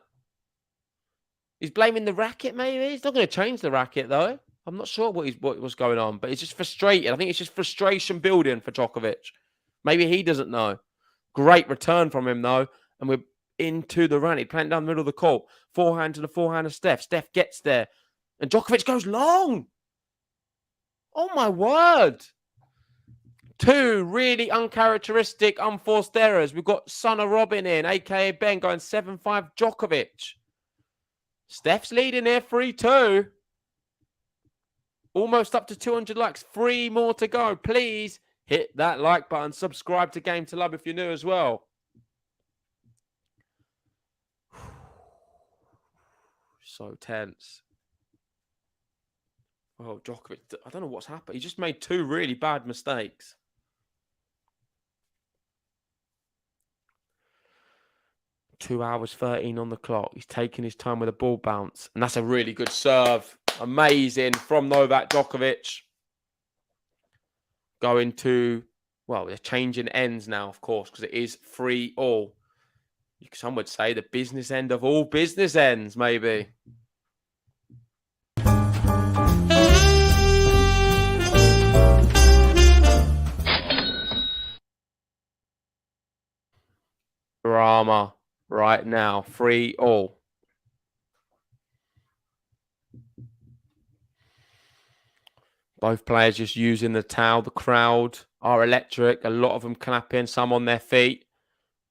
He's blaming the racket, maybe. He's not going to change the racket, though. I'm not sure what was going on, but he's just frustrated. I think it's just frustration building for Djokovic. Maybe he doesn't know. Great return from him, though. And we're into the rally. Playing down the middle of the court. Forehand to the forehand of Steph. Steph gets there. And Djokovic goes long. Oh, my word. Two really uncharacteristic, unforced errors. We've got Son of Robin in, a.k.a. Ben, going 7-5 Djokovic. Steph's leading here 3-2. Almost up to 200 likes. 3 more to go. Please hit that like button. Subscribe to Game to Love if you're new as well. So tense. Oh, Djokovic. I don't know what's happened. He just made 2 really bad mistakes. Two hours 13 on the clock. He's taking his time with a ball bounce. And that's a really good serve. Amazing from Novak Djokovic. Going to, well, they're changing ends now, of course, because it is 3-3. Some would say the business end of all business ends, maybe. Drama right now. 3-3. Both players just using the towel. The crowd are electric. A lot of them clapping, some on their feet.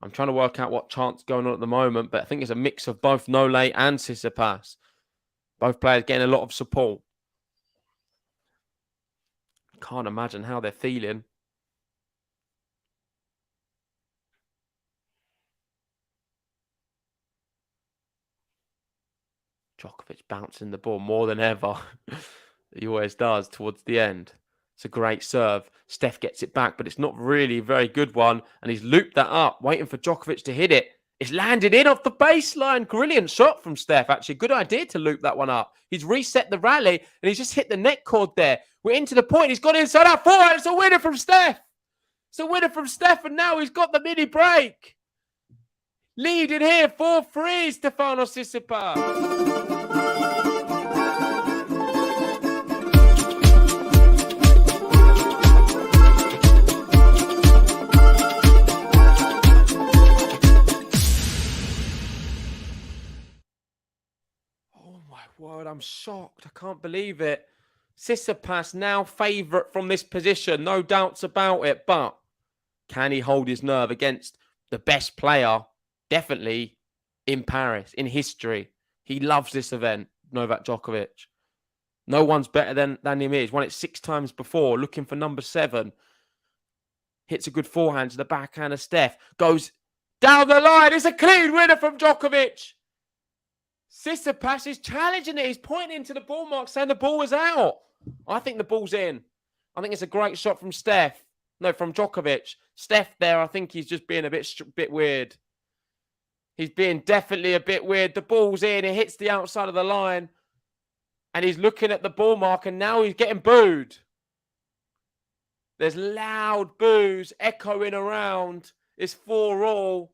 I'm trying to work out what chant's going on at the moment, but I think it's a mix of both Nole and Tsitsipas. Both players getting a lot of support. Can't imagine how they're feeling. Djokovic bouncing the ball more than ever. He always does towards the end. It's a great serve. Steph gets it back, but it's not really a very good one. And he's looped that up, waiting for Djokovic to hit it. It's landed in off the baseline. Brilliant shot from Steph, actually. Good idea to loop that one up. He's reset the rally, and he's just hit the net cord there. We're into the point. He's got inside out forward. It's a winner from Steph. It's a winner from Steph, and now he's got the mini break. Leading here 4-3, Stefanos Tsitsipas. Word, I'm shocked. I can't believe it. Tsitsipas now favourite from this position. No doubts about it. But can he hold his nerve against the best player, definitely, in Paris, in history? He loves this event, Novak Djokovic. No one's better than him. He's won it 6 times before, looking for number 7. Hits a good forehand to the backhand of Steph. Goes down the line. It's a clean winner from Djokovic. Tsitsipas is challenging it. He's pointing to the ball mark, saying the ball was out. I think the ball's in. I think it's a great shot from Steph. No, from Djokovic. Steph there, I think he's just being a bit weird. He's being definitely a bit weird. The ball's in. It hits the outside of the line. And he's looking at the ball mark, and now he's getting booed. There's loud boos echoing around. It's 4-4.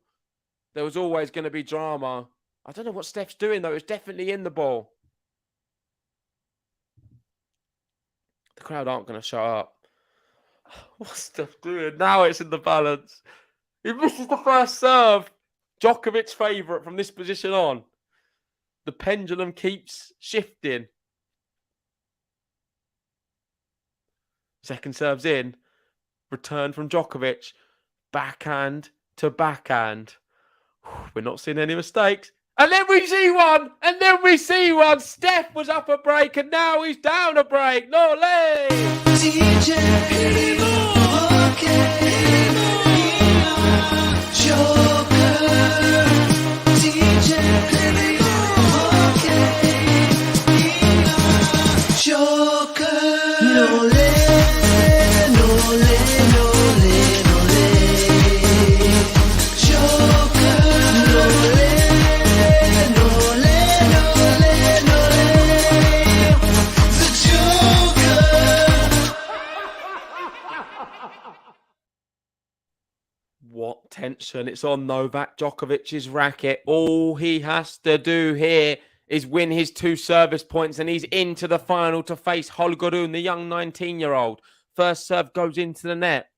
There was always going to be drama. I don't know what Steph's doing, though. It's definitely in the ball. The crowd aren't going to show up. What's Steph doing? Now it's in the balance. He misses the first serve. Djokovic's favourite from this position on. The pendulum keeps shifting. Second serve's in. Return from Djokovic. Backhand to backhand. We're not seeing any mistakes. And then we see one. And then we see one. Steph was up a break and now he's down a break. No leg. What tension. It's on Novak Djokovic's racket. All he has to do here is win his 2 service points and he's into the final to face Holgerun, the young 19-year-old. First serve goes into the net.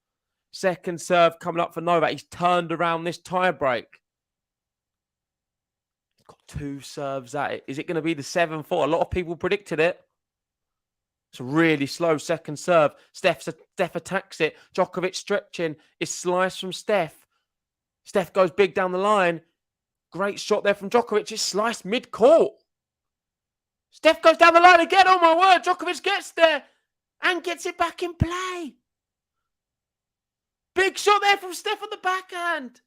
Second serve coming up for Novak. He's turned around this tiebreak. He's got 2 serves at it. Is it going to be the 7-4? A lot of people predicted it. It's a really slow second serve. Steph attacks it. Djokovic stretching. It's sliced from Steph. Steph goes big down the line. Great shot there from Djokovic. It's sliced mid-court. Steph goes down the line again. Oh, my word. Djokovic gets there and gets it back in play. Big shot there from Steph on the backhand.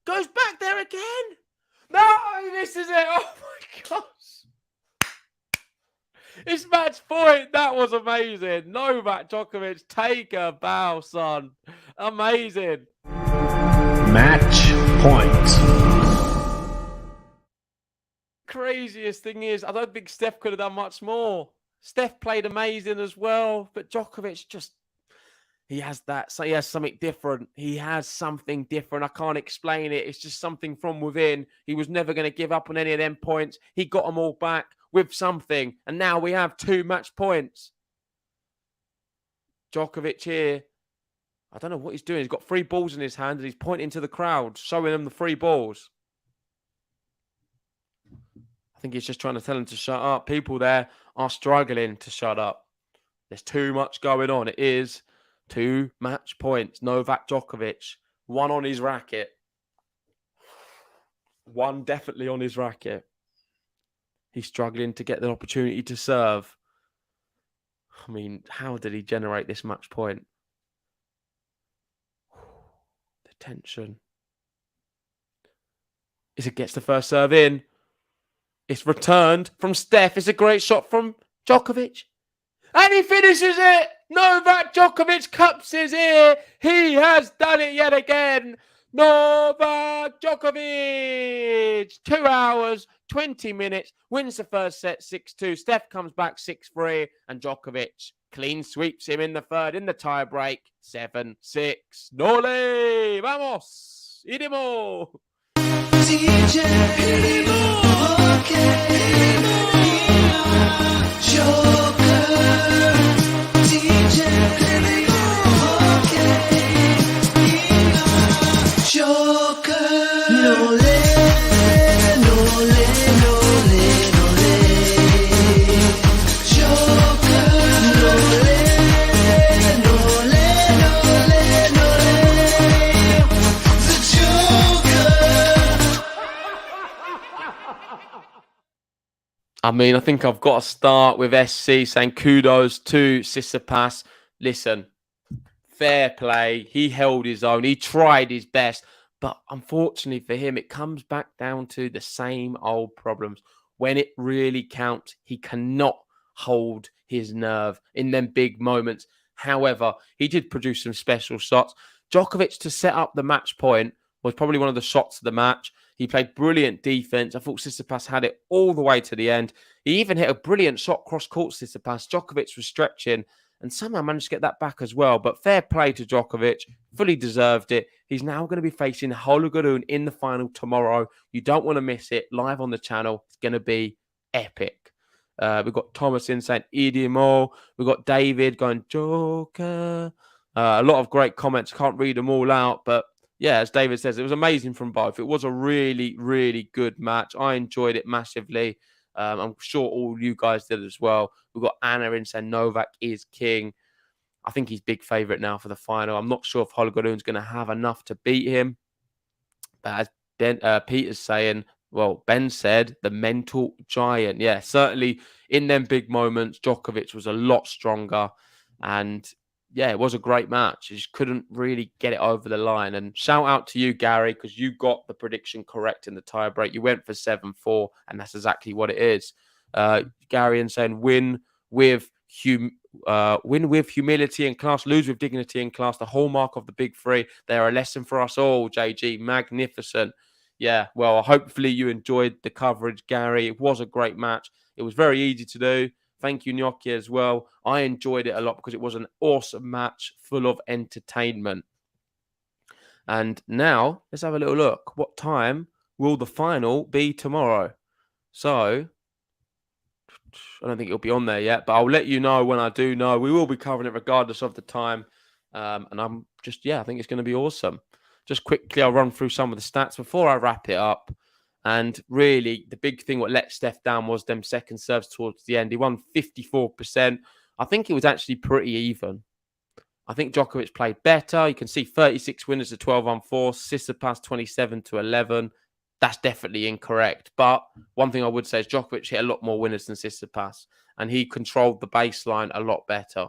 Goes back there again. No, he misses it. Oh, my gosh. It's match point. That was amazing. Novak Djokovic, take a bow, son. Amazing. Match point. Craziest thing is, I don't think Steph could have done much more. Steph played amazing as well, but Djokovic just he has that. So he has something different. He has something different. I can't explain it. It's just something from within. He was never going to give up on any of them points. He got them all back with something. And now we have 2 match points. Djokovic here. I don't know what he's doing. He's got 3 balls in his hand and he's pointing to the crowd, showing them the 3 balls. I think he's just trying to tell them to shut up. People there are struggling to shut up. There's too much going on. It is 2 match points. Novak Djokovic, 1 on his racket. 1 definitely on his racket. He's struggling to get the opportunity to serve. I mean, how did he generate this match point? The tension. As it gets the first serve in. It's returned from Steph. It's a great shot from Djokovic. And he finishes it. Novak Djokovic cups his ear. He has done it yet again. Novak Djokovic. 2 hours, 20 minutes. Wins the first set 6-2. Steph comes back 6-3. And Djokovic clean sweeps him in the third in the tie break. 7-6. Nole. Vamos. Idemo. I mean, I think I've got to start with SC saying kudos to Tsitsipas. Listen, fair play. He held his own. He tried his best. But unfortunately for him, it comes back down to the same old problems. When it really counts, he cannot hold his nerve in them big moments. However, he did produce some special shots. Djokovic, to set up the match point, was probably one of the shots of the match. He played brilliant defense. I thought Tsitsipas had it all the way to the end. He even hit a brilliant shot cross-court Tsitsipas. Djokovic was stretching and somehow managed to get that back as well. But fair play to Djokovic. Fully deserved it. He's now going to be facing Holger in the final tomorrow. You don't want to miss it. Live on the channel. It's going to be epic. We've got Thomas in saying Idimo. We've got David going Joker. A lot of great comments. Can't read them all out, but yeah, as David says, it was amazing from both. It was a really, really good match. I enjoyed it massively. I'm sure all you guys did as well. We've got Anna in saying Novak is king. I think he's big favourite now for the final. I'm not sure if Holgerun's going to have enough to beat him. But as Peter's saying, well, Ben said, the mental giant. Yeah, certainly in them big moments, Djokovic was a lot stronger. And yeah, it was a great match. You just couldn't really get it over the line. And shout out to you, Gary, because you got the prediction correct in the tiebreak. You went for 7-4, and that's exactly what it is. Gary and saying win with humility and class, lose with dignity and class. The hallmark of the big 3. They are a lesson for us all, JG. Magnificent. Yeah, well, hopefully you enjoyed the coverage, Gary. It was a great match. It was very easy to do. Thank you, Gnocchi, as well. I enjoyed it a lot because it was an awesome match full of entertainment. And now, let's have a little look. What time will the final be tomorrow? So, I don't think it'll be on there yet, but I'll let you know when I do know. We will be covering it regardless of the time. And I'm just, I think it's going to be awesome. Just quickly, I'll run through some of the stats before I wrap it up. And really, the big thing what let Steph down was them second serves towards the end. He won 54%. I think it was actually pretty even. I think Djokovic played better. You can see 36 winners to 12-4. Tsitsipas 27-11. That's definitely incorrect. But one thing I would say is Djokovic hit a lot more winners than Tsitsipas. And he controlled the baseline a lot better.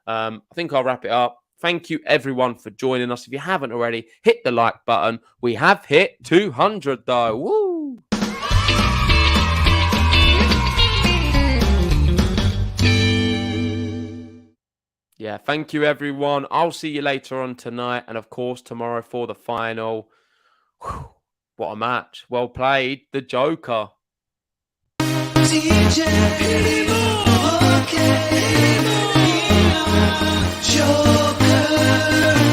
I think I'll wrap it up. Thank you, everyone, for joining us. If you haven't already, hit the like button. We have hit 200, though. Woo! Yeah, thank you, everyone. I'll see you later on tonight. And, of course, tomorrow for the final. Whew, what a match. Well played. The Joker. Joker. love.